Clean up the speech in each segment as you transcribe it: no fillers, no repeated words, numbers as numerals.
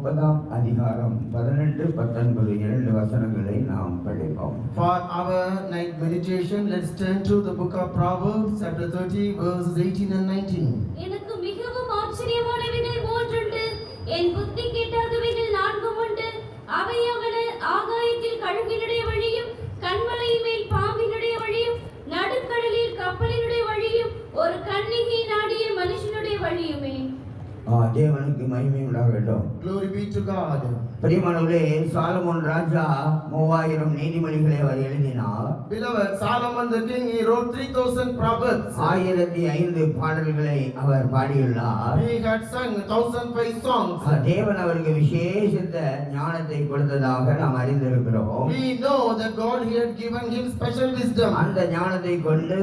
9ஆம் அதிகாரம் 18, 19 இரண்டு வசனங்களை நாம் படிப்போம். For our night meditation, let's turn to the book of Proverbs, chapter 30, verses 18 and 19. எனக்கு மிகவும் ஆச்சரியமானவைகள் மூன்றுண்டு, என் புத்தி கேட்டாதவைகள் நான்கும் உண்டு. அவையாவன ஆகாயத்தில் கழுகினுடைய வழியும், கன்மலை மேல் பாம்பினுடைய வழியும், நடுக்கடலில் கப்பலினுடைய வழியும், ஒரு கன்னிகை நாடிய மனுஷனுடைய வழியுமே. தேவனுக்கு மகிமை உண்டாகட்டும். Glory be to God. பிரியமானவர்களே, சாலமோன் ராஜா 3000 நீதிமொழிகளை அவர் எழுதினார். Beloved, Solomon the king, he wrote 3000 proverbs. 1005 பாடல்களை அவர் பாடியுள்ளார். He had sung 1005 songs. தேவன் அவருக்கு விசேஷித்த ஞானத்தை கொடுத்ததாக நாம் அறிந்திருக்கிறோம். We know that God had given him special wisdom. அந்த ஞானத்தை கொண்டு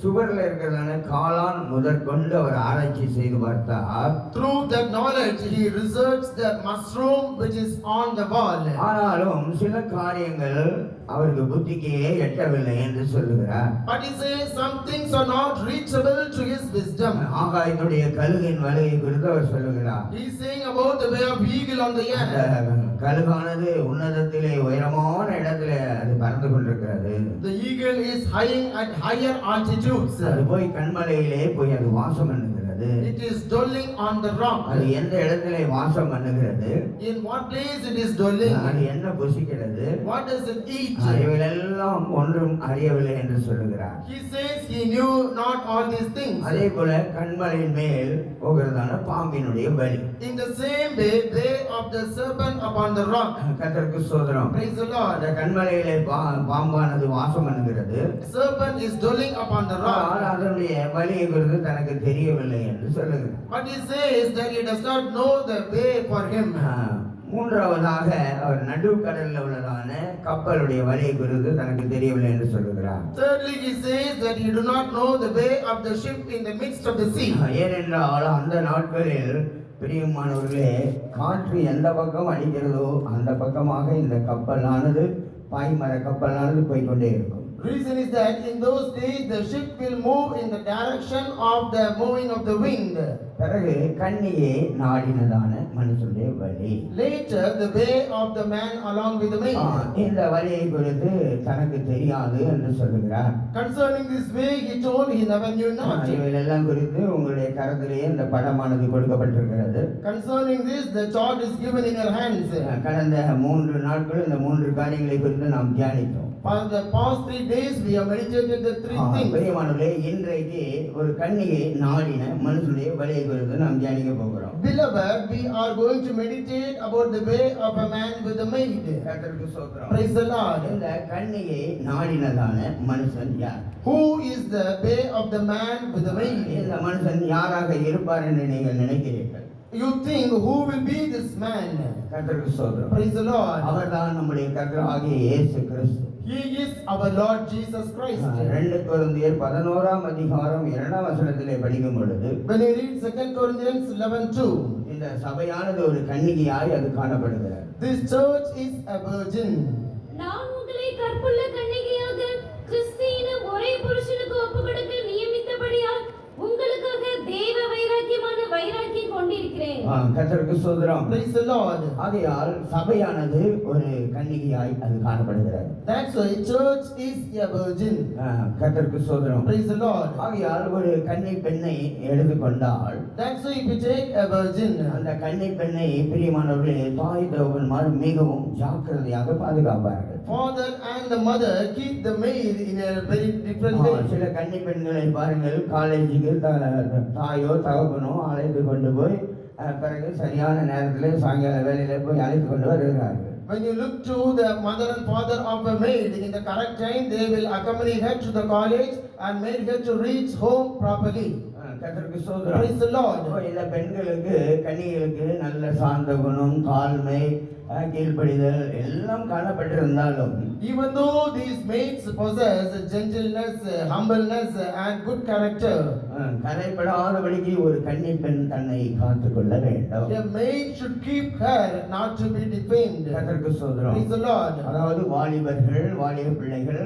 சுவர்ல இருக்கிறதான காளான் முதற்கொண்டு அவர் ஆராய்ச்சி செய்து பார்த்தார். Through that knowledge, he researched the mushroom which is on the wall. ஆனாலும் சில காரியங்கள் அவருக்கு புத்திக்கே எட்டவில்லை என்று சொல்லுகிறார். But he says some things are not reachable to his wisdom. ஆகாயத்துடைய கழுகின் வலையை குறித்து அவர் சொல்லுகிறார். He is saying about the way of eagle on the air. கழுகானது உன்னதத்திலே உயரமான இடத்திலே அது பறந்து கொண்டிருக்கிறது. The eagle is flying at higher altitudes. அது போய் கண்மலையிலே போய் அது வாசம் பண்ணுகிறது. It is dwelling on the rock. அது எந்த இடத்திலே வாசம் பண்ணுகிறது? In what place it is dwelling? அது என்ன புசிக்கிறது? What does it eat? அறிவிலெல்லாம் ஒன்றும் அறியவில்லை என்று சொல்லுகிறார். He says he knew not all these things. அதே போல கண்மலையின் மேல் போகிறதான பாம்பினுடைய வழி. In the same way of the serpent upon the rock. கர்த்தருக்கு ஸ்தோத்திரம். Praise the Lord. அந்த கண்மலையிலே பாம்பானது வாசம் பண்ணுகிறது. Serpent is dwelling upon the rock. அதனுடைய வழியை குறித்து தனக்கு தெரியவில்லை என்று சொல்லுகிறார். But he says that he does not know the way for him. மூன்றாவதாக அவர் நடுக்கடலில் உள்ளதான கப்பலுடைய வழியை குறித்து தனக்கு தெரியவில்லை என்று சொல்லுகிறார். Thirdly, he says that he do not know the way of the ship in the midst of the sea. ஏனென்றால் அந்த நாட்களில் பிரியமானவர்களே, காற்று எந்த பக்கம் அடிக்கிறதோ அந்த பக்கமாக இந்த கப்பலானது பாய்மர கப்பலானது போய்கொண்டே இருக்கும். Reason is that in those days the ship will move in the direction of the moving of the wind. பிறகு கன்னியே நாடினதான மனுஷனுடைய வழி. Later the way of the man along with the maid. இந்த வழியை குறித்து தனக்கு தெரியாது என்று சொல்லுகிறார். Concerning this way he told he never knew not. இவையெல்லாம் குறித்து உங்களுடைய கரத்திலேயே இந்த படமானது கொடுக்கப்பட்டிருக்கிறது. Concerning this the chart is given in your hands. கடந்த 3 நாட்கள் இந்த 3 காரியங்களை குறித்து நாம் தியானித்தோம். For the past 3 days we have meditated the 3 things. பிரியமானவர்களே, இன்றைக்கு ஒரு கன்னியை நாடின மனுஷனுடைய வழியை குறித்து நாம் தியானிக்க போகிறோம். Beloved, we are going to meditate about the way of a man with a maid. கர்த்தருக்கு ஸ்தோத்திரம். Praise the Lord. இந்த கன்னியை நாடினதான மனுஷன் யார்? Who is the way of the man with the maid? இந்த மனுஷன் யாராக இருப்பார் என்று நீங்கள் நினைக்கிறீர்கள்? You think who will be this man? கர்த்தருக்கு ஸ்தோத்திரம். Praise the Lord. அவர்தான் நம்முடைய கர்த்தராகிய இயேசு கிறிஸ்து. He is our Lord Jesus Christ. 2 கொரிந்தியர் 11ஆம் அதிகாரம் 2ஆம் வசனத்திலே படிக்கும் பொழுது, When you read 2 Corinthians 11:2, இந்த சபையானது ஒரு கன்னிகையாய் அது காணப்படுகிறது. this church is a virgin. நான் உங்களை கற்புள்ள கன்னிகையாக கிறிஸ்துவின் ஒரே புருஷனுக்கு ஒப்புக்கொடுக்க நியமித்தபடியால் உங்களுக்காக தேவ வைராக்கியமான வைராக்கியம் கொண்டிருக்கிறேன். கர்த்தருக்கு ஸ்தோத்திரம். Praise the Lord. ஆகையால் சபையானது ஒரு கன்னிகையாய் அது காணப்படுகிறது. That's why church is a virgin. கர்த்தருக்கு ஸ்தோத்திரம். Praise the Lord. ஆகையால் ஒரு கன்னி பெண்ணை எடுத்துக்கொண்டால், That's why if you take a virgin, அந்த கன்னி பெண்ணை பிரியமானவர்களே தாய் தகப்பன்மார் மிகவும் ஜாக்கிரதையாக பாதுகாப்பார்கள். Father and the mother keep the maid in a very different way. சில கன்னி பெண்களை பாருங்கள், காலேஜுக்கு தாயோ தகப்பனோ அழைத்து கொண்டு போய் பிறகு சரியான நேரத்தில் சாயங்கால வேலையில போய் அழைத்து கொண்டு வருகிறார்கள். When you look to the mother and father of a maid, in the correct time they will accompany her to the college and make her to reach home properly. கர்த்தருக்கு ஸ்தோத்திரம். Praise the Lord. இந்த பெண்களுக்கு கன்னிகளுக்கு நல்ல சாந்த குணம், தாழ்மை, கீழ்ப்படிதல் எல்லாம் காணப்பட்டிருந்தாலும், even though these maids possess gentleness, humbleness and good character, கரைப்படாதபடிக்கு ஒரு கன்னிப் பெண் தன்னை காத்துக்கொள்ள வேண்டும். A maid should keep her not to be defamed. கர்த்தருக்கு ஸ்தோத்திரம். Praise the Lord. அதாவது வாலிபர்கள் வாலிப பிள்ளைகள்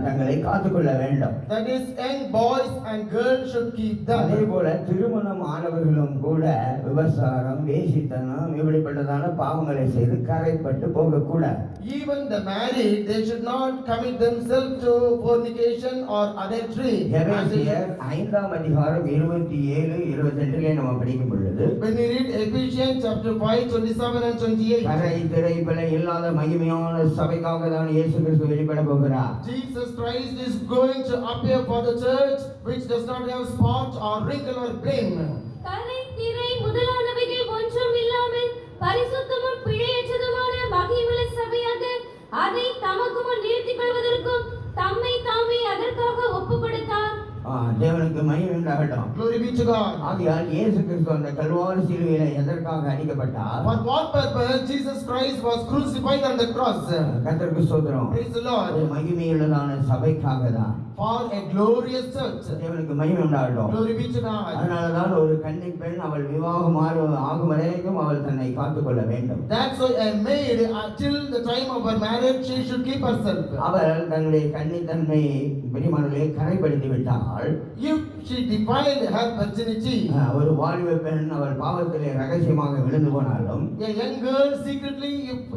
தங்களை காத்துக்கொள்ள வேண்டும். That is, young boys and girls should keep அதே them. போல திருமணம் ஆனவர்களும் கூட விபசாரம் வேசித்தனம் இப்படிப்பட்டதான பாவங்களை செய்து கரைப்பட்டு போகக்கூடாது. Even the married, they should not commit themselves to fornication or adultery. எபேசியர் 5ஆம் அதிகாரம் 27 28 நம்ம படிக்கும் பொழுது When we read Ephesians chapter 5, 27 and 28, கரை திரை பிழை இல்லாத மகிமையான சபைக்காக தான் இயேசு கிறிஸ்து வெளிப்பட போகிறார். Jesus Christ is going to appear for the church which does not have spot or wrinkle or blame. கரை திரை முதலானவைகள் ஒன்றும் இல்லாமல் பரிசுத்தமும் பிழையற்றதுமான மகிமையுள்ள சபையாக அதை தமக்கு முன் நிறுத்திக் கொள்வதற்கும் தம்மை தாமே அதற்காக ஒப்புக் கொடுத்தார். தேவனுக்கு மகிமை உண்டாகட்டும். Glory be to God. ஆகையால் இயேசு கிறிஸ்து அந்த கல்வாரி சிலுவையிலே எதற்காக அடிக்கப்பட்டார்? For what purpose Jesus Christ was crucified on the cross? கர்த்தருக்கு ஸ்தோத்திரம். Praise the Lord. ஒரு மகிமையுள்ளதான சபைக்காக தான். For a glorious church. தேவனுக்கு மகிமை உண்டாகட்டும். Glory be to God. அதனாலதான் ஒரு கன்னிப் பெண் அவள் விவாகம் ஆகும் வரைக்கும் அவள் தன்னை காத்துக்கொள்ள வேண்டும். That's why a maid, until the time of her marriage, she should keep herself. அவள் தன்னுடைய கன்னித்தன்மை பிரியமானவர்களே கரைப்படுத்தி விட்டாள். If she defiled her virginity, ஒரு வாலிப பெண் அவள் பாவத்திலே ரகசியமாக விழுந்து போனாலும் a young girl secretly,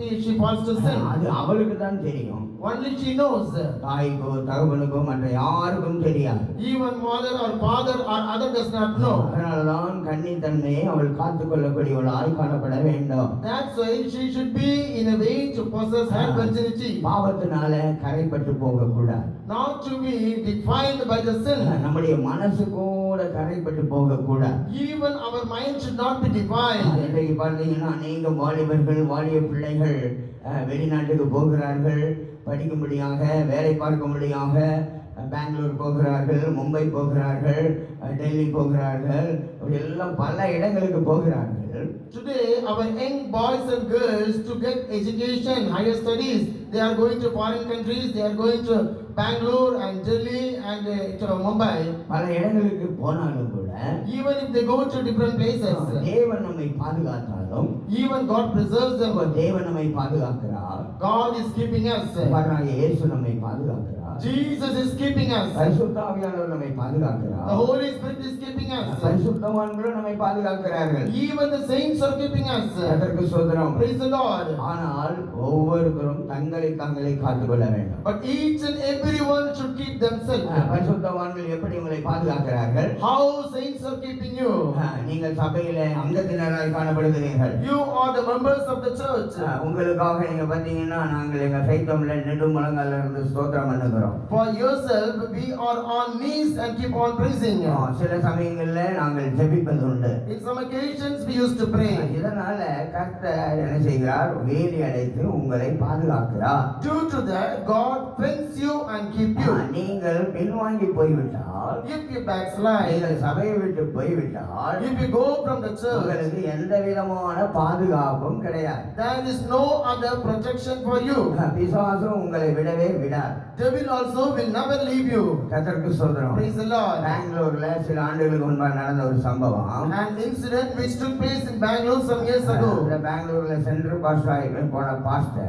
if she falls to sin, அது அவளுக்கு தான் தெரியும். only she knows. தாய்க்கோ தகவனுக்கோ மற்ற யாருக்கும் தெரியாது. Even mother or father or other does not know. அதனாலதான் கன்னித்தன்மையை அவள் காத்துக்கொள்ளக்கூடியவளாய் காணப்பட வேண்டும். That's why she should be in a way to possess her virginity, பாவத்தினால கரைப்பட்டு போகக்கூடாது. not to be defiled by the sin. நம்முடைய மனசு கூட கரைப்பட்டு போகக்கூடாது. Even our mind should not be defiled. இன்றைக்கு பார்த்தீங்கன்னா அநேக வாலிபர்கள் வாலிப பிள்ளைகள் வெளிநாட்டுக்கு போகிறார்கள், படிக்கும்படியாக வேலை பார்க்கும்படியாக பெங்களூர் போகிறார்கள், மும்பை போகிறார்கள், டெல்லி போகிறார்கள், இப்படி எல்லாம் பல இடங்களுக்கு போகிறார்கள். Today, our young boys and girls to get education, higher studies, they are going to foreign countries, they are going to Bangalore and Delhi and to Mumbai. பல இடங்களுக்கு போனாலும் கூட Even if they go to different places, தேவன் நம்மை பாதுகாத்தாலும் even God preserves them. தேவன் நம்மை பாதுகாக்கிறார். God is keeping us. பாருங்க, இயேசு நம்மை பாதுகாக்கிறார். Jesus is keeping us. பரிசுத்த ஆவியானவர் நம்மை The பாதுகாக்கிறார். Holy Spirit is keeping us. பரிசுத்தவான்களும் நம்மை பாதுகாக்கிறார்கள். Even the saints are keeping us. அதற்கு சோதரம். Praise the Lord. ஆனால் ஒவ்வொருவரும் தங்களை தாங்களே காத்துக்கொள்ள வேண்டும். But each and everyone should keep themselves. பரிசுத்தவான்கள் எப்படி உங்களை பாதுகாக்கிறார்கள்? How saints are keeping you? நீங்கள் சபையிலே அங்கத்தினராய் காணப்படுகிறீர்கள். You are the members of the church. உங்களுக்காக நீங்க பாத்தீங்கன்னா நாங்கள் எங்க கைத்தம்ல நெடு முழங்கால இருந்து ஸ்தோத்திரம் பண்ணுகிறோம். For yourself, we are on knees and keep on praising. சில சமயங்கள்ல நாங்கள் ஜெபிப்பது உண்டு. In some occasions, we used to pray. இதனால கர்த்தர் என்ன செய்கிறார்? வேலி அடைத்து உங்களை பாதுகாக்கிறார். Due to that, God fence you and keep you. நீங்கள் பின்வாங்கி போய்விட்டால், If you backslide, நீங்கள் சபையை விட்டு போய்விட்டால், if you go from the church, உங்களுக்கு எந்த விதமான பாதுகாப்பும் கிடையாது. there is no other protection for you. பிசாசும் உங்களை விடவே விடார். Devil also will never leave you. கர்த்தருக்கு ஸ்தோத்திரம். Praise the Lord. பெங்களூர்ல சில ஆண்டுகளுக்கு முன்பாக நடந்த ஒரு சம்பவம். An incident which took place in Bangalore some years ago. பெங்களூர்ல சென்ட்ரல் பாஸ்டர் போன pastor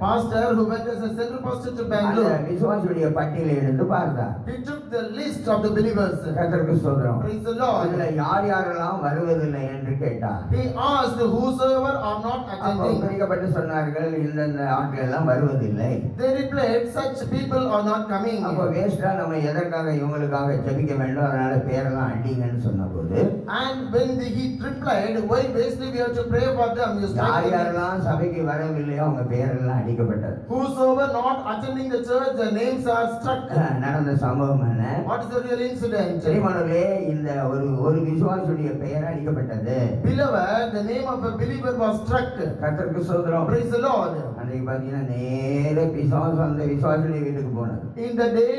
Pastor who went as a central pastor to Bangalore, விசுவாசியுடைய பட்டியலை எடுத்து பார்த்தார். he took the list of the believers. கர்த்தருக்கு ஸ்தோத்திரம். Praise the Lord. இதுல யார் யாரெல்லாம் வருவதில்லை என்று கேட்டார். He asked whosoever are not அப்போ attending. குறிக்கப்பட்டு சொன்னார்கள், இந்த ஆட்கள் எல்லாம் வருவதில்லை. They replied, such people are not coming. அப்போ வேஸ்டா நம்ம எதற்காக இவங்களுக்காக ஜெபிக்க வேண்டும், அதனால பேரெல்லாம் அடிங்கன்னு சொன்னபோது, And when he replied, why basically we have to pray for them? You யார் strike them. யாரெல்லாம் சபைக்கு வரவில்லையோ அவங்க பேரெல்லாம் அடிக்கப்பட்டது. Whosoever not attending the church, their names are struck. நடந்த சம்பவம் என்ன? What is the real incident? சரிமானவர்களே, இந்த ஒரு விசுவாசியுடைய பெயர் அடிக்கப்பட்டது. Beloved, the name of a believer was struck. கர்த்தருக்கு ஸ்தோத்திரம். Praise the Lord. அன்றைக்கு பார்த்தீங்கன்னா நேர பிசாசு அந்த விசுவாசியுடைய வீட்டுக்கு போனது. போனது. In the day,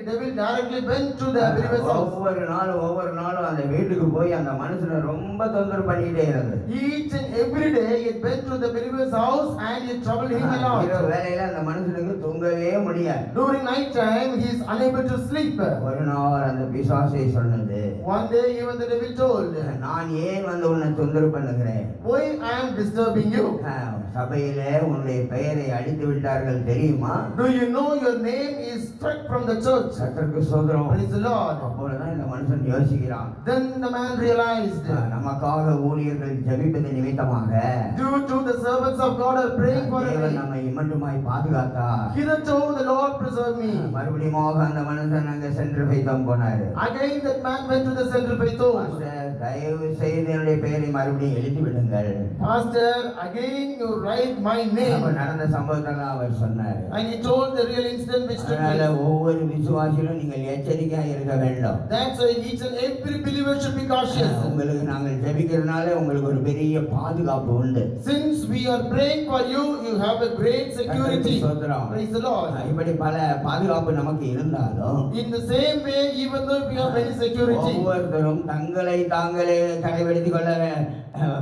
devil directly went to the believer's house. ஒவ்வொரு நாளும் அந்த வீட்டுக்கு போய் அந்த மனுஷனை ரொம்ப தொந்தரவு பண்ணிட்டே இருந்தது. Each and every day it went to the believer's house and it troubled him a lot. இரவு வேளையில அந்த மனுஷனுக்கு தூங்கவே முடியாது. During night time he is unable to sleep. ஒரு நாள் அந்த பிசாசே சொன்னது, One day even the devil told, நான் ஏன் வந்து உன்னை தொந்தரவு பண்ணுகிறேன்? why I am disturbing you? சபையிலே உன்னுடைய பெயரை அழித்து விட்டார்கள் தெரியுமா? Do you know your name is struck from the church? கர்த்தருக்கு ஸ்தோத்திரம். Praise the Lord. அப்பொழுதுதான் இந்த மனுஷன் யோசிக்கிறான். Then the man realized, நமக்காக ஊழியர்கள் ஜெபிப்பது நிமித்தமாக due to the servants of God are praying for தேவன் me, நம்மை இம்மட்டுமாய் பாதுகாத்தார். hitherto the Lord preserved me. மறுபடியும் அந்த மனுஷன் அங்க சென்று பைத்தம் போனாரு. Again that man went to the central Bethel. தயவு செய்து என்னுடைய பெயரை மறுபடியும் எழுதி விடுங்கள். Pastor, again you write my name. நடந்த சம்பவத்தெல்லாம் அவர் சொன்னார். And he told the real incident which took அதனால place. ஒவ்வொரு விசுவாசிகளும் நீங்கள் எச்சரிக்கையா இருக்க வேண்டும். That's why each and every believer should be cautious. உங்களுக்கு நாங்கள் ஜெபிக்கிறதுனால உங்களுக்கு ஒரு பெரிய பாதுகாப்பு உண்டு. Since we are praying for you, you have a great security. Praise the Lord. இப்படி பல பாதுகாப்பு நமக்கு இருந்தாலும் In the same way, even though we have many security, ஒவ்வொருத்தரும் தங்களை தாங்களே கடைபிடித்துக் கொள்ள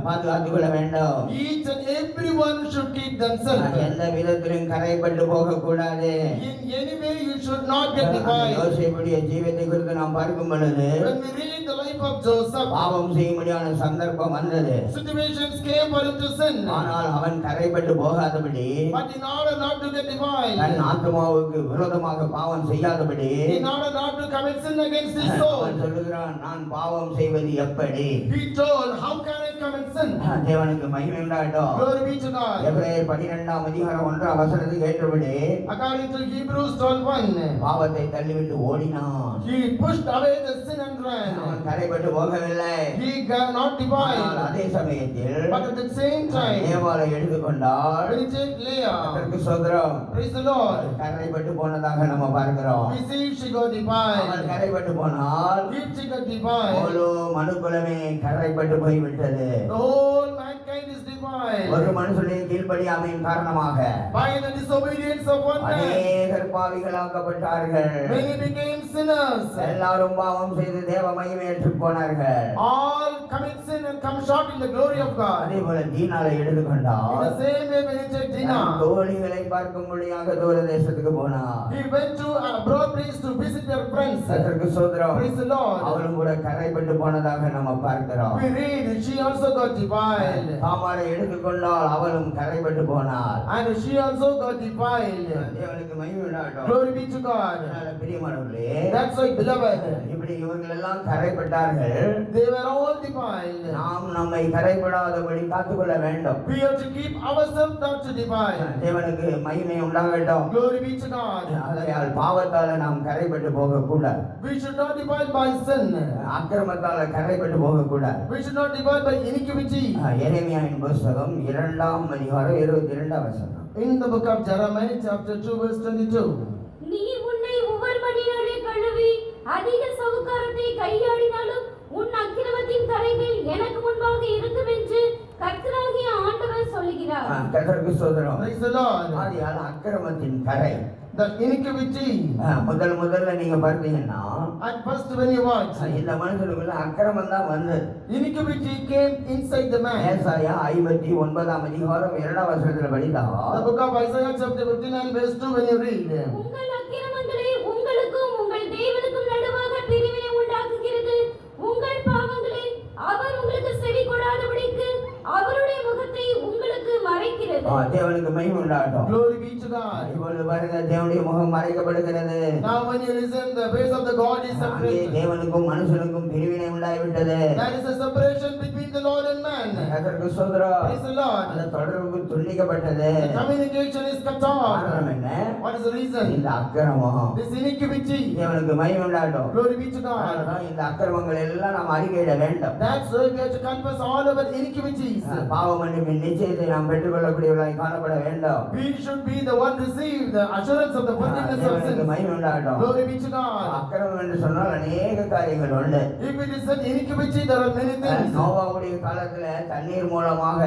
பாதுகாத்துக் கொள்ள வேண்டும். each and everyone should keep themselves. எந்த விதத்திலும் கரைப்பட்டு போக கூடாது. In any way, you should not get defiled. யோசேப்புடைய ஜீவியத்தை குறித்து நாம் பார்க்கும் பொழுது When we read the life of Joseph, பாவம் செய்ய முடியாத சந்தர்ப்பம் வந்தது. situations came for him to sin. ஆனால் அவன் கரைப்பட்டு போகாதபடி, But in order not to get defiled, தன் ஆத்மாவுக்கு விரோதமாக பாவம் செய்யாதபடி, in order not to commit sin against his soul, அவன் சொல்லுகிறான், நான் பாவம் செய்வது எப்படி? he told, how can I commit sin? தேவனுக்கு மகிமை உண்டாகட்டும். Glory be to God. எபிரேயர் 12ஆம் அதிகாரம் 1ஆம் வசனத்துக்கு ஏற்றபடி According to Hebrews 12:1, பாவத்தை தள்ளிவிட்டு ஓடினான். he pushed away the sin and ran. அவன் கரைப்பட்டு போகவில்லை. He got not ஆனால் defiled. அதே சமயத்தில் But at the same time, ஏவாளை எடுத்துக்கொண்டால் when he take Leah, கர்த்தருக்கு ஸ்தோத்திரம், praise the Lord, கரைப்பட்டு போனதாக நம்ம பார்க்கிறோம். we see she got அவன் defiled. கரைப்பட்டு போனால் If she got defiled, முழு மனுக்குலமே கரைப்பட்டு போய்விட்டது. the whole mankind is defiled. ஒரு மனுஷனுடைய கீழ்ப்படியாமையின் காரணமாக By the disobedience of one man, அநேகர் பாவிகளாக்கப்பட்டார்கள். many became sinners. எல்லாரும் பாவம் செய்து தேவ மகிமையற்று போனார்கள். All commit sin and come short in the glory of God. அதே போல தீனாலை In எடுத்துக்கொண்டால் the same way, when you take than Dinah, தோழிகளை பார்க்கும்படியாக தூர தேசத்துக்கு போனார். he went to a abroad place to visit their friends. கர்த்தருக்கு ஸ்தோத்திரம். Praise the Lord. அவளும் கூட கரைப்பட்டு போனதாக நம்ம பார்க்கிறோம். We read she also got defiled. தாமாரை எடுத்துக்கொண்டால் அவளும் கரைப்பட்டு போனாள். And she also got defiled. தேவனுக்கு மகிமை உண்டாகட்டும். Glory be to God. அதனால பிரியமானவர்களே, That's why, beloved, இப்படி இவர்கள் எல்லாம் கரைப்பட்டார்கள். they were all defiled. நாம் நம்மை கரைப்படாதபடி காத்துக்கொள்ள வேண்டும். We have to keep ourselves not to defile. தேவனுக்கு மகிமை உண்டாகட்டும். Glory be to God. ஆகையால் பாவத்தால நாம் கரைப்பட்டு போக கூடாது. We should not defile by sin. அக்கிரமத்தால கரைப்பட்டு போக கூடாது. We should not defile by iniquity. எரேமியாவின் புஸ்தகம் 2ஆம் அதிகாரம் 22ஆம் வசனம். In the book of Jeremiah, chapter 2, verse 22. நீ உன்னை ஒவ்வொரு மணினாலே கழுவி அதிக சவுக்காரத்தை கையாடினாலும் உன் அக்கிரமத்தின் கரைகள் எனக்கு முன்பாக இருக்கும் என்று கர்த்தராகிய ஆண்டவர் சொல்லுகிறார். கர்த்தருக்கு ஸ்தோத்திரம். Praise the Lord. ஆகையால் அக்கிரமத்தின் கரை, The iniquity. முதல்ல நீங்க பார்த்தீங்கன்னா At first when you watch, இந்த மனுஷனுக்குள்ள அக்கிரமம் தான் வந்தது. iniquity came inside the man. ஏசாயா 59ஆம் அதிகாரம் 2ஆம் வசனத்துல படித்தால் The book of Isaiah, chapter 59, verse 2, when you read, உங்கள் அக்கிரமங்களே உங்களுக்கும் உங்கள் தேவனுக்கும் நடுவாக பிரிவினை உண்டாக்குகிறது. உங்கள் பாவங்களே அவர் உங்களுக்கு செவி கொடாதபடிக்கு அவருடைய முகத்தை உங்களுக்கு மறைக்கிறது. தேவனுக்கு மகிமை உண்டாகட்டும். glory be to God. இப்பொழுது பாருங்க, தேவனுடைய முகம் மறைக்கப்படுகிறது. Now when you listen, the face of the God is அங்கே separated. தேவனுக்கும் மனுஷனுக்கும் பிரிவினை உண்டாகிவிட்டது. There is a separation between the Lord and man. கர்த்தருக்கு ஸ்தோத்திரம். Praise the Lord. அந்த தொடர்பு துண்டிக்கப்பட்டது. The communication is cut காரணம் off. என்ன? What is the reason? இந்த அக்கிரமம். This iniquity. தேவனுக்கு மகிமை உண்டாகட்டும். Glory be to God. அதனாலதான் இந்த அக்கிரமங்கள் எல்லாம் நாம் அறிக்கையிட வேண்டும். That's why we have to confess all our iniquities. பாவ மன்னிப்பின் நிச்சயத்தை நாம் பெற்றுக்கொள்ளக்கூடிய பெற்றுக்கொள்ளக்கூடியவர்களாய் காணப்பட வேண்டும். We should be the one receive the assurance of the forgiveness of தேவனுக்கு sins. மகிமை உண்டாகட்டும். Glory be to God. அக்கிரமம் என்று சொன்னால் அநேக காரியங்கள் உண்டு. If it is an iniquity, there are many things. நோவாவுடைய காலத்துல தண்ணீர் மூலமாக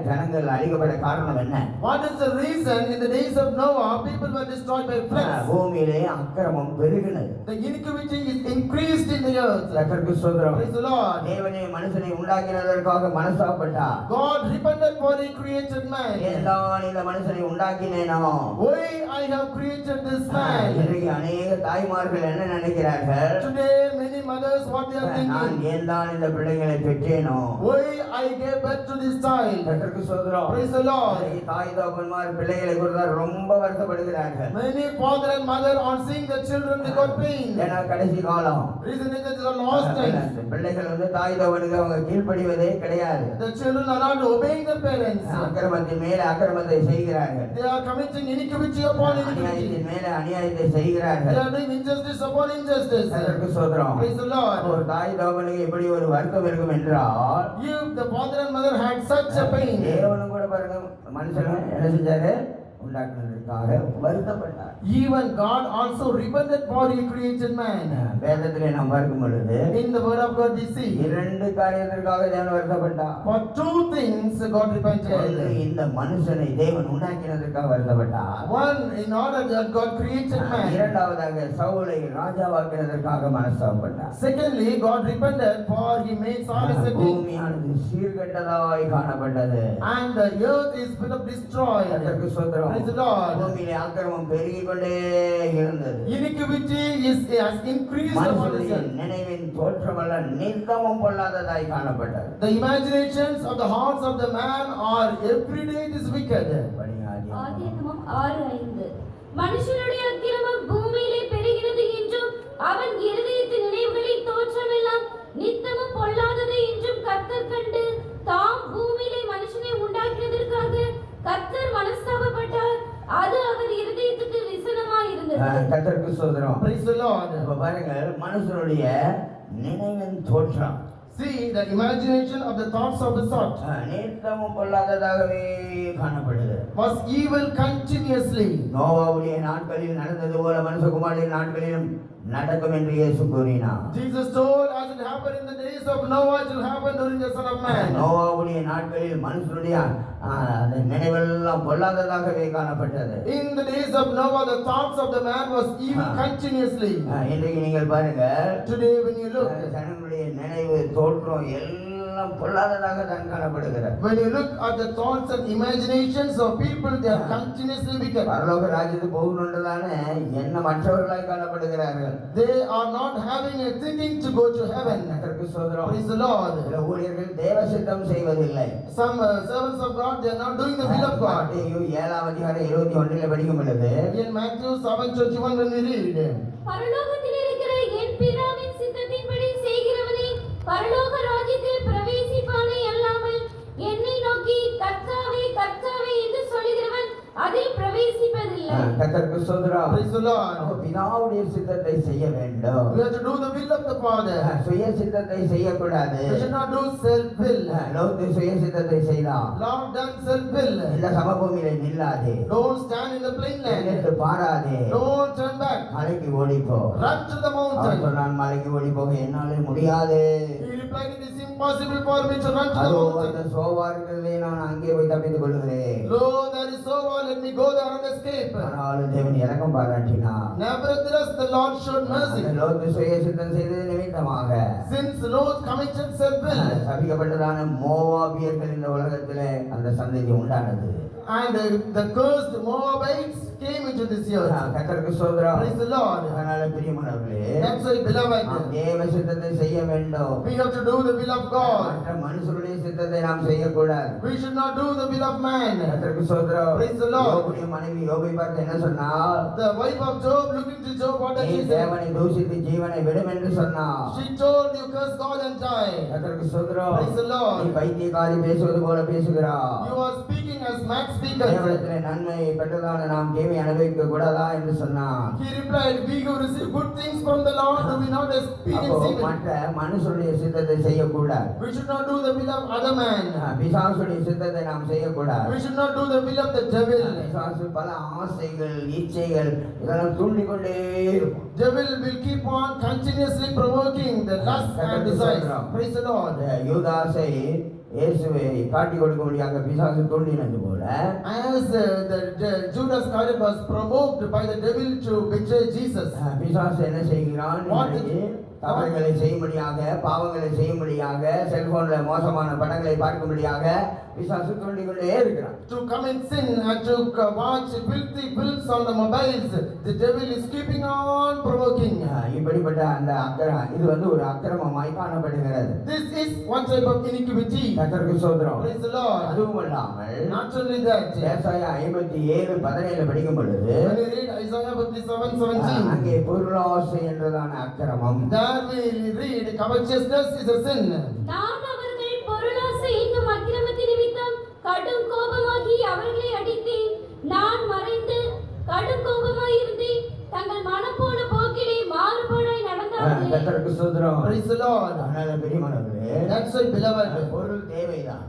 ஜனங்கள் அழிக்கப்பட காரணம் என்ன? What is the reason in the days of Noah people were destroyed by floods? பூமியிலே அக்கிரமம் பெருகினது. The iniquity is increased in the earth. கர்த்தருக்கு ஸ்தோத்திரம். Praise the Lord. தேவனே மனுஷனை உண்டாக்கினதற்காக மனஸ்தாபப்பட்டார். God repented for he created man. ஏன்தான் இந்த மனுஷனை உண்டாக்கினேனோ? Why I have created this man? இன்றைக்கு அநேக தாய்மார்கள் என்ன நினைக்கிறார்கள்? Today many mothers what they are நான் thinking. ஏன்தான் இந்த பிள்ளைகளை பெற்றேனோ? Why I gave birth to this child? கர்த்தருக்கு ஸ்தோத்திரம். Praise the Lord. இன்றைக்கு தாய் தகப்பன்மார் பிள்ளைகளை குறித்து ரொம்ப வருத்தப்படுகிறார்கள். Many father and mother on seeing the children they got pain. ஏன்னா கடைசி காலம். Reason is that they are lost times. பிள்ளைகள் தாய் தகப்பனுக்கு அவங்க கீழ்ப்படிவதே கிடையாது. The children are not obeying their parents. அக்கிரமத்தின் மேல அக்கிரமத்தை செய்கிறார்கள். They are committing iniquity upon iniquity. அநியாயத்தின் மேல அநியாயத்தை They செய்கிறார்கள். are doing injustice upon injustice. கர்த்தருக்கு ஸ்தோத்திரம். Praise the Lord. ஒரு தாய் தகப்பனுக்கு எப்படி ஒரு வருத்தம் இருக்கும் என்றால், If the father and mother had such a pain, தேவனும் கூட பாருங்க மனுஷன் என்ன செஞ்சாரு? உண்டாக்குனதற்காக வருத்தப்பட்டார். even God also repented for he created man. வேதத்திலே நாம் பார்க்கும் பொழுது In the word of God we see, இரண்டு காரியத்திற்காக தேவன் வருத்தப்பட்டார். for two things God ஒன்று, repented. இந்த மனுஷனை தேவன் உண்டாக்கினதற்காக வருத்தப்பட்டார். One, in order that God created man. இரண்டாவதாக சவுலை ராஜாவாக்கினதற்காக மனஸ்தாபப்பட்டார். Secondly, God repented for he made Saul as a king. பூமியானது சீர்கெட்டதாய் காணப்பட்டது. And the earth is full of destroyed. கர்த்தருக்கு ஸ்தோத்திரம். Praise the Lord. பூமியிலே அக்கிரமம் பெருகிக் கொண்டே இருந்தது. Iniquity has increased upon the மனுஷனுடைய earth. நினைவின் தோற்றமல்ல நித்தமும் பொல்லாததாய் காணப்பட்டது. The imaginations of the hearts of the man are every day is wicked. ஆதியாகமம் 6:5. மனுஷனுடைய அக்கிரமம் பூமியிலே பெருகினது என்றும் அவன் இருதயத்தின் நினைவுகளின் தோற்றமெல்லாம் நித்தமும் பொல்லாதது என்றும் கர்த்தர் கண்டு தாம் பூமியிலே மனுஷனை உண்டாக்கினதற்காக கர்த்தர் மனஸ்தாபப்பட்டார். அது அவர் இருதயத்துக்கு விசனமாய் இருந்தது. கர்த்தருக்கு ஸ்தோத்திரம். Praise the Lord. இப்ப பாருங்க மனுஷனுடைய நினைவின் தோற்றம் See the imagination of the thoughts of the thought நித்தமும் பொல்லாததாகவே காணப்படுது. was evil continuously. நோவாவுடைய நாட்களில் நடந்தது போல மனுஷகுமாரனுடைய நாட்களிலும் நடக்கும் என்று இயேசு கூறினார். Jesus told, as it happened in the days of Noah, it will happen during the Son of Man. நோவாவுடைய நாட்களில் மனுஷனுடைய அந்த நினைவெல்லாம் பொல்லாததாகவே காணப்பட்டது. In the days of Noah, the thoughts of the man was evil continuously. இன்றைக்கு நீங்கள் பாருங்க Today when you look, ஜனங்களுடைய நினைவு தோற்றம் எல்லாம் பொல்லாததாக தான் காணப்படுகிறது. when you look at the thoughts and imaginations of people, they are continuously wicked. பரலோக ராஜ்யத்துக்கு போகணுன்றதான எண்ணம் மற்றவர்களாய் காணப்படுகிறார்கள். They are not having a thinking to go to heaven. கர்த்தருக்கு ஸ்தோத்திரம். Praise the Lord. சில ஊழியர்கள் தேவ சித்தம் செய்வதில்லை. Some servants of God, they are not doing the will of God. மத்தேயு 7ஆம் அதிகாரம் 21 படிக்கும் பொழுது In Matthew 7:21 when we read, பரலோகத்தில் இருக்கிற என் பிதாவின் சித்தத்தின்படி செய்கிறவனே பரலோக ராஜ்யத்தில் பிரவேசிப்பானே அல்லாமல் என்னை நோக்கி கர்த்தாவே கர்த்தாவே என்று சொல்லுகிறவன் அதில் பிரவேசிப்பதில்லை. கர்த்தருக்கு ஸ்தோத்திரம். praise the Lord. அப்ப பிதாவுடைய சித்தத்தை செய்ய வேண்டும். We have to do the will of the Father. சுய சித்தத்தை செய்யக்கூடாது. We should not do self-will. லோத்து சுய சித்தத்தை செய்தான். Lord done self-will. இந்த சமபூமியில நில்லாதே. Don't stand in the plain land. நின்று பாராதே. Don't turn back. மலைக்கு ஓடிப்போ. Run to the அவன் mountain. சொன்னான் மலைக்கு ஓடி போக என்னாலே முடியாது. He replied, it is impossible for me to run to the அதோ mountain. அந்த சோவா இருக்கிறதே நான் அங்கே போய் தப்பித்துக் கொள்கிறேன். Lo, there is so far, let me go there and escape. ஆனாலும் தேவன் இரக்கம் பாராட்டினார். Nevertheless, the Lord showed mercy. அந்த லோத்து சுய சித்தம் செய்தது நிமித்தமாக Since Lot committed self-will, சபிக்கப்பட்டதான மோவாபியர்கள் இந்த உலகத்திலே அந்த சந்ததி உண்டானது. and the cursed Moabites came into this earth. கர்த்தருக்கு ஸ்தோத்திரம். Praise the Lord. அதனால பிரியமானவர்களே That's why, beloved, நாம் தேவ சித்தத்தை செய்ய வேண்டும். we have to do the will of God. மற்ற மனுஷருடைய சித்தத்தை நாம் செய்யக்கூடாது. We should not do the will of man. கர்த்தருக்கு ஸ்தோத்திரம். Praise the Lord. யோபுடைய மனைவி யோபை பார்த்து என்ன சொன்னாள்? The wife of Job looking to Job, what does நீ she say? தேவனை தூஷித்து ஜீவனை விடும் என்று சொன்னாள். She told, you curse God and die. கர்த்தருக்கு ஸ்தோத்திரம். Praise the Lord. நீ பைத்தியக்காரி பேசுவது போல பேசுகிறாய். You are speaking as mad speakers. தேவனிடத்திலே நன்மை பெற்றதான நாம் மகிமை அனுபவிக்க கூடாதா என்று சொன்னான். He replied, we who receive good things from the Lord, do we not experience அப்போ evil? மற்ற மனுஷனுடைய சித்தத்தை செய்யக்கூடாது. We should not do the will of other man. பிசாசுடைய சித்தத்தை நாம் செய்யக்கூடாது. We should not do the will of the devil. பிசாசு பல ஆசைகள் இச்சைகள் இதெல்லாம் தூண்டிக்கொண்டே இருக்கும். Devil will keep on continuously provoking the lust and desires. Praise the Lord. யூதாசை இயேசுவை காட்டி கொடுக்கும்படியாக பிசாசு தூண்டினது போல As the Judas Iscariot was provoked by the devil to betray Jesus. பிசாசு என்ன செய்கிறான்? தவறுகளை செய்யும்படியாக, பாவங்களை செய்யும்படியாக, செல்போன்ல மோசமான படங்களை பார்க்கும்படியாக பிசாசு தூண்டிக்கொண்டே இருக்கிறான். To come and sin and to watch filthy films on the mobiles, the devil is keeping on provoking. இப்படிப்பட்ட அந்த இது ஒரு அக்கிரமமாய் காணப்படுகிறது. This is one type of iniquity. கர்த்தருக்கு ஸ்தோத்திரம். Praise the Lord. அதுவும் அல்லாமல் Not only that, ஏசாயா 57:17 படிக்கும் பொழுது when you read Isaiah 57:17, அங்கே பொருளாசை என்றதான அக்கிரமம், there we read covetousness is a sin. நான் அவர்கள் பொருளாசை என்னும் அக்கிரமத்தின் நிமித்தம் கடும் கோபமாகி அவர்களை அடித்தேன். நான் மறைந்து கடும் கோபமாயிருந்தேன். தங்கள் மனப்போன போக்கிலே மாறுபாடாய் நடந்தார்கள். கர்த்தருக்கு ஸ்தோத்திரம். Praise the Lord. அதனால பிரியமானவர்களே, That's why beloved, பொருள் தேவைதான்.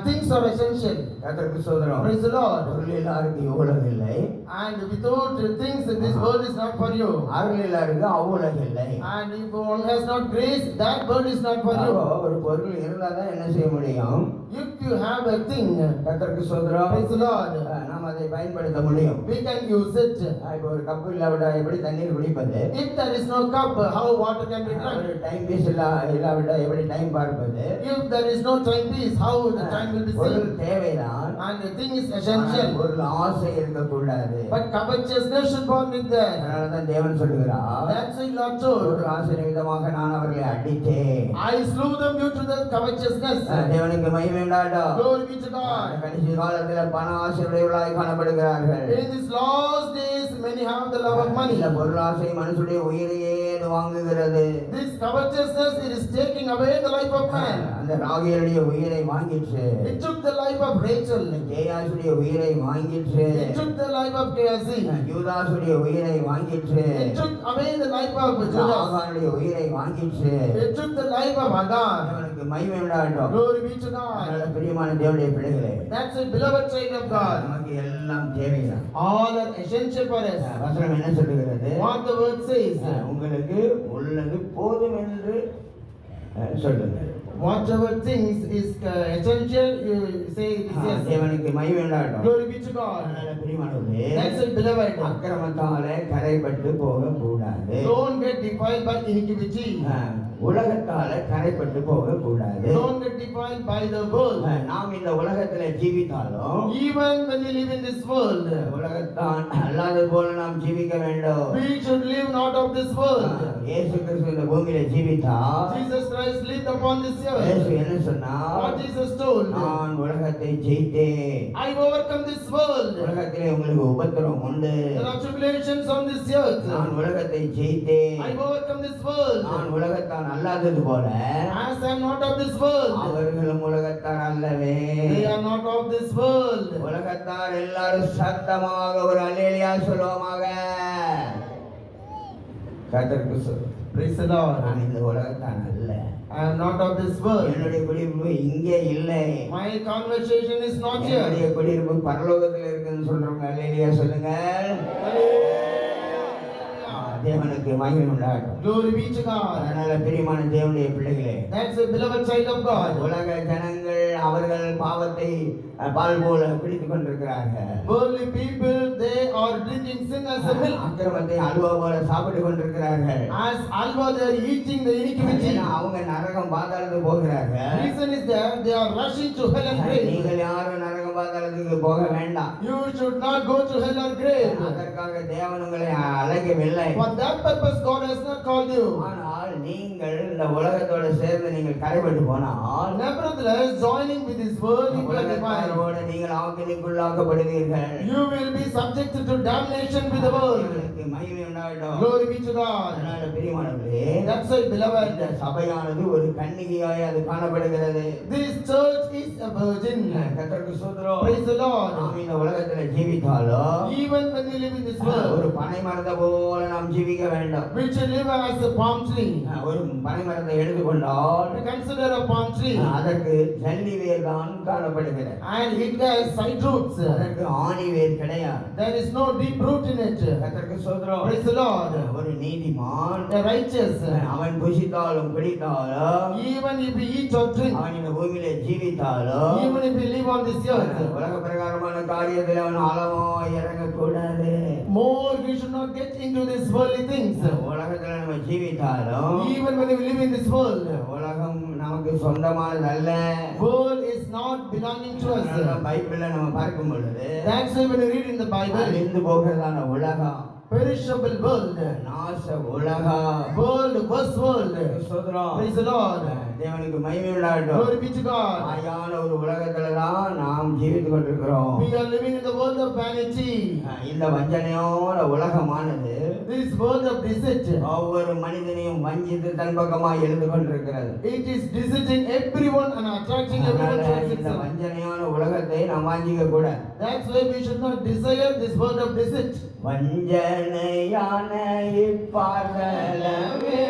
things are essential. கர்த்தருக்கு ஸ்தோத்திரம். Praise the Lord. பொருள் எல்லாருக்கும் இவ்வுலகம் இல்லை. And without things, this world is not for you. அருள் எல்லாருக்கும் அவ்வுலகம் இல்லை. And if one has not grace, that world is not for you. ஒரு பொருள் இருந்தாதான் என்ன செய்ய முடியும்? If you have a thing, கர்த்தருக்கு ஸ்தோத்திரம். praise the Lord, நாம் அதை பயன்படுத்த முடியும். we can use it. இப்போ ஒரு கப்பு இல்லாவிட்டா எப்படி தண்ணீர் குடிப்பது? If there is no cup, how water can be drunk? ஒரு டைம் பீஸ் இல்லாவிட்டா எப்படி டைம் பார்ப்பது? If there is no timepiece, how the time will be பொருள் seen? தேவைதான். And the thing is essential. பொருள் ஆசை இருக்கக்கூடாது. But covetousness should not be there. அதனாலதான் தேவன் சொல்லுகிறார், That's why Lord told, பொருள் ஆசை நிமித்தமாக நான் அவர்களை அடித்தேன். I slew them due to the covetousness. தேவனுக்கு மகிமை உண்டாகட்டும். Glory be to God. கடைசி காலத்தில் பண ஆசையுடையவர்களாய் காணப்படுகிறார்கள். In these last days, many have the love of money. இந்த பொருளாசை மனுஷனுடைய உயிரையே அது வாங்குகிறது. This covetousness, it is taking away the life of man. அந்த ராகேலுடைய உயிரை வாங்கிற்று. It took the life of Rachel. கேயாசுடைய உயிரை வாங்கிற்று. It took the life of Gehazi. யூதாசுடைய உயிரை வாங்கிற்று. It took away the life of Judas. ஆகாருடைய உயிரை வாங்கிற்று. It took the life of Hagar. அவனுக்கு மகிமை உண்டாகட்டும். Glory be to God. அதனால பிரியமான தேவனுடைய பிள்ளைகளே, That's a beloved child of God. நமக்கு எல்லாம் தேவைதான். All are essential for us. வசனம் என்ன சொல்லுகிறது? What the word says. உங்களுக்கு உள்ளது போதும் என்று சொல்லுங்க. Whatever things is essential, you say it is yes. தேவனுக்கு மகிமை உண்டாகட்டும். Glory be to God. அதனால பிரியமானவர்களே, That's a beloved. அக்கிரமத்தாலே கரைப்பட்டு போக கூடாது. Don't get defiled by iniquity. உலகத்தால கரைப்பட்டு போக கூடாது. Don't get defiled by the world. நாம் இந்த உலகத்துல ஜீவித்தாலும் Even when we live in this world, உலகத்தான் அல்லாதது போல நாம் ஜீவிக்க வேண்டும். we should live not of this world. இயேசு கிறிஸ்து இந்த பூமியில Jeevitha, Jesus Christ lived upon this இயேசு earth. என்ன சொன்னார்? What Jesus told, நான் உலகத்தை ஜெயித்தேன். I overcome this world. உலகத்திலே உங்களுக்கு உபத்திரம் உண்டு. There are tribulations on this earth. நான் உலகத்தை ஜெயித்தேன். I overcome this world. நான் உலகத்தான் அல்லாதது போல As I am not of this world, அவர்களும் உலகத்தார் அல்லவே. they are not of this world. உலகத்தார் எல்லாரும் சத்தமாக ஒரு அல்லேலூயா சொல்லுவோமாக. கர்த்தருக்கு சொல். Praise the Lord. நான் இந்த உலகத்தான் அல்ல. I am not of this world. என்னுடைய குடியிருப்பு இங்கே இல்லை. My conversation is not here. என்னுடைய குடியிருப்பு பரலோகத்தில் இருக்குன்னு சொல்றவங்க அல்லேலூயா சொல்லுங்க. தேவனுக்கு மகிமை உண்டாகட்டும். Glory be to God. அதனால பிரியமான தேவனுடைய பிள்ளைகளே, That's a beloved child of God. உலக ஜனங்கள் அவர்கள் பாவத்தை பால் போல பிடித்துக் கொண்டிருக்கிறார்கள். Worldly people, they are drinking sin as a milk. அக்கிரமத்தை அல்வா போல சாப்பிட்டு கொண்டிருக்கிறார்கள். As alva, they are eating the iniquity. ஏன்னா அவங்க நரகம் பாதாளத்துக்கு போகிறார்கள். Reason is that they are rushing to hell and grave. நீங்கள் யாரும் நரகம் பாதாளத்துக்கு போக வேண்டாம். You should not go to hell or grave. அதற்காக தேவன் உங்களை அழைக்கவில்லை. For that purpose, God has not called you. ஆனால் நீங்கள் இந்த உலகத்தோட சேர்ந்து நீங்கள் கரைபட்டு போனால் Nevertheless, joining with this world, if you are divine, உலகத்தாரோட நீங்கள் ஆக்கினைக்குள்ளாக்கப்படுவீர்கள். you will be subjected to damnation with the world. உங்களுக்கு மகிமை உண்டாகட்டும். Glory be to God. அதனால பிரியமானவர்களே, That's why, beloved, இந்த சபையானது ஒரு கன்னிகையாய் அது காணப்படுகிறது. this church is a virgin. கர்த்தருக்கு ஸ்தோத்திரம். Praise the Lord. நாம் இந்த உலகத்துல ஜீவித்தாலும் Even when we live in this world, ஒரு பனை மரத்தை போல நாம் ஜீவிக்க வேண்டும். we should live as a palm tree. ஒரு பனை மரத்தை எடுத்துக்கொண்டால் We consider a palm tree, அதற்கு ஜல்லி வேர் தான் காணப்படுகிறது. and it has side roots. அதற்கு ஆணி வேர் கிடையாது. There is no deep root in it. கர்த்தருக்கு ஸ்தோத்திரம். Praise the Lord. ஒரு நீதிமான் The righteous, அவன் புசித்தாலும் குடித்தாலும் even if we eat or drink, அவன் இந்த பூமியில ஜீவித்தாலும் even if we live on this earth, உலக பிரகாரமான காரியத்தில் அவன் ஆழமா இறங்கக்கூடாது. more we should not get into these worldly things. உலகத்துல நம்ம ஜீவித்தாலும் Even when we live in this world, உலகம் நமக்கு சொந்தமானது அல்ல. world is not belonging to அதனால us. பைபிள்ல நம்ம பார்க்கும் பொழுது That's why when we read in the Bible, அழிந்து போகிறதான உலகம், perishable world, நாச உலகம், world, worst world. ஸ்தோத்திரம். Praise the Lord. தேவனுக்கு மகிமை உண்டாகட்டும். Glory be to God. மாயான ஒரு உலகத்துல தான் நாம் ஜீவித்துக் கொண்டிருக்கிறோம். We are living in the world of vanity. இந்த வஞ்சனையோட உலகமானது This world of deceit. ஒவ்வொரு மனிதனையும் வஞ்சித்து தன் பக்கமாய் எழுந்து கொண்டிருக்கிறது. It is deceiving everyone and attracting everyone அதனால towards இந்த itself. வஞ்சனையான உலகத்தை நாம் வாஞ்சிக்க கூடாது. That's why we should not desire this world of deceit. வஞ்சனையான இப்பார்தலமே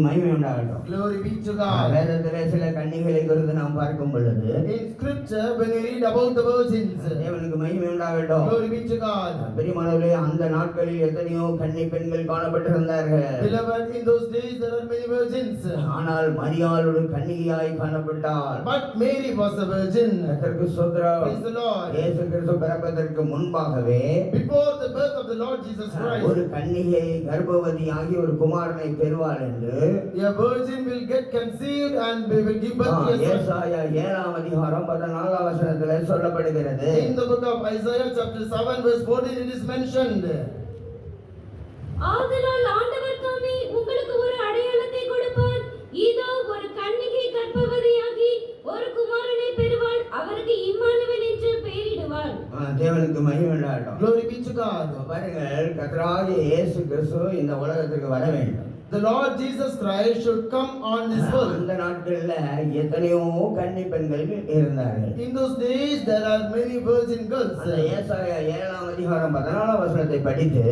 மகிமை உண்டாகட்டும். Glory be to God. வேதத்திலே சில கன்னிகளை குறித்து நாம் பார்க்கும் பொழுது In scripture, when we read about the virgins, தேவனுக்கு மகிமை உண்டாகட்டும். glory be to God. பெரியமானவர்களே, அந்த நாட்களில் எத்தனையோ கன்னி பெண்கள் காணப்பட்டிருந்தார்கள். Beloved, in those days there are many virgins. ஆனால் மரியாள் ஒரு கன்னிகையாய் காணப்பட்டாள். But Mary was a virgin. கர்த்தருக்கு ஸ்தோத்திரம். Praise the Lord. இயேசு கிறிஸ்து பிறப்பதற்கு முன்பாகவே Before the birth of the Lord Jesus Christ, ஒரு கன்னிகை கர்ப்பவதியாகி ஒரு குமாரனை பெறுவாள் என்று a virgin will get conceived and will give birth to a son. ஏசாயா 7ஆம் அதிகாரம் 14ஆம் வசனத்திலே சொல்லப்படுகிறது. In the book of Isaiah chapter 7 verse 14 it is mentioned. ஆதலால் ஆண்டவர் தாமே உங்களுக்கு ஒரு அடையாளத்தை கொடுப்பார். இதோ ஒரு கன்னிகை கர்ப்பவதியாகி ஒரு குமாரனை பெறுவாள். அவருக்கு இம்மானுவேல் என்று பெயரிடுவார். தேவனுக்கு மகிமை உண்டாகட்டும். Glory be to God. பாருங்கள், கர்த்தராகிய இயேசு கிறிஸ்து இந்த உலகத்துக்கு வர வேண்டும். The Lord Jesus Christ should come on this world. அந்த நாட்கள்ல எத்தனையோ கன்னி பெண்கள் இருந்தார்கள். In those days there are many virgin girls. அந்த ஏசாயா 7ஆம் அதிகாரம் 14ஆம் வசனத்தை படித்து,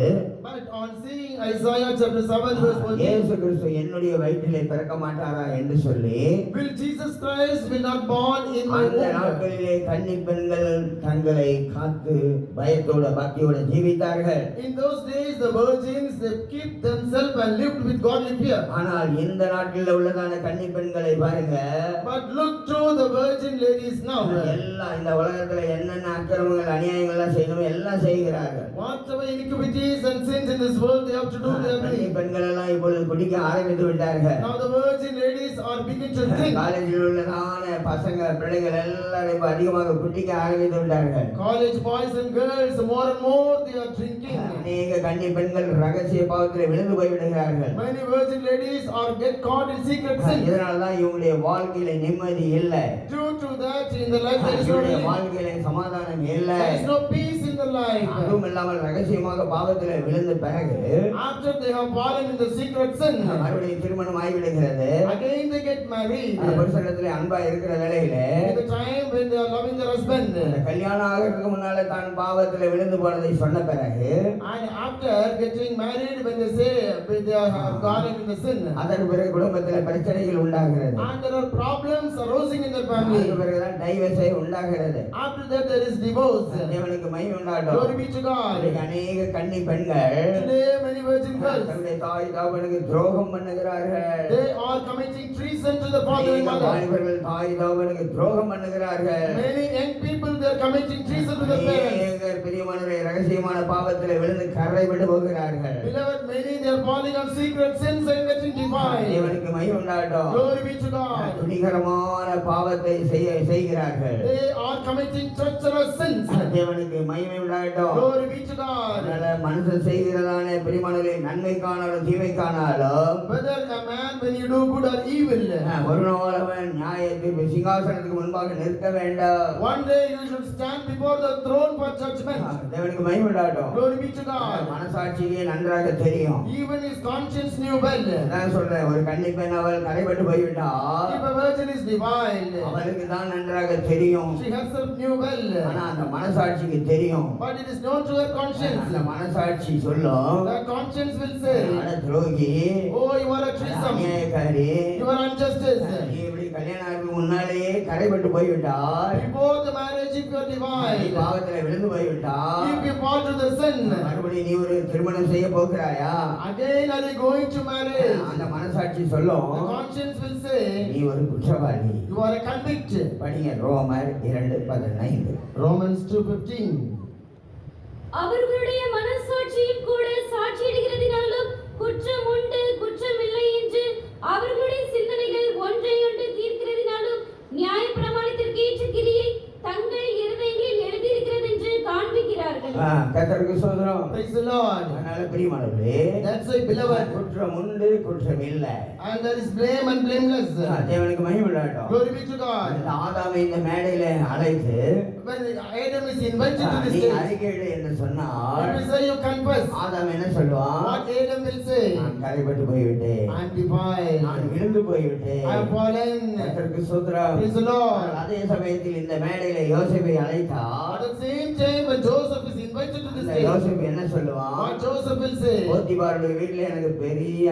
But on seeing Isaiah chapter 7 verse 14, இயேசு கிறிஸ்து என்னுடைய வயிற்றிலே பிறக்க மாட்டாரா என்று சொல்லி, will Jesus Christ will not born in my அந்த womb. நாட்களிலே கன்னி பெண்கள் தங்களை காத்து பயத்தோட பக்தியோட ஜீவித்தார்கள். In those days the virgins they keep themselves and lived with godly fear. ஆனால் இந்த நாட்களில் உள்ளதான கன்னி பெண்களை பாருங்க, But look to the virgin ladies now. எல்லாம் இந்த உலகத்துல என்னென்ன அக்கிரமங்கள் அநியாயங்கள்லாம் செய்யணுமோ எல்லாம் செய்கிறார்கள். Whatever iniquities and sins in this world they have to do, they are கன்னி doing. பெண்கள் எல்லாம் இப்பொழுது குடிக்க ஆரம்பித்து விட்டார்கள். Now the virgin ladies are beginning to drink. காலேஜில் உள்ளதான பசங்க பிள்ளைகள் எல்லாரும் இப்ப அதிகமாக குடிக்க ஆரம்பித்து விட்டார்கள். College boys and girls more and more they are drinking. அநேக கன்னி பெண்கள் ரகசிய பாவத்தில் விழுந்து போய்விடுகிறார்கள். Many virgin ladies are get caught in secret sin. இதனாலதான் இவங்களுடைய வாழ்க்கையில நிம்மதி இல்லை. Due to that in the life there is no இவங்களுடைய relief. வாழ்க்கையில சமாதானம் இல்லை. There is no peace in in their life. அதுவும் இல்லாமல் ரகசியமாக பாவத்திலே விழுந்த பிறகு After they have fallen in the secret sin, மறுபடியும் திருமணம் ஆகிவிடுகிறது. again they get married. புருஷனிடத்திலே அன்பா இருக்கிற வேளையிலே In the time when they are loving their husband, அந்த கல்யாணம் ஆகிறதுக்கு முன்னால தான் பாவத்திலே விழுந்து போனதை சொன்ன பிறகு and after getting married, when they say they have gone in the sin, அதற்கு பிறகு குடும்பத்திலே பிரச்சனைகள் உண்டாகிறது. and there are problems arising in their family. அதற்கு பிறகுதான் டைவர்ஸே உண்டாகிறது. After that there is divorce. தேவனுக்கு மகிமை உண்டாகட்டும். Glory be to God. இன்றைக்கு அநேக கன்னி பெண்கள் Today many virgin girls, தன்னுடைய தாய் தகப்பனுக்கு துரோகம் பண்ணுகிறார்கள். they are committing treason to the father and அநேக mother. வாலிபர்கள் தாய் தகப்பனுக்கு துரோகம் பண்ணுகிறார்கள். Many young people, they are committing treason to the parents. அநேகர் பிரியமானவரே ரகசியமான பாவத்திலே விழுந்து கரைபட்டு போகிறார்கள். Beloved, many they are falling on secret sins and getting defiled. தேவனுக்கு மகிமை உண்டாகட்டும். Glory be to God. துணிகரமான பாவத்தை செய்கிறார்கள். They are committing treacherous sins. தேவனுக்கு மகிமை உண்டாகட்டும். Glory be to God. அதனால மனுஷன் செய்கிறதான பிரியமானவர்களே நன்மைக்கானாலும் தீமைக்கானாலும் Whether a man, when you do good or evil, ஒரு நாள் அவன் நியாயத்திற்கு சிங்காசனத்துக்கு முன்பாக நிற்க வேண்டும். one day you should stand before the throne for judgment. தேவனுக்கு மகிமை உண்டாகட்டும். Glory be to God. மனசாட்சியே நன்றாக தெரியும். Even his conscience knew well. நான் சொல்றேன் ஒரு கன்னி பெண் அவள் கரைபட்டு போய்விட்டால் If a virgin is defiled, அவளுக்கு தான் நன்றாக தெரியும். she herself knew well. ஆனா அந்த மனசாட்சிக்கு தெரியும். But it is known to her conscience. அந்த மனசாட்சி சொல்லும் The conscience will say, அட துரோகி, oh, you are a treason, அநியாயக்காரி, you are injustice. நீ இப்படி கல்யாணம் ஆகிறதுக்கு முன்னாலேயே கரைபட்டு போய்விட்டால், Before the marriage, if you are நீ defiled, பாவத்துல விழுந்து போய்விட்டால், if you fall to the sin, மறுபடியும் நீ ஒரு திருமணம் செய்ய போகிறாயா? again are you going to marry? அந்த மனசாட்சி சொல்லும் The conscience will say, நீ ஒரு குற்றவாளி. you are a convict. படிங்க ரோமர் 2:15. Romans 2:15. அவர்களுடைய மனசாட்சியும் கூட சாட்சியிடுகிறதினாலும் குற்றம் உண்டு குற்றம் இல்லை என்று அவர்களுடைய சிந்தனைகள் ஒன்றையொன்று தீர்க்கிறதினாலும் நியாயப்பிரமாணத்திற்கு ஏற்ற கிரியை தங்கள் இருதயங்களில் எழுதியிருக்கிறது என்று காண்பிக்கிறார்கள். கர்த்தருக்கு ஸ்தோத்திரம். Praise the Lord. அதனால பிரியமானவர்களே, That's why, beloved, குற்றம் உண்டு குற்றம் இல்லை. and there is blame and blameless. தேவனுக்கு மகிமை உண்டாகட்டும். Glory be to God. அந்த ஆதாமை இந்த மேடையில அழைத்து When Adam is invited to this நீ stage, அறிக்கையிடு என்று சொன்னால் if you say you confess, ஆதாம் என்ன சொல்லுவான்? what Adam will say, நான் கரைபட்டு போய்விட்டேன், I am defiled, நான் விழுந்து போய்விட்டேன். I have fallen. கர்த்தருக்கு ஸ்தோத்திரம். Praise the Lord. அதே சமயத்தில் இந்த மேடையில யோசேப்பை அழைத்தால் At the same time, when Joseph is invited to this அந்த stage, யோசேப்பு என்ன சொல்லுவான்? what Joseph will say, போத்திபாருடைய வீட்டில் எனக்கு பெரிய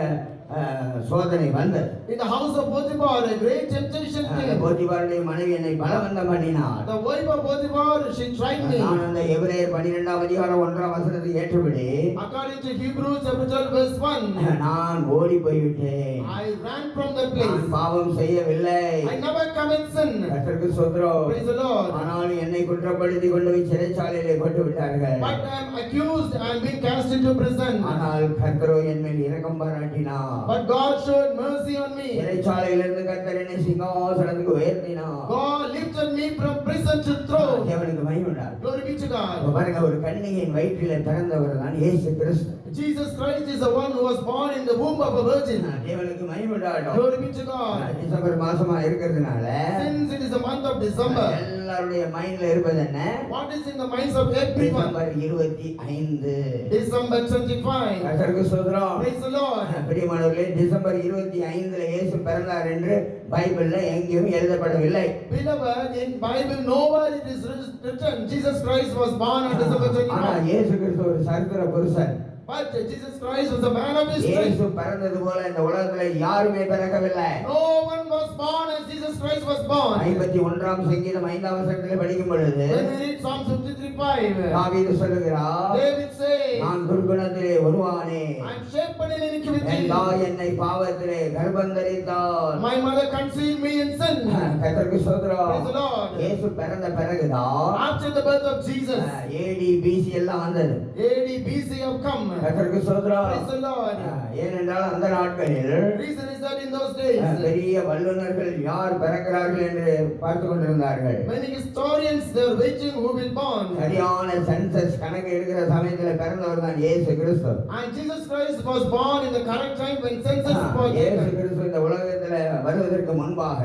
சோதனை வந்தது. in the house of Potiphar, a great temptation அந்த came. போத்திபாருடைய மனைவி என்னை பலவந்தம் பண்ணினாள். The wife of Potiphar, she tried me. நான் அந்த எபிரேயர் 12ஆம் அதிகாரம் 1ஆம் வசனத்தை ஏற்றபடி According to Hebrews chapter 12 verse 1, நான் ஓடி போய்விட்டேன். I ran from that நான் place. பாவம் செய்யவில்லை. I never commit sin. கர்த்தருக்கு ஸ்தோத்திரம். Praise the Lord. ஆனாலும் என்னை குற்றப்படுத்தி கொண்டு போய் சிறைச்சாலையிலே போட்டு விட்டார்கள். But I am accused and being cast into prison. ஆனால் கர்த்தரோ என் மேல் இரக்கம் பாராட்டினார். But God showed mercy on me. சிறைச்சாலையிலிருந்து கர்த்தர் என்னை சிங்காசனத்துக்கு உயர்த்தினார். God lifted me from prison to throne. தேவனுக்கு மகிமை உண்டாகட்டும். Glory be to God. பாருங்க, ஒரு கன்னிகையின் வயிற்றிலே பிறந்தவர் தான் இயேசு கிறிஸ்து. Jesus Christ is the one who was born in the womb of a virgin. தேவனுக்கு மகிமை உண்டாகட்டும். Glory be to God. December மாசமா இருக்கிறதுனால Since it is the month of December, எல்லாருடைய மைண்ட்ல இருப்பது என்ன? what is in the minds of everyone? December 25. December 25. கர்த்தருக்கு ஸ்தோத்திரம். Praise the Lord. பிரியமானவர்களே, டிசம்பர் 25 இயேசு பிறந்தார் என்று பைபிள்ல எங்கேயும் எழுதப்படவில்லை. Beloved, in Bible nowhere it is written Jesus Christ was born on December ஆனா 25. இயேசு கிறிஸ்து ஒரு சரித்திர புருஷன். But Jesus Christ was a man of history. இயேசு பிறந்தது போல இந்த உலகத்துல யாருமே பிறக்கவில்லை. No one was born as Jesus Christ was born. 51ஆம் சங்கீதம் 5ஆம் வசனத்திலே படிக்கும் பொழுது When we read Psalm 53:5, தாவீது சொல்லுகிறார், David says, நான் துர்குணத்திலே உருவானே, I am shapen in iniquity. என் தாய் என்னை பாவத்திலே கர்ப்பந்தரித்தாள். My mother conceived me in sin. கர்த்தருக்கு ஸ்தோத்திரம். Praise the Lord. இயேசு பிறந்த பிறகுதான் After the birth of Jesus, AD BC எல்லாம் வந்தது. AD BC have come. கர்த்தருக்கு ஸ்தோத்திரம். Praise the Lord. ஏனென்றால் அந்த நாட்களில் Reason is that in those days, பெரிய வல்லுனர்கள் யார் பிறக்கிறார்கள் என்று பார்த்து கொண்டிருந்தார்கள். many historians they are waiting who will born. சரியான சென்சஸ் கணக்கு எடுக்கிற சமயத்தில் பிறந்தவர் தான் இயேசு கிறிஸ்து. And Jesus Christ was born in the correct time when census was இயேசு taken. கிறிஸ்து இந்த உலகத்தில் வருவதற்கு முன்பாக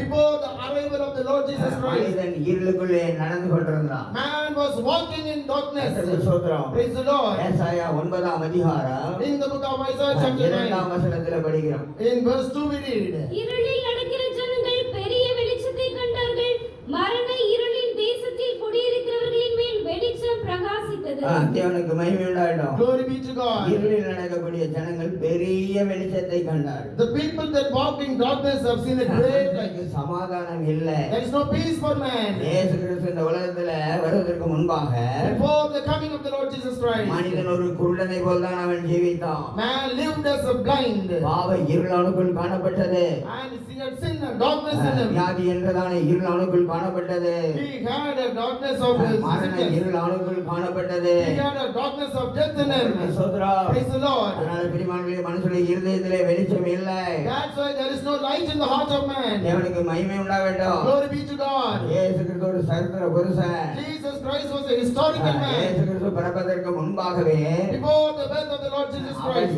Before the arrival of the Lord Jesus Christ, Christ. மனிதன் இருளுக்குள்ளே நடந்து கொண்டிருந்தான். Man was walking in darkness. கர்த்தருக்கு ஸ்தோத்திரம். Praise the Lord. ஏசாயா 9ஆம் அதிகாரம் In the book of Isaiah chapter 9, 2ஆம் வசனத்திலே படிக்கிறோம். in verse 2 we read, இருளில் நடக்கிற ஜனங்கள் பெரிய வெளிச்சத்தை கண்டார்கள். மரண இருளின் தேசத்தில் குடியிருக்கிறவர்களின் மேல் வெளிச்சம் பிரகாசித்தது. தேவனுக்கு மகிமை உண்டாகட்டும். glory be to God. இருளில் நடக்கக்கூடிய ஜனங்கள் பெரிய வெளிச்சத்தை கண்டார்கள். The people that walked in darkness have seen a great light. எனக்கு சமாதானம் இல்லை. There is no peace for man. இயேசு கிறிஸ்து இந்த உலகத்துல வருவதற்கு முன்பாக Before the coming of the Lord Jesus Christ, மனிதன் ஒரு குருடனை போல் தான் அவன் ஜீவித்தான். man lived as a blind, பாவ இருள் அவனுக்குள் காணப்பட்டது. and he had sin and darkness in him. வியாதி என்றதான இருள் அவனுக்குள் காணப்பட்டது. He had a darkness of his மரண sickness. இருள் அவனுக்குள் காணப்பட்டது. He had a darkness of death in him. சோதரா Praise the Lord. அதனால பிரியமானவர்களே, மனுஷனுடைய இருதயத்திலே வெளிச்சம் இல்லை. That's why there is no light in the heart of man. தேவனுக்கு மகிமை உண்டாக வேண்டும். Glory be to God. இயேசு கிறிஸ்து ஒரு சரித்திர புருஷன். Jesus Christ was a historical man. இயேசு கிறிஸ்து பிறப்பதற்கு முன்பாகவே Before the birth of the Lord Jesus our Christ,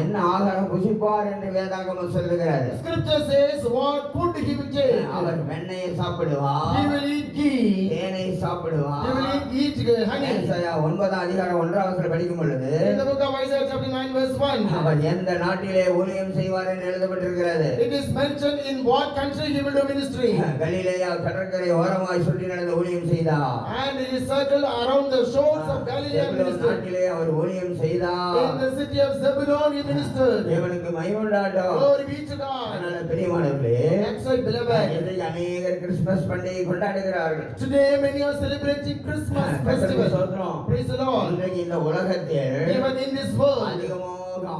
என்ன ஆகாரம் புசிப்பார் என்று வேதாகமம் சொல்லுகிறது. Scripture says what food he will take. அவர் வெண்ணெயை சாப்பிடுவார். He will eat ghee. தேனை சாப்பிடுவார். He will eat honey. ஏசாயா 9ஆம் அதிகாரம் 1ஆம் வசனம் படிக்கும் பொழுது In the book of Isaiah chapter 9 verse 1, அவர் எந்த நாட்டிலே ஊழியம் செய்வார் என்று எழுதப்பட்டிருக்கிறது. it is mentioned in what country he will do ministry. கலிலேயா கடற்கரை ஓரமாய் சுற்றி நடந்த ஊழியம் செய்தார். And he is circled around the shores of Galilee and Zebulun ministered. நாட்டிலே அவர் ஊழியம் செய்தார். In the city of Zebulun he ministered. தேவனுக்கு மகிமை உண்டாகட்டும். Glory be to God. அதனால பிரியமானவர்களே, That's why, beloved, இன்றைக்கு அநேகர் கிறிஸ்துமஸ் பண்டிகை கொண்டாடுகிறார்கள். today many are celebrating Christmas கர்த்தருக்கு festival. ஸ்தோத்திரம். Praise the Lord. இன்றைக்கு இந்த உலகத்தில் Even in this world, அதிகமாக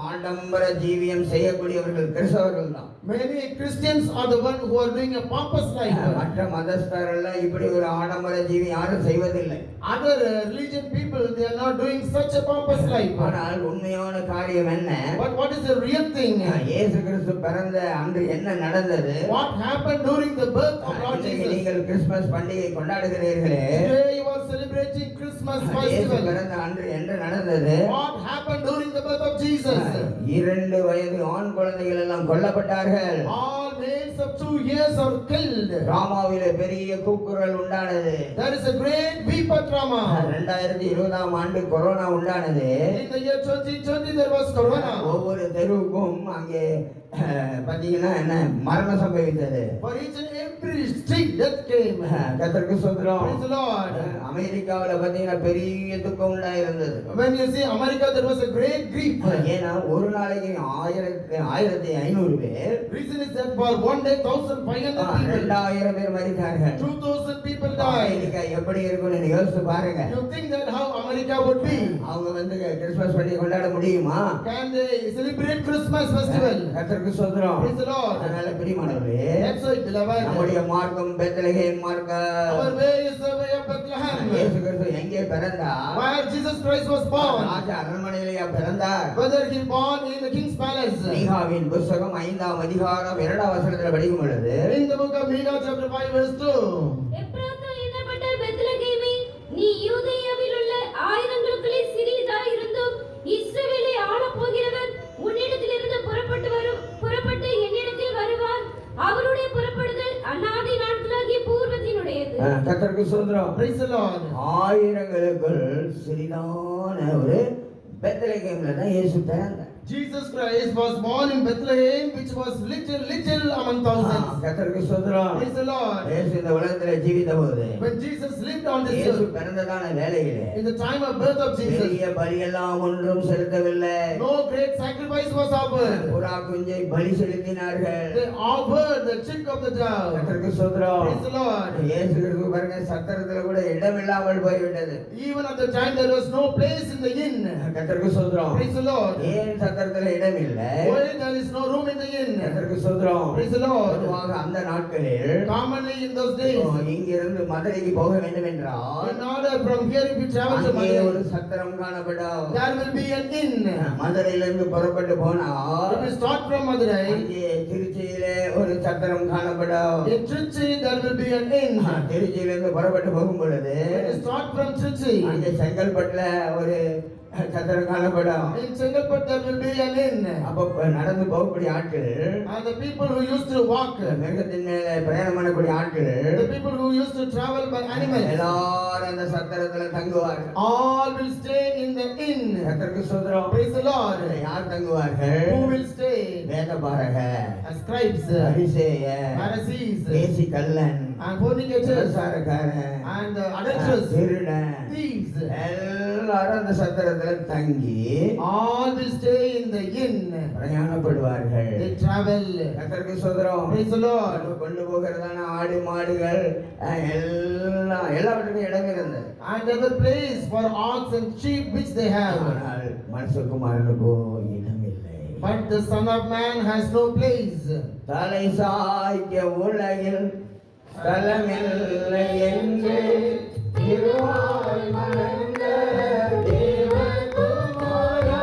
ஆடம்பர ஜீவியம் செய்யக்கூடியவர்கள் கிறிஸ்தவர்கள் தான். many Christians are the one who are doing a pompous life. மற்ற மதஸ்தரெல்லாம் இப்படி ஒரு ஆடம்பர ஜீவி யாரும் செய்வதில்லை. Other religion people, they are not doing such a pompous life. ஆனால் உண்மையான காரியம் என்ன? But what is the real thing? இயேசு கிறிஸ்து பிறந்த அன்று என்ன நடந்தது? What happened during the birth of Lord இன்றைக்கு Jesus? நீங்கள் கிறிஸ்துமஸ் பண்டிகை கொண்டாடுகிறீர்களே, Today you are celebrating Christmas இயேசு festival. பிறந்த அன்று என்ன நடந்தது? What happened during the birth of Jesus? 2 வயது ஆண் குழந்தைகள் எல்லாம் கொல்லப்பட்டார்கள். All males of 2 years are killed. ராமாவிலே பெரிய கூக்குரல் உண்டானது. There is a great weep of drama. 2020ஆம் ஆண்டு கொரோனா உண்டானது. In the year 2020 there was corona. ஒவ்வொரு தெருவுக்கும் அங்கே பாத்தீங்கன்னா என்ன மரணம் சம்பவித்தது. For each and every street death came. கர்த்தருக்கு ஸ்தோத்திரம். Praise the Lord. அமெரிக்காவுல பாத்தீங்கன்னா பெரிய துக்கம் உண்டாயிருந்தது. When you see America, there was a great grief. ஏன்னா ஒரு நாளைக்கு 1500 பேர், Reason is that for one day 1500 people, 2000 பேர் மரித்தார்கள். 2000 people died. அமெரிக்கா எப்படி இருக்கும்னு யோசிச்சு பாருங்க. You think that how America would be? அவங்க வந்து கிறிஸ்துமஸ் பண்டிகை கொண்டாட முடியுமா? Can they celebrate Christmas festival? கர்த்தருக்கு ஸ்தோத்திரம். Praise the Lord. அதனால பிரியமானவர்களே, That's why, beloved, நம்முடைய மார்க்கம் பெத்லகேம் மார்க்கம். our way is the way of Bethlehem, இயேசு கிறிஸ்து எங்கே பிறந்தார்? where Jesus Christ was born. ராஜ அரண்மனையிலேயா பிறந்தார்? Whether he born in the king's palace. மீகாவின் புத்தகம் 5ஆம் அதிகாரம் 2ஆம் வசனத்தில் படிக்கும் பொழுது In the book of Micah chapter 5 verse 2. எப்ராத்தா என்னப்பட்ட பெத்லகேமே, நீ யூதேயாவில் உள்ள ஆயிரங்களுக்குள்ளே சிறியதாய் இருந்தும் இஸ்ரவேலை ஆளப் போகிறவர் உன்னிடத்திலிருந்து புறப்பட்டு என்னிடத்தில் வருவார். அவருடைய புறப்படுதல் அநாதி நாட்களாகிய பூர்வத்தினுடையது. கர்த்தருக்கு ஸ்தோத்திரம். Praise the Lord. ஆயிரங்களுக்குள் சிறிதான ஒரு பெத்லகேம்ல தான் இயேசு பிறந்தார். Jesus Christ was born in Bethlehem, which was little among thousands. கர்த்தருக்கு ஸ்தோத்திரம். Praise the Lord. இயேசு இந்த உலகத்திலே ஜீவித்தபோது When Jesus lived on this இயேசு earth, பிறந்ததான வேளையிலே in the time of birth of Jesus, பெரிய பலியெல்லாம் ஒன்றும் செலுத்தவில்லை. no great sacrifice was offered. புறா குஞ்சை பலி செலுத்தினார்கள். They offered the chick of the dove. கர்த்தருக்கு ஸ்தோத்திரம். Praise the Lord. இயேசு கிறிஸ்து பாருங்க, சத்திரத்துல கூட இடமில்லாமல் போய்விட்டது. Even at the time there was no place in the inn. கர்த்தருக்கு ஸ்தோத்திரம். Praise the Lord. ஏன் சத்திரத்துல இடம் இல்லை? Why there is no room in the inn? கர்த்தருக்கு ஸ்தோத்திரம். Praise the Lord. பொதுவாக அந்த நாட்களில் Commonly in those days, இங்கிருந்து மதுரைக்கு போக வேண்டும் என்றால் in order from here if you travel to அங்கே ஒரு Madurai, சத்திரம் காணப்படும். there will be an inn. மதுரையிலிருந்து புறப்பட்டு போனால் If you start from Madurai, அங்கே திருச்சியிலே ஒரு சத்திரம் காணப்படும். in Trichy there will be an inn. திருச்சியிலிருந்து புறப்பட்டு போகும் பொழுது When you start from Trichy, அங்கே செங்கல்பட்டுல ஒரு சத்திர காலப்படும். In Chengalpet there will be an inn. அப்போ நடந்து போகக்கூடிய ஆட்கள், And the people who used to walk, மிருகத்தின் மேல பிரயாணம் பண்ணக்கூடிய ஆட்கள், the people who used to travel by animals, எல்லாரும் அந்த சத்திரத்துல தங்குவார்கள். all will stay in the inn. கர்த்தருக்கு ஸ்தோத்திரம். Praise the Lord. யார் தங்குவார்கள்? Who will stay? வேதபாரகர், Scribes, பரிசேயர், Pharisees, Desi Kallan, and fornicators, விபசாரக்காரன், and adulterers, திருடன், thieves. எல்லாரும் அந்த சத்திரத்துல தங்கி All will stay in the inn. பிரயாணப்படுவார்கள். They travel. கர்த்தருக்கு ஸ்தோத்திரம். Praise the Lord. கொண்டு போகிறதான ஆடு மாடுகள் எல்லாவற்றுக்கும் இடம் இருந்தது. And there was place for ox and sheep which they have. ஆனால் மனுஷகுமாரனுக்கோ இடமில்லை. But the Son of Man has no place. தலை சாய்க்க உலகில் தலமில்லை என்று திருவாய் மலர்ந்த தேவகுமாரா.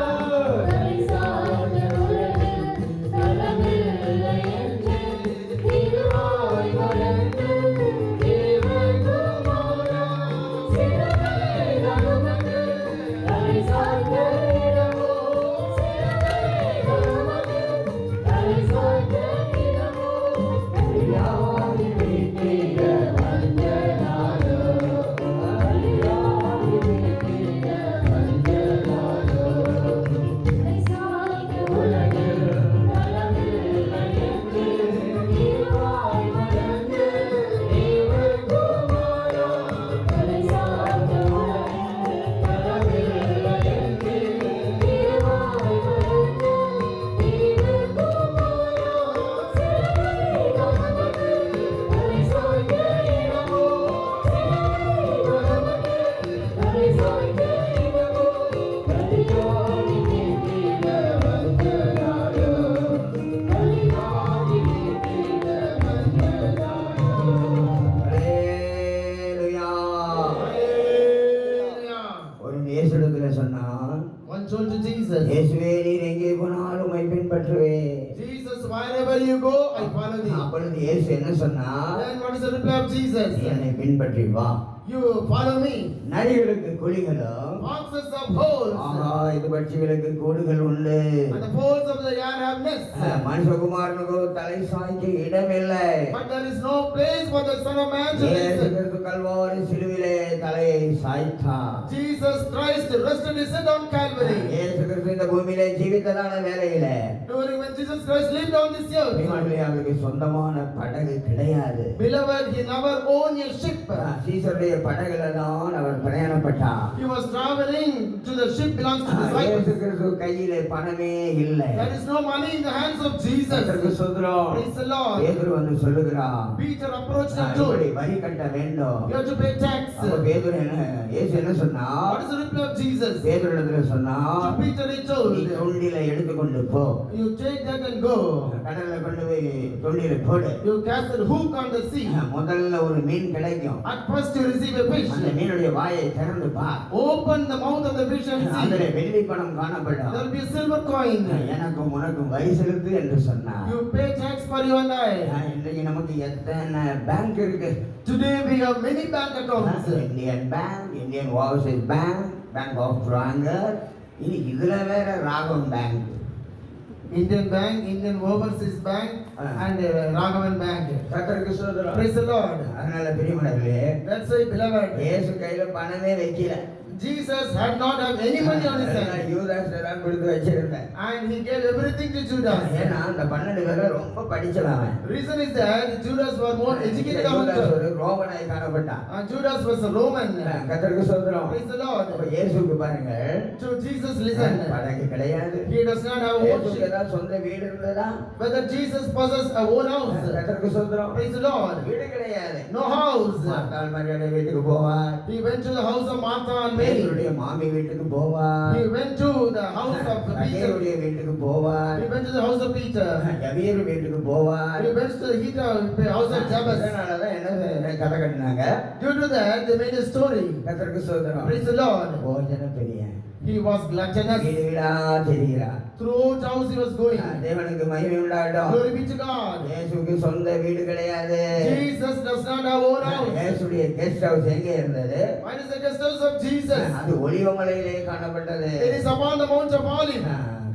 One told to Jesus, இயேசுவே நீர் எங்கே போனாலும் உம்மை பின்பற்றுவேன். Jesus, wherever you go, I follow thee. அப்பொழுது இயேசு என்ன சொன்னார்? Then what is the reply of Jesus? என்னை பின்பற்றி வா. You follow me. நரிகளுக்கு குழிகளும் Foxes have holes, இது பட்சிகளுக்கு கூடுகள் உண்டு. and the folds of the yard have nests. மனுஷகுமாரனுக்கோ தலை சாய்க்க இடமில்லை. But there is no place for the Son of Man to இயேசு rest. கிறிஸ்து கல்வாரி சிலுவிலே தலையை சாய்த்தார். Jesus Christ rested his head on Calvary. இயேசு கிறிஸ்து இந்த பூமியிலே ஜீவித்ததான வேளையிலே During when Jesus Christ lived on this earth, பிரியமானவர்களே, அவருக்கு சொந்தமான படகு கிடையாது. beloved, he never owned a ship. சீசருடைய படகுல தான் அவர் பிரயாணப்பட்டார். He was traveling to the ship belongs to the இயேசு disciples. கிறிஸ்து கையிலே பணமே இல்லை. There is no money in the hands of Jesus. கர்த்தருக்கு ஸ்தோத்திரம். Praise the Lord. பேதுரு வந்து சொல்லுகிறான், Peter approached him இப்படி too. வரி கட்ட வேண்டும். You have to pay tax. அப்ப பேதுரு இயேசு என்ன சொன்னா? What is the reply of Jesus? பேதுருவிடத்துல சொன்னா, To Peter he நீ told, தொண்டில எடுத்துக்கொண்டு போ. you take that and go. கடல்ல கொண்டு போய் தொண்டில போடு. You cast a hook on the sea. முதல்ல ஒரு மீன் கிடைக்கும். At first you receive a fish. அந்த மீனுடைய வாயை திறந்து பார். Open the mouth of the fish and அதிலே see. வெள்ளி பணம் காணப்படும். There will be a silver coin. எனக்கும் உனக்கும் வரி செலுத்து என்று சொன்னார். You pay tax for you and I. இன்றைக்கு நமக்கு எத்தனை பேங்க் இருக்கு? Today we have many bank accounts. Indian bank, Indian overseas bank, bank of ராங்கர், இனி இதுல வேற ராகம் bank. Indian Bank, Indian Overseas Bank, and Raghavan Bank. கர்த்தருக்கு ஸ்தோத்திரம். Praise the Lord. அதனால பிரியமானவர்களே, That's why, beloved, இயேசு கையில பணமே வைக்கல. Jesus had not have any money on his hand, யூதாஸ் தான் கொடுத்து வச்சிருந்தேன். and he gave everything to Judas. ஏன்னா அந்த 12 பேர்ல ரொம்ப படிச்சவன். Reason is that Judas was more educated among Judas them, ஒரு ரோமனாய் காணப்பட்டான். and Judas was a Roman. கர்த்தருக்கு ஸ்தோத்திரம். Praise the Lord. அப்ப இயேசுவுக்கு பாருங்க, To Jesus, listen. படகு கிடையாது. He does not have a own இயேசுவுக்கு ship. ஏதாவது சொந்த வீடு இருந்ததா? Whether Jesus possessed a own house. கர்த்தருக்கு ஸ்தோத்திரம். Praise the Lord. வீடு கிடையாது. No house. மார்த்தாள் மரியாதை வீட்டுக்கு போவார். He went to the house of Martha and Mary. பேதுருடைய மாமி வீட்டுக்கு போவார். He went to the house of Peter. சகேயுடைய வீட்டுக்கு போவார். He went to the house of Peter. Jabir வீட்டுக்கு போவார். He went to the house of Jabez. அதனாலதான் என்ன கதை கட்டினாங்க? Due to that, they made a story. கர்த்தருக்கு ஸ்தோத்திரம். Praise the Lord. போஜன பிரியன். He was gluttonous. வீடு வீடா தெரிகிறார். Throughout house he was going. தேவனுக்கு மகிமை உண்டாகட்டும். Glory be to God. இயேசுவுக்கு சொந்த வீடு கிடையாது. Jesus does not have own house. இயேசுடைய கெஸ்ட் ஹவுஸ் எங்கே இருந்தது? Where is the guest house of Jesus? அது ஒலிவமலையிலே காணப்பட்டது. It is upon the Mount of Olives.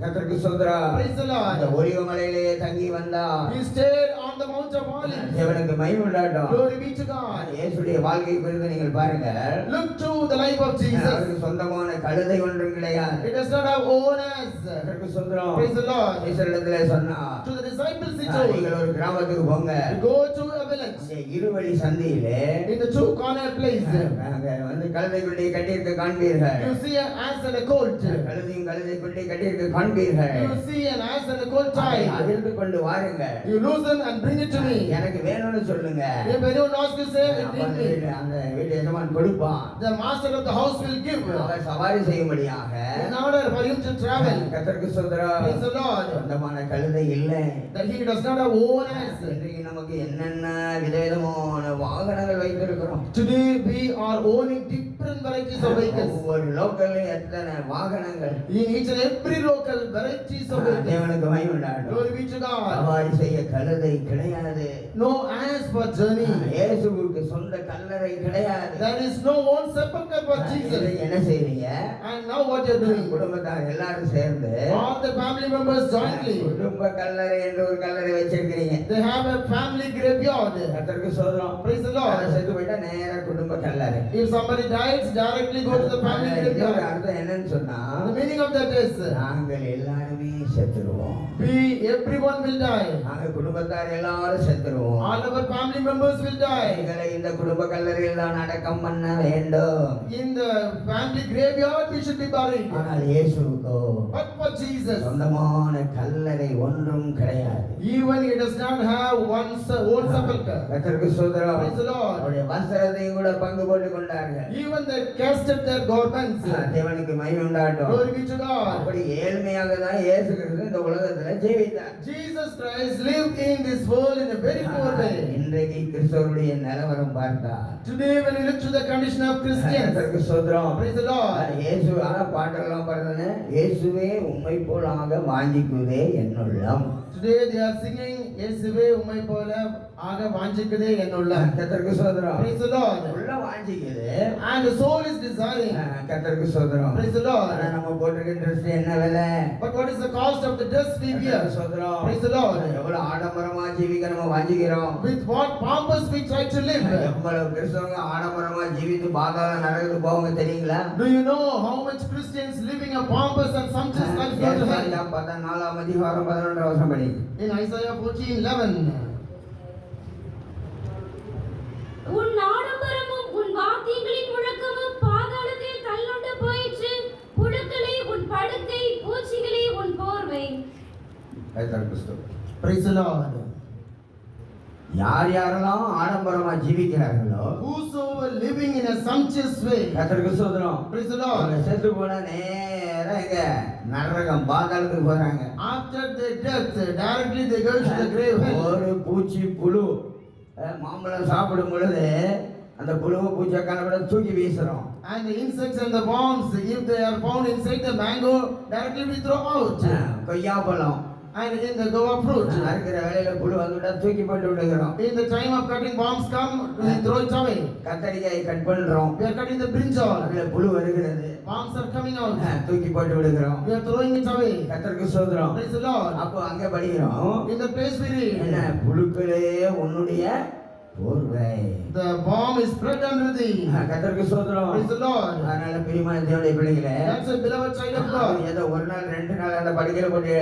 கர்த்தருக்கு ஸ்தோத்திரம். Praise the Lord. அந்த ஒலிவமலையிலே தங்கி வந்தார். He stayed on the Mount of Olives. தேவனுக்கு மகிமை உண்டாகட்டும். Glory be to God. இயேசுடைய வாழ்க்கை குறித்து நீங்கள் பாருங்க. Look to the life of Jesus. அவருக்கு சொந்தமான கழுதை ஒன்றும் கிடையாது. It does not have owners. கர்த்தருக்கு ஸ்தோத்திரம். Praise the Lord. இயேசுவிடத்திலே சொன்னார். To the disciples he told, நீங்கள் ஒரு கிராமத்துக்கு போங்க. go to a village. அங்கே இருவழி சந்தியிலே In the two corner place, அங்க வந்து கழுதை குட்டியை கட்டியிருக்க காண்பீர்கள். you see an ass and a colt. கழுதையும் கழுதை குட்டியை கட்டியிருக்க காண்பீர்கள். You see an ass and a colt tied. அதிர்ந்து கொண்டு வாருங்க. You loosen and bring it to me. எனக்கு வேணும்னு சொல்லுங்க. If anyone asks you, say, அப்ப bring me. அந்த வீட்டு எஜமான் கொடுப்பான். The master of the house will give. அவர் சவாரி செய்யும்படியாக In order for him to travel. கர்த்தருக்கு ஸ்தோத்திரம். Praise the Lord. சொந்தமான கழுதை இல்லை. That he does not have owners. இன்றைக்கு நமக்கு என்னென்ன விதவிதமான வாகனங்கள் வைத்திருக்கிறோம். Today we are owning different varieties of vehicles. ஒவ்வொரு லோக்கல்லையும் எத்தனை வாகனங்கள். In each and every local varieties of vehicles. தேவனுக்கு மகிமை உண்டாகட்டும். Glory be to God. சவாரி செய்ய கழுதை கிடையாது. No ass for journey. இயேசுவுக்கு சொந்த கல்லறை கிடையாது. There is no own sepulchre for Jesus. இதை என்ன செய்றீங்க? And now what you are doing? குடும்பத்தார் எல்லாரும் சேர்ந்து All the family members jointly. குடும்ப கல்லறை என்று ஒரு கல்லறை வச்சிருக்கிறீங்க. They have a family graveyard. கர்த்தருக்கு ஸ்தோத்திரம். Praise the Lord. செத்து போயிட்டா நேரா குடும்ப கல்லறை. If somebody dies, directly go to the family இதோட graveyard. அர்த்தம் என்னன்னு சொன்னா The meaning of that is, நாங்கள் எல்லாருமே செத்துருவோம். everyone will die. நாங்க குடும்பத்தார் எல்லாரும் செத்துருவோம். All our family members will die. எங்களை இந்த குடும்ப கல்லறையில் தான் அடக்கம் பண்ண வேண்டும். In the family graveyard, we should be buried. ஆனால் இயேசுவுக்கோ But for Jesus, சொந்தமான கல்லறை ஒன்றும் கிடையாது. even he does not have own sepulchre. கர்த்தருக்கு ஸ்தோத்திரம். Praise the Lord. அவருடைய வஸ்திரத்தையும் கூட பங்கு போட்டுக் கொண்டார்கள். Even they casted their garments. தேவனுக்கு மகிமை உண்டாகட்டும். Glory be to God. அப்படி ஏழ்மையாக தான் இயேசு கிறிஸ்து இந்த உலகத்துல ஜீவித்தார். Jesus Christ lived in this world in a very poor way. இன்றைக்கு கிறிஸ்தவருடைய நிலவரம் பார்த்தா Today, when you look to the condition of Christians, கர்த்தருக்கு ஸ்தோத்திரம். praise the Lord. இயேசு பாட்டெல்லாம் பாடுறது இயேசுவே உம்மை போலாக வாஞ்சிக்குதே என்னுள்ளம். Today they are singing, இயேசுவே உம்மை போல ஆக வாஞ்சிக்குதே என்னுள்ள. கர்த்தருக்கு ஸ்தோத்திரம். Praise the Lord. உள்ள வாஞ்சிக்குது. And the soul is desiring. கர்த்தருக்கு ஸ்தோத்திரம். Praise the Lord. ஆனா நம்ம போட்டிருக்க ட்ரெஸ் என்ன விலை? But what is the cost of the dress we wear? கர்த்தருக்கு ஸ்தோத்திரம். Praise the Lord. எவ்வளவு ஆடம்பரமா ஜீவிக்க நம்ம வாஞ்சிக்கிறோம். With what purpose we try to live? எவ்வளவு கிறிஸ்தவங்க ஆடம்பரமா ஜீவித்து பாதாள நரகத்துக்கு போவாங்க தெரியுங்களா? Do you know how much Christians living a pompous and sumptuous life go to hell? ஏசாயா 14 அதிகாரம் 11 வசனம் படி. In Isaiah 14:11. உன் ஆடம்பரமும் உன் வாத்தியங்களின் முழக்கமும் பாதாளத்தில் தள்ளுண்டு போயிற்று. புழுக்களே உன் படுக்கை, பூச்சிகளே உன் போர்வை. கர்த்தருக்கு ஸ்தோத்திரம். Praise the Lord. யார் யாரெல்லாம் ஆடம்பரமா ஜீவிக்கிறார்களோ Whosoever living in a sumptuous way. கர்த்தருக்கு ஸ்தோத்திரம். Praise the Lord. அவங்க செத்து போனா நேரா எங்க நரகம் பாதாளத்துக்கு போறாங்க. After their death, directly they go to the grave. ஒரு பூச்சி புழு மாம்பழம் சாப்பிடும் பொழுது அந்த புழுவை பூச்சியை கலப்பட தூக்கி வீசுறோம். And the insects and the worms, if they are found inside the mango, directly we throw out. கொய்யாப்பழம் And in the guava fruit, அறுக்கிற வேலையில புழு வந்துட்டா தூக்கி போட்டு விடுகிறோம். in the time of cutting worms come, we throw it away. கத்தரிக்காய் cut பண்றோம். We are cutting the brinjal. அதுல புழு வருகிறது. Worms are coming out. தூக்கி போட்டு விடுகிறோம். We are throwing it away. கர்த்தருக்கு ஸ்தோத்திரம். Praise the Lord. அப்போ அங்க படிக்கிறோம். In the place we என்ன read, புழுக்களே உன்னுடைய போர்வை. the worm is spread under thee. கர்த்தருக்கு ஸ்தோத்திரம். Praise the Lord. அதனால பிரியமான தேவனுடைய பிள்ளைகளே, That's a beloved child of God. ஏதோ ஒரு நாள் ரெண்டு நாள் அந்த படுக்கையில போட்டு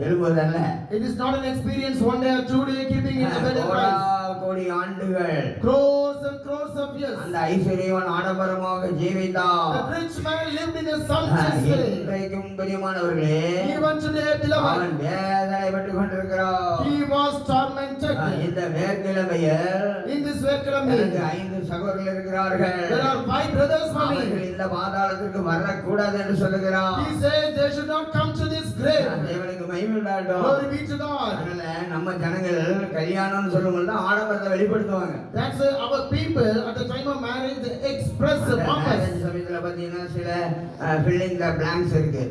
எழும்புவதல்ல. It is not an experience one day or 2 day keeping in the bed and rise. கோடி ஆண்டுகள் Crores and crores of years. அந்த ஐஸ்வர்யவான் ஆடம்பரமாக ஜீவித்தான். The rich man lived in a sumptuous way. இன்றைக்கும் பிரியமானவர்களே, Even today, beloved, அவன் வேதனைப்பட்டு கொண்டிருக்கிறான். he was tormented. இந்த வேர்க்கிழமையில் In this Vekilamai, எனக்கு 5 சகோதரர்கள் இருக்கிறார்கள். there are 5 brothers for அவர்கள் me. இந்த பாதாளத்திற்கு வரக்கூடாது என்று சொல்லுகிறான். He says they should not come to this grave. தேவனுக்கு மகிமை உண்டாகட்டும். Glory be to God. அதனால நம்ம ஜனங்கள் கல்யாணம்னு சொல்லும்போது ஆடம்பர ஆடம்பரத்தை வெளிப்படுத்துவாங்க. That's why our people at the time of marriage they express the purpose. Marriage சமயத்துல பாத்தீங்கன்னா சில ஃபில்லிங் த பிளாங்க்ஸ் இருக்கு.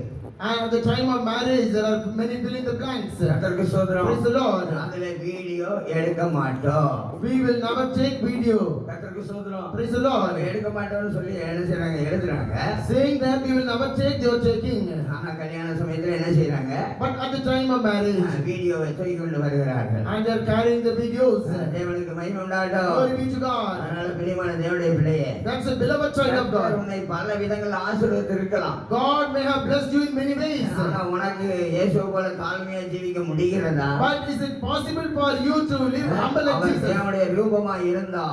And at the time of marriage there are many fill in the blanks. கர்த்தருக்கு ஸ்தோத்திரம். Praise the Lord. அதுல video எடுக்க மாட்டோம். We will never take video. கர்த்தருக்கு ஸ்தோத்திரம். Praise the Lord. எடுக்க மாட்டோம்னு சொல்லி என்ன செய்றாங்க, எழுதுறாங்க. Saying that we will never take, they are taking. ஆனா கல்யாண சமயத்துல என்ன செய்றாங்க, But at the time of marriage வீடியோவை தூக்கி கொண்டு வருகிறார்கள். and they are carrying the videos. தேவனுக்கு மகிமை உண்டாகட்டும். Glory be to God. அதனால பிரியமான தேவனுடைய பிள்ளையே, That's a beloved child of God. உன்னை பல விதங்கள்ல ஆசீர்வதித்து இருக்கலாம். God may have blessed you in many ways. ஆனா உனக்கு இயேசுவை போல தாழ்மையா ஜீவிக்க முடிகிறதா? But is it possible for you to live humble like our Jesus? தேவனுடைய ரூபமா இருந்தா,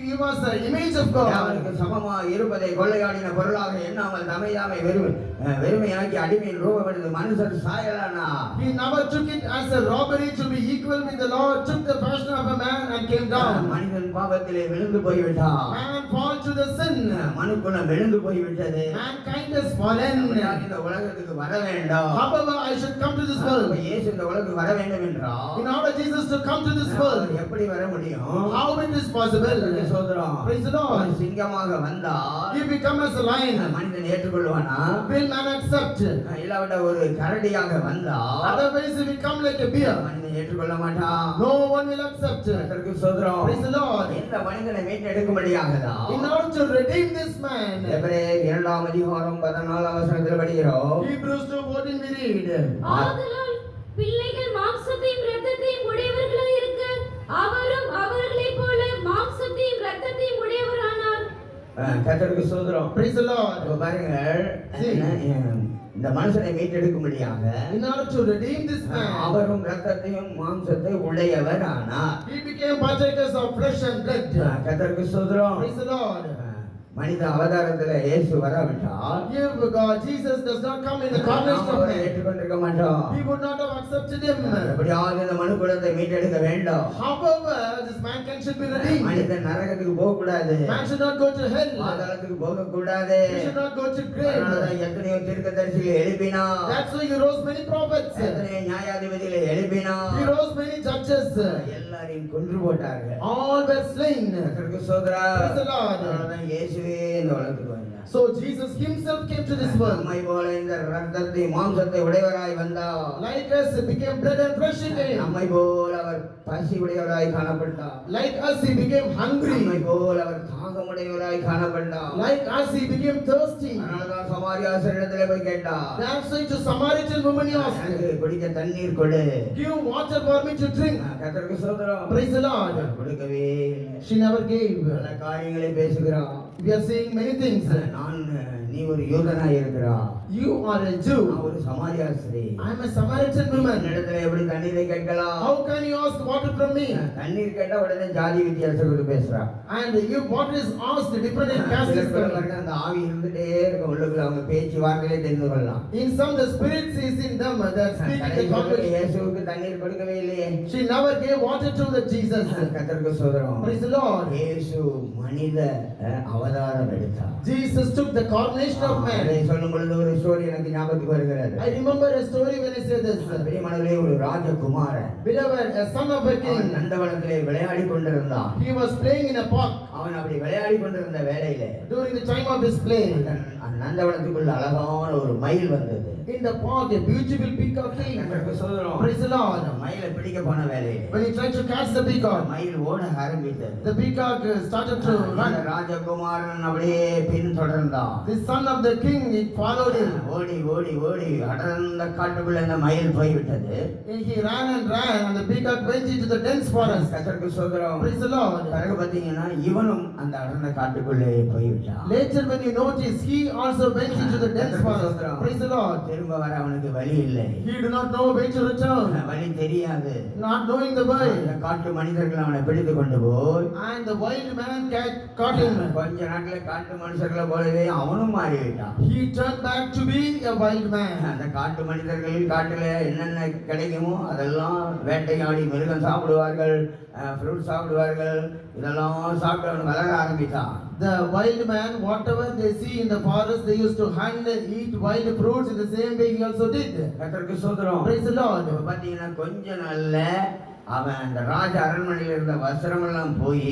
He was the image of God. அவருக்கு சமமா இருப்பதை கொள்ளையாடின பொருளாக எண்ணாமல் தமையாமை வெறுமையாக்கி அடிமையின் ரூபம் எடுத்து மனுஷர் சாயலானா. He never took it as a robbery to be equal with the Lord, took the fashion of a man and came down. மனிதன் பாவத்திலே விழுந்து போய்விட்டான். Man fall to the sin. மனுக்குலம் விழுந்து போய்விட்டது. Mankind has fallen. இந்த உலகத்துக்கு வர வேண்டும். However, I should come to this world. இயேசு இந்த உலகத்துக்கு வர வேண்டும் என்றால், In order Jesus to come to this world, எப்படி வர முடியும்? how it is possible? சோதரம். Praise the Lord. ஒரு சிங்கமாக வந்தால் He become as a lion. மனிதன் ஏற்றுக்கொள்வானா? Will man accept? இல்லாவிட்ட ஒரு கரடியாக வந்தால் Otherwise he will come like a bear. மனிதன் ஏற்றுக்கொள்ள மாட்டான். No one will accept. கர்த்தருக்கு ஸ்தோத்திரம். Praise the Lord. இந்த மனிதனை மீட்டெடுக்கும்படியாகதா In order to redeem this man, எபிரேயர் 2ஆம் அதிகாரம் 14ஆம் வசனத்தில் படிக்கிறோம். Hebrews 2:14 we read. ஆதலால் பிள்ளைகள் மாம்சத்தையும் இரத்தத்தையும் உடையவர்களாய் இருக்க அவரும் அவர்களைப் போல மாம்சத்தையும் இரத்தத்தையும் உடையவரானார். கர்த்தருக்கு ஸ்தோத்திரம். Praise the Lord. இப்ப பாருங்கள், இந்த மனுஷனை மீட்டெடுக்கும்படியாக In order to redeem this man, அவரும் இரத்தத்தையும் மாம்சத்தை உடையவர் ஆனார். he became partakers of flesh and blood. கர்த்தருக்கு ஸ்தோத்திரம். Praise the Lord. மனித அவதாரத்துல இயேசு வராவிட்டால் If God Jesus does not come in the carnation of அவரை man, ஏற்றுக்கொண்டிருக்க மாட்டோம். we would not have accepted him. எப்படியாவது இந்த மனு குலத்தை மீட்டெடுக்க வேண்டும். However, this mankind should be redeemed. மனிதன் நரகத்துக்கு போக கூடாது. Man should not go to hell. பாதாளத்துக்கு போக கூடாது. He should not go to grave. எத்தனையோ தீர்க்கதரிசிகளை எழுப்பினா, That's why he rose many prophets. எத்தனையோ நியாயாதிபதிகளை எழுப்பினா, He rose many judges. எல்லாரையும் கொன்று போட்டார்கள். All were slain. கர்த்தருக்கு ஸ்தோத்திரம். Praise the Lord. அதனாலதான் இயேசுவே இந்த உலகத்துக்கு வந்தார். So Jesus himself came to this world. நம்மை போல இந்த ரத்தத்தை மாம்சத்தை உடையவராய் வந்தார். Like us, he became blood and flesh again. நம்மை போல அவர் பசி உடையவராய் காணப்பட்டார். Like us, he became hungry. நம்மை போல அவர் தாகமுடையவராய் காணப்பட்டார். Like us, he became thirsty. அதனாலதான் சமாரியாசரிடத்திலே போய் கேட்டார், That's why to Samaritan woman he asked, எனக்கு குடிக்க தண்ணீர் கொடு. give water for me to drink. கர்த்தருக்கு ஸ்தோத்திரம். Praise the Lord. கொடுக்கவே இல்லை. She never gave. பல காரியங்களை பேசுகிறான். We are saying many things. நீ ஒரு யூதனாய் இருக்கிறா, You are a Jew. நான் ஒரு சமாரியாஸ்திரி. I am a Samaritan woman. இடத்துல எப்படி தண்ணீரை கேட்கலாம்? How can you ask water from me? தண்ணீர் கேட்டா உடனே ஜாதி வித்தியாசம் கொடுத்து பேசுறா. And if water is asked, different in caste is coming. அந்த ஆவி இருந்துட்டே இருக்க உள்ளுக்குள்ள அவங்க பேச்சு வார்த்தையிலே தெரிந்து கொள்ளலாம். In some the spirit is in them that speak in the conversation. இயேசுவுக்கு தண்ணீர் கொடுக்கவே இல்லையே. She never gave water to the Jesus. கர்த்தருக்கு ஸ்தோத்திரம். Praise the Lord. இயேசு மனித அவதாரம் எடுத்தார். Jesus took the coronation of man. அதை சொல்லும் பொழுது ஒரு ஸ்டோரி எனக்கு ஞாபகத்துக்கு வருகிறது. I remember a story when I say this. பிரியமானவர்களே, ஒரு ராஜகுமாரன் Beloved, a son of a king. நந்தவனத்திலே விளையாடி கொண்டிருந்தான். He was playing in a park. அவன் அப்படி விளையாடி கொண்டிருந்த வேளையிலே During the time of his play, நந்தவனத்துக்குள்ள அழகான ஒரு மயில் வந்தது. in the park, a beautiful peacock came. கர்த்தருக்கு ஸ்தோத்திரம். Praise the Lord. அந்த மயிலை பிடிக்க போன வேளையிலே When he tried to catch the peacock, மயில் ஓட ஆரம்பித்தது. the peacock started to அந்த run. ராஜகுமாரன் அப்படியே பின்தொடர்ந்தான். The son of the king, it followed him. ஓடி ஓடி ஓடி அடர்ந்த காட்டுக்குள்ள அந்த மயில் போய்விட்டது. He ran and ran, and the peacock went into the dense forest. கர்த்தருக்கு ஸ்தோத்திரம். Praise the Lord. பிறகு பார்த்தீங்கன்னா இவனும் அந்த அடர்ந்த காட்டுக்குள்ளே போய்விட்டான். Later, when you notice, he also went into the dense forest. Praise the Lord. திரும்ப வர அவனுக்கு வழி இல்லை. He did not know where to return. வழி தெரியாது. Not knowing the way. அந்த காட்டு மனிதர்கள் அவனை பிடித்து கொண்டு போய் And the wild man caught him. கொஞ்ச நாட்கள காட்டு மனுஷர்களை போலவே அவனும் மாறிவிட்டான். He turned back to be a wild man. அந்த காட்டு மனிதர்கள் காட்டுல என்னென்ன கிடைக்குமோ அதெல்லாம் வேட்டையாடி மிருகம் சாப்பிடுவார்கள், ஃப்ரூட் சாப்பிடுவார்கள், இதெல்லாம் சாப்பிட்டு அவன் வளர ஆரம்பித்தான். The wild man, whatever they see in the forest, they used to hunt and eat wild fruits. In the same way, he also did. கர்த்தருக்கு ஸ்தோத்திரம். Praise the Lord. இப்ப பாத்தீங்கன்னா கொஞ்ச நாள்ல அவன் அந்த ராஜ அரண்மனையில் இருந்த வஸ்திரமெல்லாம் போய்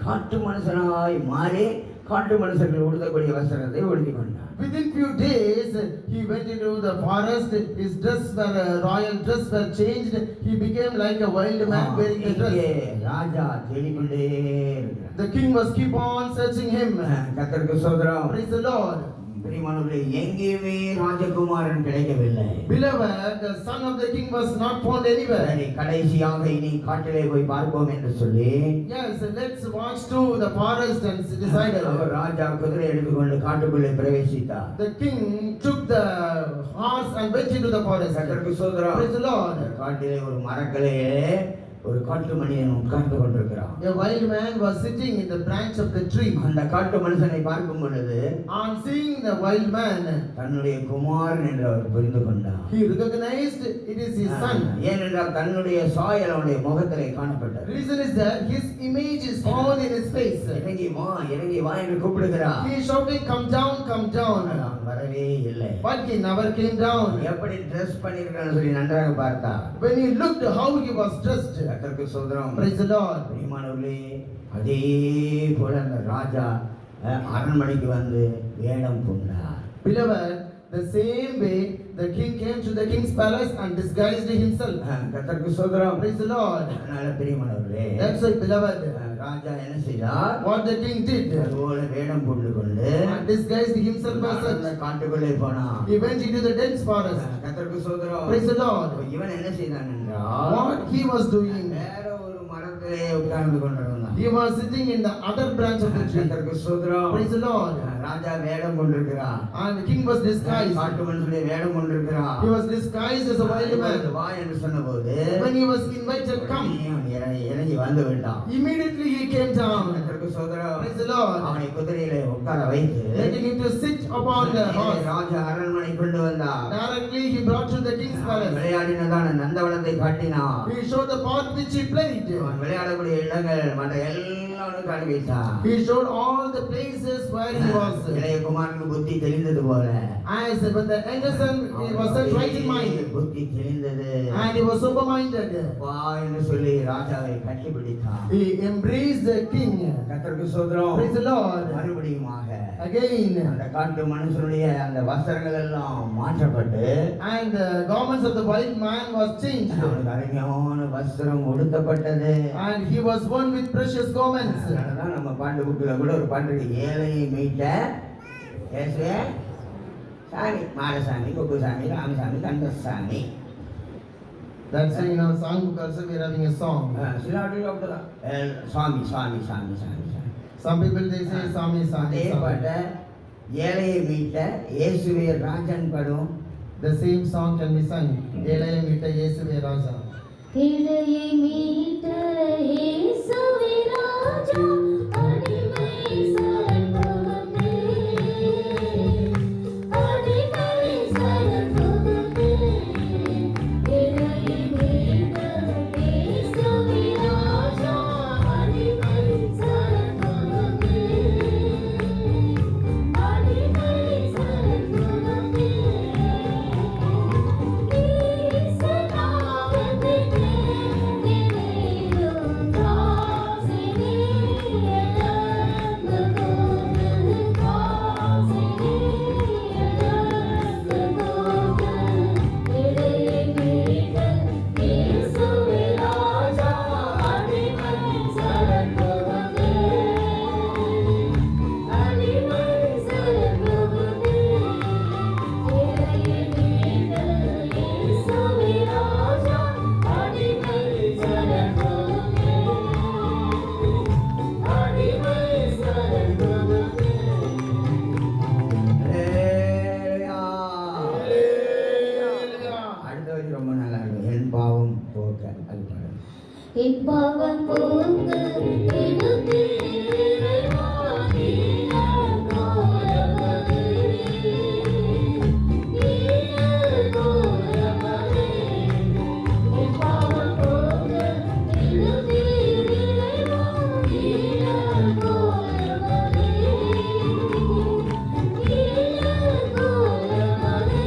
காட்டு மனுஷனாய் மாறி காட்டு மனுஷர்கள் உடுத்தக்கூடிய வஸ்திரத்தை உடுத்தி கொண்டான். Within few days, he went into the forest. His dress were royal dress were changed. He became like a wild man wearing the dress. ராஜா தேடிக்கொண்டே இருக்கிறார். The king was keep on searching him. கர்த்தருக்கு ஸ்தோத்திரம். Praise the Lord. பிரியமானவர்களே, எங்கேயுமே ராஜகுமாரன் கிடைக்கவில்லை. Beloved, the son of the king was not found anywhere. சரி, கடைசியாக இனி காட்டிலே போய் பார்ப்போம் என்று சொல்லி Yes, let's watch to the forest and decided. அவர் ராஜா குதிரை எடுத்துக்கொண்டு காட்டுக்குள்ளே பிரவேசித்தார். The king took the horse and went into the forest. கர்த்தருக்கு ஸ்தோத்திரம். Praise the Lord. காட்டிலே ஒரு மரக்கிளையிலே ஒரு காட்டு மனிதன் உட்கார்ந்து கொண்டிருக்கிறான். A wild man was sitting in the branch of the tree. அந்த காட்டு மனுஷனை பார்க்கும் பொழுது On seeing the wild man, தன்னுடைய குமாரன் என்று அவர் புரிந்து கொண்டார். he recognized it is his son. ஏனென்றால் தன்னுடைய சாயல் அவனுடைய முகத்திலே காணப்பட்டது. Reason is that his image is found in his face. இறங்கி வா என்று கூப்பிடுகிறார். He is shouting, come down, come down. அவன் வரவே இல்லை. But he never came down. எப்படி ட்ரெஸ் பண்ணிருக்கான்னு சொல்லி நன்றாக பார்த்தார். When he looked how he was dressed, கர்த்தருக்கு ஸ்தோத்திரம். praise the Lord. பிரியமானவர்களே, அதே போல அந்த ராஜா அரண்மனைக்கு வந்து வேடம் பூண்டார். Beloved, the same way the king came to the king's palace and disguised himself. கர்த்தருக்கு ஸ்தோத்திரம். Praise the Lord. அதனால பிரியமானவர்களே, That's why, beloved, ராஜா என்ன செய்தார்? what the king did, அதுபோல வேடம் பூண்டு கொண்டு and disguised himself as அந்த such. காட்டுக்குள்ளே போனான். He went into the dense forest. கர்த்தருக்கு ஸ்தோத்திரம். Praise the Lord. இவன் என்ன செய்தான் என்றால், What he was doing, வேற ஒரு மரத்திலே உட்கார்ந்து கொண்டிருந்தான். he was sitting in the other branch of the tree. கர்த்தருக்கு ஸ்தோத்திரம். Praise the Lord. ராஜா வேடம் கொண்டிருக்கிறான். And the king was disguised. காட்டு மனுஷனே வேடம் கொண்டிருக்கிறான். He was disguised as a wild man. வா என்று சொன்னபோது When he was invited, come. இறங்கி வந்து விட்டான். Immediately he came down. கர்த்தருக்கு ஸ்தோத்திரம். Praise the Lord. அவனை குதிரையிலே உட்கார வைத்து Letting him to sit upon the horse. ராஜா அரண்மனை கொண்டு வந்தார். Directly he brought to the king's palace. விளையாடினதான நந்தவனத்தை காட்டினான். He showed the part which he played. அவன் விளையாடக்கூடிய இடங்கள் மற்ற எல்லாம் காண்பித்தான். He showed all the places where he was. இளைய குமாரனுக்கு புத்தி தெளிந்தது போல As when the younger son, he was set right in mind. புத்தி தெளிந்தது. And he was sober-minded. வா என்று சொல்லி ராஜாவை கட்டி பிடித்தான். He embraced the king. கர்த்தருக்கு ஸ்தோத்திரம். Praise the Lord. மறுபடியுமாக Again. அந்த காட்டு மனுஷனுடைய அந்த வஸ்திரங்கள் எல்லாம் மாற்றப்பட்டு And the garments of the white man was changed. அவனுக்கு அருமையான வஸ்திரம் உடுத்தப்பட்டது. And he was worn with precious garments. அதனாலதான் நம்ம பாட்டு புக்கில் கூட ஒரு பாட்டு இருக்கு. ஏழையை மீட்ட இயேசுவே சாமி, Madasamy, Kuppusamy, Ramasamy, Kandasamy. That's why in our song book also we are having a song. சில ஆட்கள் அப்படிதான் சாமி சாமி சாமி சாமி சாமி. Some people they say Sami Sami. அதே பாட்ட ஏழையை மீட்ட இயேசுவே ராஜன் படும். The same song can be sung. Elaya Mita Yesuve Raja. இளையை மீட்ட இயேசுவே ராஜா அடிமை சரண் அடிமை சரண் இளையை மீட்ட இயேசுவே ராஜா அடிமை சரண் அடிமை சரண் அடுத்த வரி ரொம்ப நல்லா இருக்கும். என் பாவம் போக்க அது பாருங்க. என் பாவம் போக்க எடுத்து இறைவாகி நான் கோரமதே என் பாவம் போக்க எடுத்து இறைவாகி நான் கோரமதே கோரமதே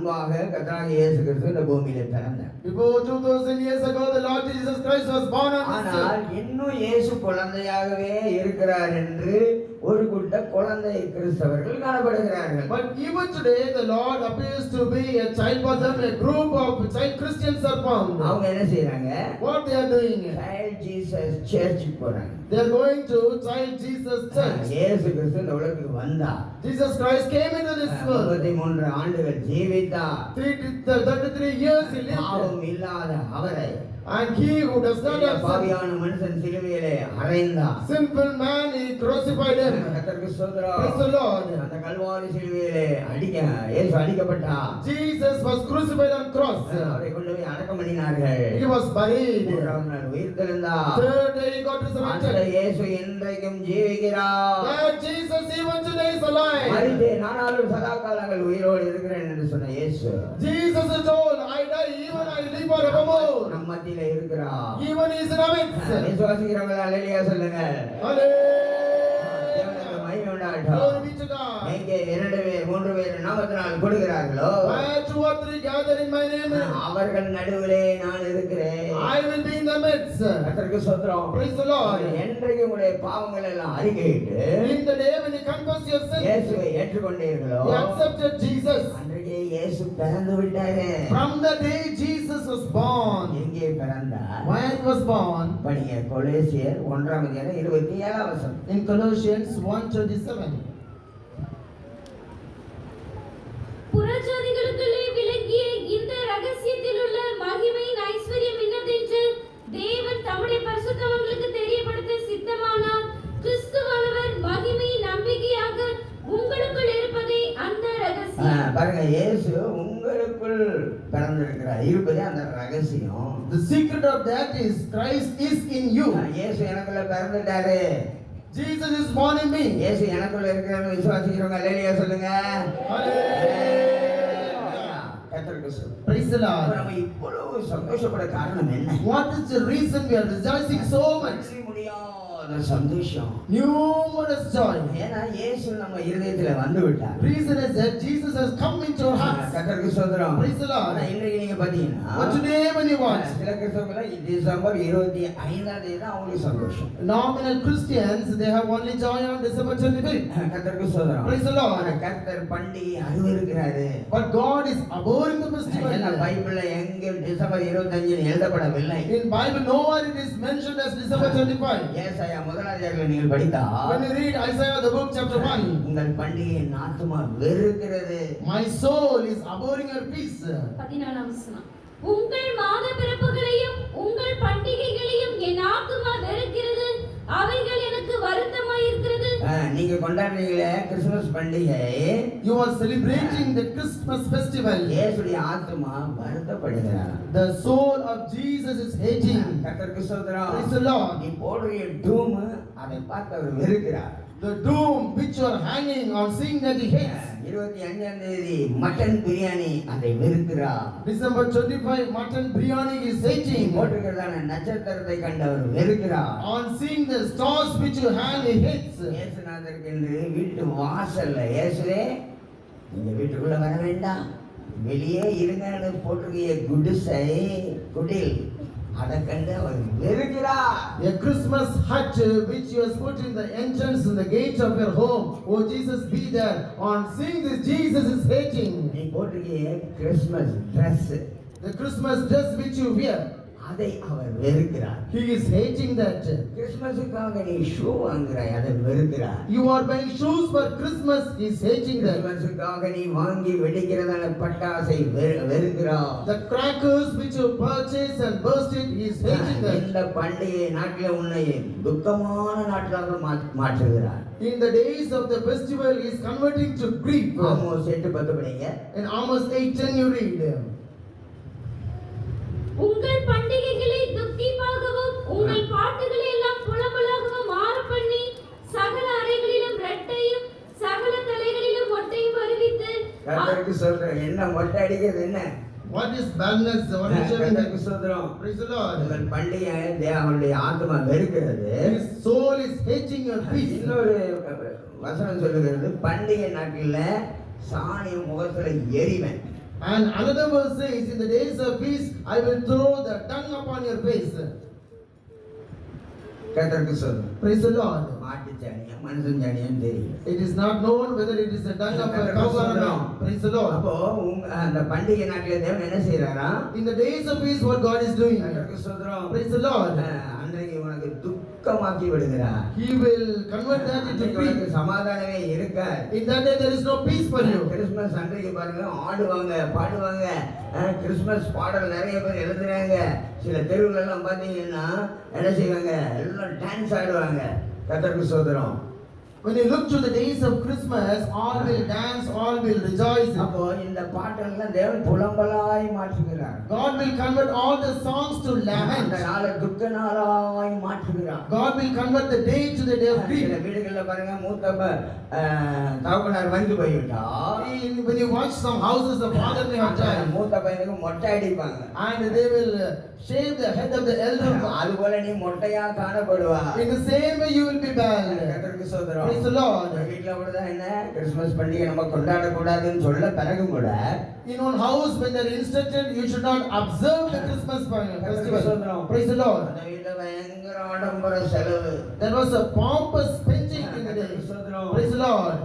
முன்பாக கர்த்தராகிய இயேசு கிறிஸ்து இந்த பூமியிலே பிறந்தார். Before 2000 years ago, the Lord Jesus Christ was born on this ஆனால் earth. இன்னும் இயேசு குழந்தையாகவே இருக்கிறார் என்று ஒரு கூட்ட குழந்தை கிறிஸ்தவர்கள் காணப்படுகிறார்கள். But even today, the Lord appears to be a child for them. A group of child Christians are found. அவங்க என்ன செய்றாங்க? What they are doing? Child Jesus சர்ச்சுக்கு போறாங்க. They are going to Child Jesus Church. இயேசு கிறிஸ்து இந்த உலகத்துக்கு வந்தார். Jesus Christ came into this world. 33 ஆண்டுகள் ஜீவித்தார். 33 years he lived. பாவம் இல்லாத அவரை And he who does not have sin, பாவியான மனுஷன் சிலுவையிலே அறைந்தார். sinful man, he crucified him. கர்த்தருக்கு ஸ்தோத்திரம். Praise the Lord. அந்த கல்வாரி சிலுவையிலே இயேசு அடிக்கப்பட்டார். Jesus was crucified on cross. அவரை கொண்டு போய் அடக்கம் பண்ணினார்கள். He was buried. மூன்றாம் நாள் உயிர்த்தெழுந்தார். Third day he got அந்த resurrected. இயேசு இன்றைக்கும் ஜீவிக்கிறார். That Jesus even today is alive. மரித்தேன் ஆனாலும் சதா காலங்கள் உயிரோடு இருக்கிறேன் என்று சொன்ன இயேசு Jesus is told, I die, even I live forevermore. நம் மத்தியிலே இருக்கிறார். Even he is in our midst. விசுவாசிக்கிறவங்க அல்லேலூயா சொல்லுங்க. தேவனுக்கு மகிமை உண்டாகட்டும். Glory be to God. எங்கே 2 பேர் 3 பேர் நாமத்தினால் கொடுக்கிறார்களோ Where 2 or 3 gather in my name, அவர்கள் நடுவிலே நான் இருக்கிறேன். I will be in the midst. கர்த்தருக்கு ஸ்தோத்திரம். Praise the Lord. என்றைக்கு உங்களுடைய பாவங்கள் எல்லாம் அறிக்கையிட்டு In the day when you confess your sins, இயேசுவை ஏற்றுக்கொண்டீர்களோ you accepted Jesus. அன்றைக்கே இயேசு பிறந்து விட்டாரு. From the day Jesus was born. எங்கே பிறந்தார்? When he was born? படிங்க கொலோசியர் 1:27 In Colossians 1:27. புறஜாதிகளுக்குள்ளே விளங்கிய இந்த ரகசியத்தில் உள்ள மகிமையின் ஐஸ்வர்யம் இன்னதென்று தேவன் தம்முடைய பரிசுத்தவான்களுக்கு தெரியப்படுத்த சித்தமானார். கிறிஸ்துவானவர் மகிமையின் நம்பிக்கையாக உங்களுக்குள் இருப்பதே அந்த ரகசியம். பாருங்க இயேசு உங்களுக்குள் பிறந்திருக்கிறார். இருப்பதே அந்த ரகசியம். The secret of that is Christ is in you. இயேசு எனக்குள்ள பிறந்துட்டாரு. Jesus is born in me. இயேசு எனக்குள்ள இருக்கிறாரு விசுவாசிக்கிறவங்க அல்லேலூயா சொல்லுங்க. கர்த்தருக்கு ஸ்தோத்திரம். Praise the Lord. நம்ம இவ்வளவு சந்தோஷப்பட காரணம் என்ன? What is the reason we are rejoicing so much? முடியாத சந்தோஷம். Numerous joy. ஏன்னா இயேசு நம்ம இருதயத்துல வந்து விட்டார். Reason is that Jesus has come into our hearts. கர்த்தருக்கு ஸ்தோத்திரம். Praise the Lord. ஆனா இன்றைக்கு நீங்க பாத்தீங்கன்னா But today when you watch, சில கிறிஸ்தவர்கள் டிசம்பர் 25ஆம் தேதி தான் அவங்களுக்கு சந்தோஷம். nominal Christians, they have only joy on December 25th. கர்த்தருக்கு ஸ்தோத்திரம். Praise the Lord. கர்த்தர் பண்டிகை அருவருக்கிறாரு. But God is abhorring the festival. ஏன்னா பைபிள்ல எங்க December 25 எழுதப்படவில்லை. In Bible nowhere it is mentioned as December 25. ஏசாயா முதலாம் அதிகாரத்தில் நீங்கள் படித்தால் When you read Isaiah the book chapter 1, உங்கள் பண்டிகையின் ஆத்துமா வெறுக்கிறது. my soul is abhorring your peace. 14ஆம் வசனம். உங்கள் மாத பிறப்புகளையும் உங்கள் பண்டிகைகளையும் என் ஆத்துமா வெறுக்கிறது. அவைகள் எனக்கு வருத்தமாயிருக்கிறது. நீங்க கொண்டாடுறீங்களே கிறிஸ்துமஸ் பண்டிகை, You are celebrating the Christmas festival. இயேசுடைய ஆத்துமா வருத்தப்படுகிறார். The soul of Jesus is hating. கர்த்தருக்கு ஸ்தோத்திரம். Praise the Lord. நீ போடுற டூம் அதை பார்த்து அவர் வெறுக்கிறார். The doom which you are hanging on, seeing that he hates. 25ஆம் தேதி மட்டன் பிரியாணி அதை வெறுக்கிறார். December 25 mutton biryani is hating. போட்டுக்கிறதான நட்சத்திரத்தை கண்டவர் வெறுக்கிறார். On seeing the stars which you hang, he hates. இயேசுநாதருக்கு என்று வீட்டு வாசல்ல இயேசுவே இந்த வீட்டுக்குள்ள வர வேண்டாம், வெளியே இருங்கன்னு போட்டிருக்கிய குடிசை குடில் அதை கண்டு அவர் வெறுக்கிறார். A Christmas hut which you has put in the entrance in the gate of your home. Oh Jesus, be there. On seeing this, Jesus is hating. நீ போட்டிருக்கிய Christmas Dress The Christmas dress which you wear, அதை அவர் வெறுக்கிறார். he is hating that. கிறிஸ்துமஸுக்காக நீ shoe வாங்குறாய், அதை வெறுக்கிறார். You are buying shoes for Christmas, he is hating that. கிறிஸ்துமஸுக்காக நீ வாங்கி வெடிக்கிறதான பட்டாசை வெறுக்கிறார். The crackers which you purchase and burst it, he is hating that. இந்த பண்டிகை நாட்கள உன்னை துக்கமான நாட்களாக மாற்றுகிறார். In the days of the festival, he is converting to grief. Amos 8:10 படிங்க. In Amos 8:10 you read, உங்கள் பண்டிகைகளை துக்கிப்பாகவும் உங்கள் பாட்டுகளை எல்லாம் புலம்பலாகவும் மாற பண்ணி சகல அறைகளிலும் ரெட்டையும் சகல தலைகளிலும் மொட்டையும் வருவித்து கர்த்தருக்கு சொல்றேன், என்ன மொட்டை அடிக்கிறது என்ன? what is baldness? What is showing that? கர்த்தருக்கு சொல்றோம். Praise the Lord. உங்கள் பண்டிகை தேவனுடைய ஆத்மா வெறுக்கிறது. His soul is hating your peace. இன்னொரு வசனம் சொல்லுகிறது, பண்டிகை நாட்கள்ல சாணி முகத்துல எரிவேன். And another verse says, in the days of peace, I will throw the dung upon your face. கர்த்தருக்கு சொல்லும். Praise the Lord. மாட்டு சாணியா மனுஷன் சாணியான்னு தெரியல. It is not known whether it is the dung of a cow or not. Praise the Lord. அப்போ அந்த பண்டிகை நாட்களில் தேவன் என்ன செய்யறாரா? In the days of peace, what God is doing? கர்த்தருக்கு சொல்றோம். Praise the Lord. அன்றைக்கு உனக்கு துக்கமாக்கி விடுகிறார். He will convert that into peace. சமாதானமே இருக்காது. In that day there is no peace for you. Christmas அன்றைக்கு பாருங்க ஆடுவாங்க பாடுவாங்க. கிறிஸ்மஸ் பாடல் நிறைய பேர் எழுதுறாங்க. சில தெருவுல எல்லாம் பாத்தீங்கன்னா என்ன செய்வாங்க? எல்லாம் டான்ஸ் ஆடுவாங்க. கர்த்தருக்கு ஸ்தோத்திரம். When you look to the days of Christmas, all will dance, all will rejoice. அப்போ இந்த பாட்டெல்லாம் தேவன் புலம்பலாய் மாற்றுகிறார். God will convert all the songs to lament. அந்த நாளை துக்க நாளாய் மாற்றுகிறார். God will convert the day to the day of grief. சில வீடுகள்ல பாருங்க மூத்த தகப்பனார் வந்து போய்விட்டா When you watch some houses, the father may have died, மூத்த பையனுக்கு மொட்டை அடிப்பாங்க. and they will shave the head of the elder. அது போல நீ மொட்டையா காணப்படுவா. In the same way you will be bald. கர்த்தருக்கு ஸ்தோத்திரம். Praise the Lord. வீட்ல கூட தான் என்ன கிறிஸ்மஸ் பண்டிகை நம்ம கொண்டாட கூடாதுன்னு சொல்ல பிறகும் கூட In one house, when they are instructed, you should not observe the Christmas festival. Praise the Lord. அந்த வீட்ல பயங்கர ஆடம்பர செலவு. There was a pompous spending in the day. Praise the Lord.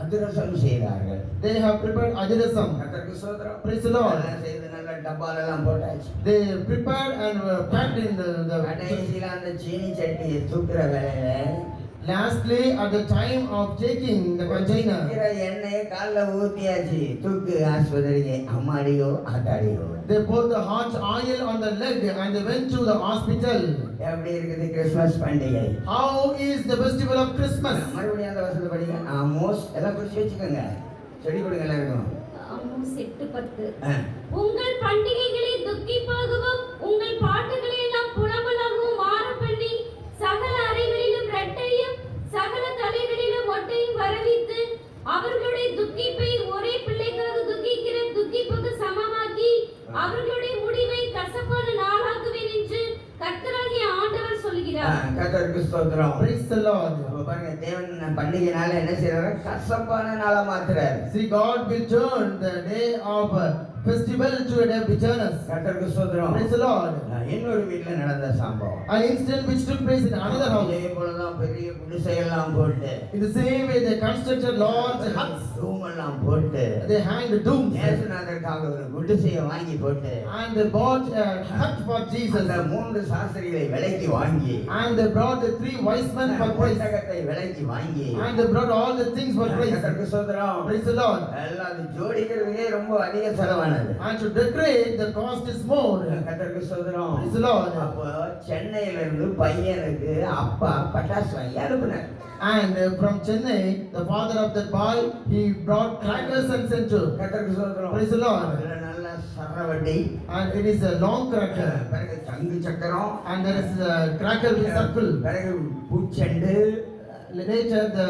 அதிரசம் செய்தார்கள். They have prepared adirasam. கர்த்தருக்கு ஸ்தோத்திரம். Praise the Lord. எல்லாம் செய்து நல்ல டப்பால எல்லாம் போட்டாச்சு. They prepared and were packed in the கடைசியில அந்த சீனி சட்டியை தூக்குற வேலையில lastly at the time of taking the container, எண்ணெயை கால்ல ஊத்தியாச்சு. தூக்கு ஆஸ்பத்திரிக்கு அம்மாடியோ ஆத்தாடியோ. they poured the hot oil on the leg and they went to the hospital. எப்படி இருக்குது கிறிஸ்மஸ் பண்டிகை? How is the festival of Christmas? மறுபடியும் அந்த வசனத்தை படிங்க. ஆமோஸ் எல்லாம் குறிச்சு வச்சுக்கோங்க. செடி கொடுங்க எல்லாருக்கும். ஆமோஸ் 8:10. உங்கள் பண்டிகைகளை துக்கிப்பாகவும் உங்கள் பாட்டுகளை எல்லாம் புலம்பலாகவும் மாற பண்ணி சகல அறைகளிலும் ரெட்டையும் சகல தலைகளிலும் மொட்டையும் வரவித்து அவர்களுடைய துக்கிப்பை ஒரே பிள்ளைக்காக துக்கிக்கிற துக்கிப்புக்கு சமமாக்கி அவர்களுடைய முடிவை கசப்பான நாளாக்குவேன் என்று கர்த்தராகிய ஆண்டவர் சொல்கிறார். கர்த்தருக்கு ஸ்தோத்திரம். Praise the Lord. அப்ப பாருங்க தேவன் பண்டிகை நாளை என்ன செய்யறாரு? கசப்பான நாளா மாத்துறாரு. See, God will turn the day of festival to a day of bitterness. கர்த்தருக்கு ஸ்தோத்திரம். Praise the Lord. இன்னொரு வீட்ல நடந்த சம்பவம். An incident which took place in another house. இதே போலதான் பெரிய குடிசை எல்லாம் போட்டு In the same way they constructed large huts. Room எல்லாம் போட்டு They hanged dooms. இயேசுநாதருக்காக ஒரு குடிசையை வாங்கி போட்டு And they bought a hut for Jesus. அந்த 3 சாஸ்திரிகளை விலைக்கு வாங்கி And they brought the 3 wise men for price. புத்தகத்தை விலைக்கு வாங்கி And they brought all the things for price. கர்த்தருக்கு ஸ்தோத்திரம். Praise the Lord. எல்லாம் அது ஜோடிக்கிறதுக்கே ரொம்ப அதிக செலவானது. And to decorate, the cost is more. கர்த்தருக்கு ஸ்தோத்திரம். Praise the Lord. அப்போ சென்னையில இருந்து பையனுக்கு அப்பா பட்டாசு வாங்கி அனுப்புனார். And from Chennai, the father of that boy, he brought crackers and sent to. கர்த்தருக்கு ஸ்தோத்திரம். Praise the Lord. அதுல நல்ல சரவட்டி. And it is a long cracker. பிறகு சங்கு சக்கரம். And there is a cracker with circle. பிறகு பூச்செண்டு. Later the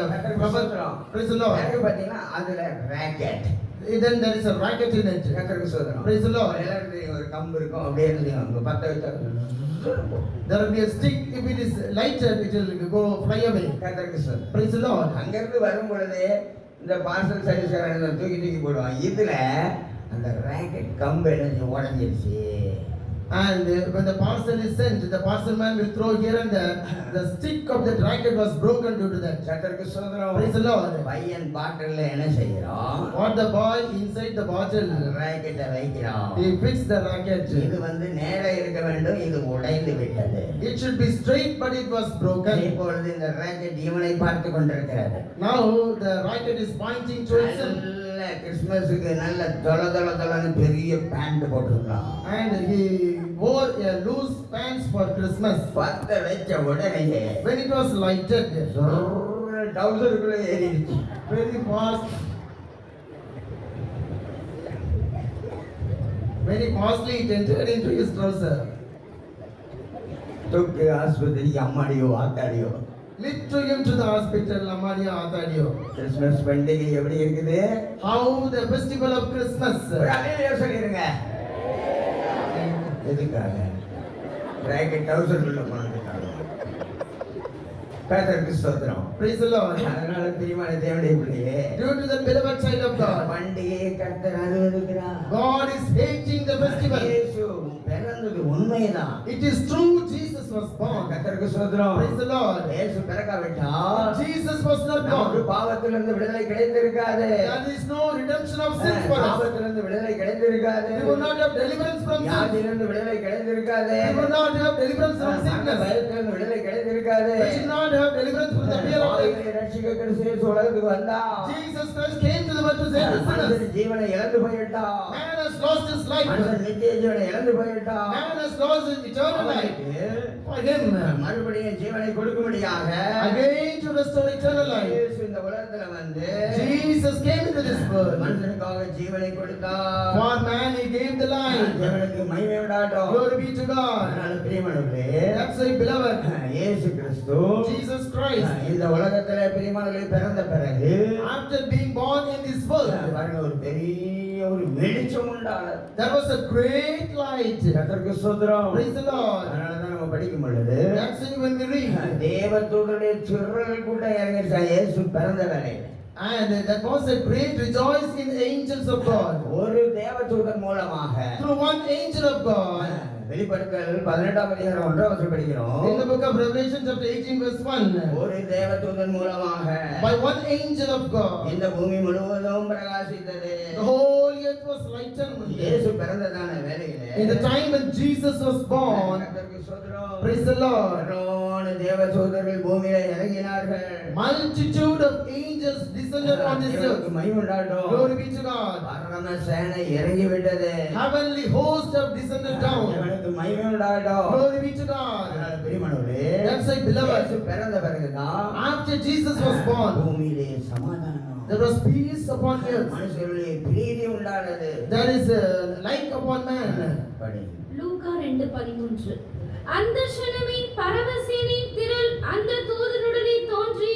Praise the Lord. பிறகு பாத்தீங்கன்னா அதுல rocket. Then there is a racket in it. கர்த்தருக்கு ஸ்தோத்திரம். Praise the Lord. எல்லாரும் ஒரு கம்பு இருக்கும் அப்படியே செய்வாங்க. பத்த வச்சா There will be a stick. If it is lighted, it will go fly away. கர்த்தருக்கு ஸ்தோத்திரம். Praise the Lord. அங்கிருந்து வரும் பொழுது இந்த பார்சல் சர்வீஸ்காரங்க தூக்கி போடுவாங்க. இதுல அந்த ராக்கெட் கம்பு என்ன உடைஞ்சிருச்சு. And when the parcel is sent, the parcel man will throw here and there. The stick of that racket was broken due to that. கர்த்தருக்கு ஸ்தோத்திரம். Praise the Lord. பையன் பாட்டில்ல என்ன செய்யறான்? What the boy inside the bottle, ராக்கெட்டை வைக்கிறான். he fixed the racket. இது நேரா இருக்க வேண்டும். இது உடைந்து விட்டது. It should be straight, but it was broken. இப்பொழுது இந்த ராக்கெட் இவனை பார்த்து கொண்டிருக்கிறது. Now the racket is pointing to itself. நல்ல கிறிஸ்மஸுக்கு நல்ல தொலன்னு பெரிய pant போட்டுருக்கான். And he wore a loose pants for Christmas. பத்த வச்ச உடனே When it was lighted, டவுசருக்குள்ள ஏறிடுச்சு. very fast, very fastly it entered into his trouser. தூக்கு ஆஸ்பத்திரிக்கு அம்மாடியோ ஆத்தாடியோ. Lift to him to the hospital, Amadia Atadio. Christmas பண்டிகை எப்படி இருக்குது? How the festival of Christmas. ஒரு அல்லேலூயா சொல்லிருங்க. எதுக்காக? ராக்கெட் டவுசருக்குள்ள போனதுக்காக. கர்த்தருக்கு ஸ்தோத்திரம். Praise the Lord. அதனால பிரியமான தேவனுடைய பிள்ளையே, Due to the beloved child of God, பண்டிகையை கர்த்தர் அருவருக்கிறார். God is hating the festival. இயேசு பிறந்தது உண்மைதான். It is true Jesus was born. கர்த்தருக்கு ஸ்தோத்திரம். Praise the Lord. இயேசு பிறக்காவிட்டால் Jesus was not நமக்கு born. பாவத்திலிருந்து விடுதலை கிடைத்திருக்காது. There is no redemption of sins for us. பாவத்திலிருந்து விடுதலை கிடைத்திருக்காது. We will not have deliverance from sin. வியாதியிலிருந்து விடுதலை கிடைத்திருக்காது. We will not have deliverance from sickness. பயத்திலிருந்து விடுதலை கிடைத்திருக்காது. We should not have deliverance from the fear of death. பாவிகளை ரட்சிக்க கிறிஸ்து இயேசு உலகத்துக்கு வந்தார். Jesus Christ came to the world to save the sinners. மனுஷன் ஜீவனை இழந்து போய்விட்டார். Man has lost his life. மனுஷன் நித்திய ஜீவனை இழந்து போய்விட்டார். Man has lost his eternal life. For him, மறுபடியும் ஜீவனை கொடுக்கும்படியாக again to restore eternal life, இயேசு இந்த உலகத்துல வந்து Jesus came into this world. மனுஷனுக்காக ஜீவனை கொடுத்தார். For man he gave the life. தேவனுக்கு மகிமை உண்டாகட்டும். Glory be to God. அதனால பிரியமானவர்களே, That's why beloved, இயேசு கிறிஸ்து Jesus Christ, இந்த உலகத்துல பிரியமானவர்களே பிறந்த பிறகு after being born in this world, பாருங்க, ஒரு பெரிய ஒரு வெளிச்சம் உண்டானது. there was a great light. கர்த்தருக்கு ஸ்தோத்திரம். Praise the Lord. அதனாலதான் நம்ம படிக்கும் பொழுது That's why when we read, தேவதூதருடைய திரள் கூட்டம் இறங்கிருச்சா இயேசு பிறந்த வேளையில. and that was a great rejoice in the angels of God. ஒரு தேவதூதன் மூலமாக Through one angel of God. வெளிப்படுத்தல் 18ஆம் அதிகாரம் 1ஆம் வசனம் படிக்கிறோம். In the book of Revelation chapter 18 verse 1, ஒரு தேவதூதன் மூலமாக by one angel of God, இந்த பூமி முழுவதும் பிரகாசித்தது. the whole earth was lightened. இயேசு பிறந்ததான வேளையிலே In the time when Jesus was born, கர்த்தருக்கு ஸ்தோத்திரம். praise the Lord, திரளான தேவதூதர்கள் பூமியிலே இறங்கினார்கள். multitude of angels descended on this earth. மகிமை உண்டாகட்டும். Glory be to God. பரம சேனை இறங்கி விட்டது. Heavenly hosts have descended down. தேவனுக்கு மகிமை உண்டாகட்டும். Glory be to God. அதனால பிரியமானவர்களே, That's why beloved, இயேசு பிறந்த பிறகுதான் after Jesus was born, பூமியிலே சமாதானம், there was peace upon earth. மனுஷர்களுடைய பிரீதி உண்டானது. There is a light upon man. படி. லூக்கா 2:13. அந்த க்ஷணமே பரமசேனை திரள் அந்த தூதனுடனே தோன்றி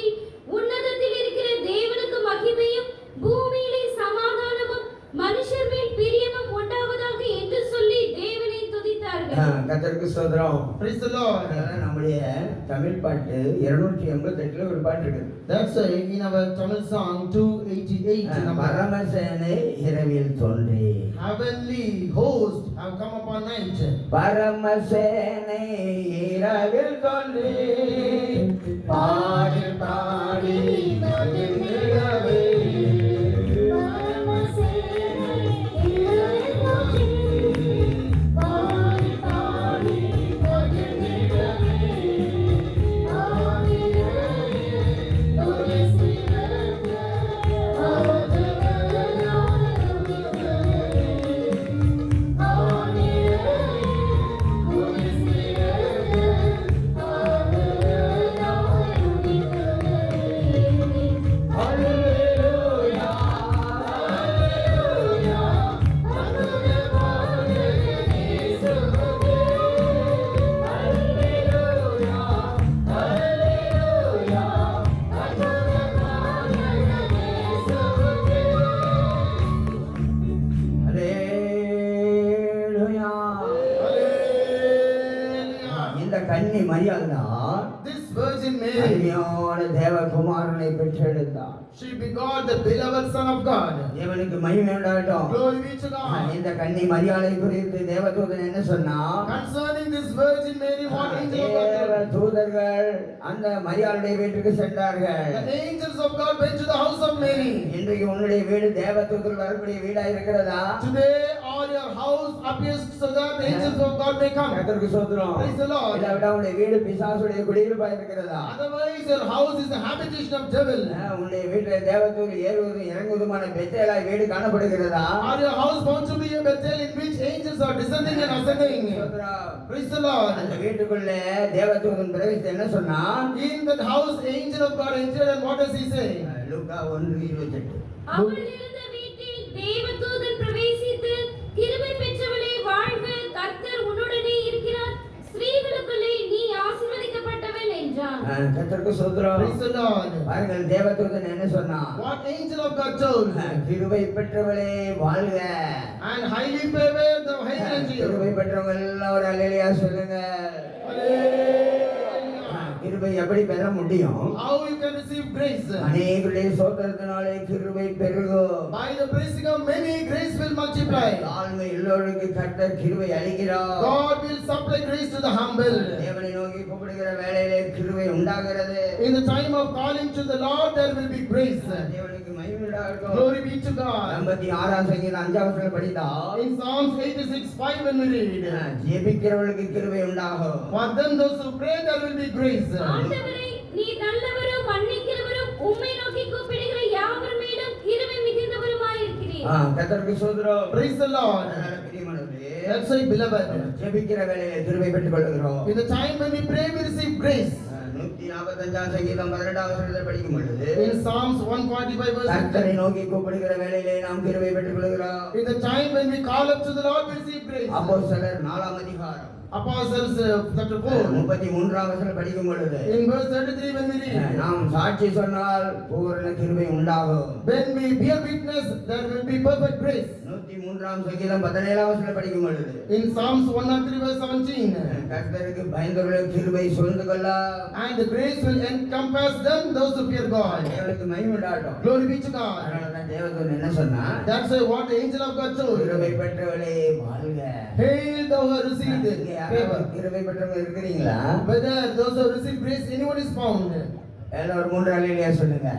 உன்னதத்தில் இருக்கிற தேவனுக்கு மகிமையும் பூமியிலே சமாதானமும் மனுஷர் மேல் பிரியமும் உண்டாவதாக என்று சொல்லி தேவனை துதித்தார்கள். கர்த்தருக்கு ஸ்தோத்திரம். Praise the Lord. அதனால நம்முடைய தமிழ் பாட்டு 288ல ஒரு பாட்டு இருக்கு. That's why in our Tamil song 288, number, பரமசேனை இரவில் தோன்றி. heavenly hosts have come upon night. பரமசேனை இரவில் தோன்றி பாடி பாடி மகிழ்ந்திடவே. இந்த கன்னி மரியாதை This Virgin Mary, அருமையான தேவகுமாரனை பெற்றெடுத்தார். she begot the beloved Son of God. தேவனுக்கு மகிமை உண்டாகட்டும். Glory be to God. இந்த கன்னி மரியாதை குறித்து தேவதூதன் என்ன சொன்னா, Concerning this Virgin Mary, what angel of God? தேவதூதர்கள் அந்த மரியாளுடைய வீட்டுக்கு சென்றார்கள். The angels of God went to the house of Mary. இன்றைக்கு உன்னுடைய வீடு தேவதூதர்கள் வரக்கூடிய வீடா இருக்கிறதா? Today all your house appears so that the angels of God may come. கர்த்தருக்கு ஸ்தோத்திரம். Praise the Lord. இல்லாவிட்டா உன்னுடைய வீடு பிசாசுடைய குடியிருப்பா இருக்கிறதா? Otherwise your house is the habitation of devil. உன்னுடைய வீட்டில் தேவதூதர் ஏறுவதும் இறங்குவதுமான பெத்தேலாய் வீடு காணப்படுகிறதா? Or your house bound to be a Bethel in which angels are descending and ascending. Praise the Lord. அந்த வீட்டுக்குள்ள தேவதூதன் பிரவேசித்து என்ன சொன்னா? In that house angel of God entered, and what does he say? லூக்கா 1:28. அவள் இருந்த வீட்டில் தேவதூதன் பிரவேசித்து கிருபை பெற்றவளே வாழ்க, கர்த்தர் உன்னுடனே இருக்கிறார், ஸ்திரீகளுக்குள்ளே நீ ஆசீர்வதிக்கப்பட்டவள் என்றான். கர்த்தருக்கு ஸ்தோத்திரம். Praise the Lord. பாருங்கள் தேவதூதன் என்ன சொன்னா? What angel of God told? கிருபை பெற்றவளே வாழ்க. And highly favored the hail unto you. கிருபை பெற்றவங்க எல்லாம் ஒரு அல்லேலூயா சொல்லுங்க. Hallelujah. கிருபை எப்படி பெற முடியும்? How you can receive grace? அநேகருடைய சோத்திரத்தினாலே கிருபை பெருகும். By the blessing of many, grace will multiply. தாழ்மை எல்லோருக்கும் கர்த்தர் கிருபை அளிக்கிறார். God will supply grace to the humble. தேவனை நோக்கி கூப்பிடுகிற வேளையிலே கிருபை உண்டாகிறது. In the time of calling to the Lord, there will be grace. தேவனுக்கு மகிமை உண்டாகட்டும். Glory be to God. 86 சங்கீதம் 5 வசனம் படித்தால் In Psalms 86:5 when we read, ஜெபிக்கிறவர்களுக்கு கிருபை உண்டாகும். for them those who pray, there will be grace. ஆண்டவரே நீர் நல்லவரும் மன்னிக்கிறவரும் உம்மை நோக்கி கூப்பிடுகிற யாவர் மேலும் கிருபை மிகுந்தவருமாயிருக்கிறீர். கர்த்தருக்கு ஸ்தோத்திரம். Praise the Lord. அதனால பிரியமானவர்களே, That's why, beloved, ஜெபிக்கிற வேளையிலே கிருபை பெற்றுக் கொள்கிறோம். in the time when we pray, we receive grace. 145 சங்கீதம் 12 வசனத்தை படிக்கும் பொழுது In Psalms 145 verse, கர்த்தரை நோக்கி கூப்பிடுகிற வேளையிலே நாம் கிருபை பெற்றுக் கொள்கிறோம். in the time when we call up to the Lord, we receive grace. அப்போஸ்தலர் 4 அதிகாரம் Apostles chapter 4. 33 வசனம் படிக்கும் பொழுது In verse 33 when we read, நாம் சாட்சி சொன்னால் பூரண கிருபை உண்டாகும். when we bear witness, there will be perfect grace. 103 சங்கீதம் 17 வசனம் படிக்கும் பொழுது In Psalms 103 verse 17, கர்த்தருக்கு பயந்தவர்களுக்கு கிருபை சூழ்ந்து கொள்ள and the grace will encompass them, those who fear God. தேவனுக்கு மகிமை உண்டாகட்டும். Glory be to God. அதனாலதான் தேவதூதன் என்ன சொன்னா, That's why what the angel of God told, கிருபை பெற்றவளே வாழ்க. hail thou who hast received இங்க யாராவது favor. கிருபை பெற்றவங்க இருக்கிறீங்களா? Whether those who have received grace, anyone is found. எல்லாரும் 3 அல்லேலூயா சொல்லுங்க.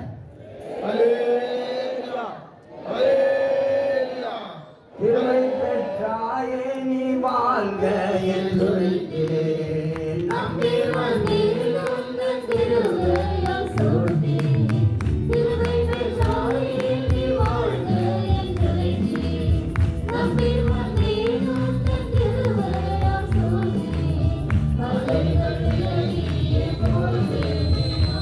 Hallelujah. Hallelujah. கிருபை பெற்றாயே நீ வாழ்க என்று உரைக்கிறேன். நம்பி வந்தீர் உந்தன் கிருபையால் சூழ்ந்தே. கிருபை பெற்றாயே நீ வாழ்க என்றழைத்தீர். நம்பி வந்தீர் உந்தன் கிருபையால் சூழ்ந்தே. பகைகள் விலகியே போய்விட்டோ.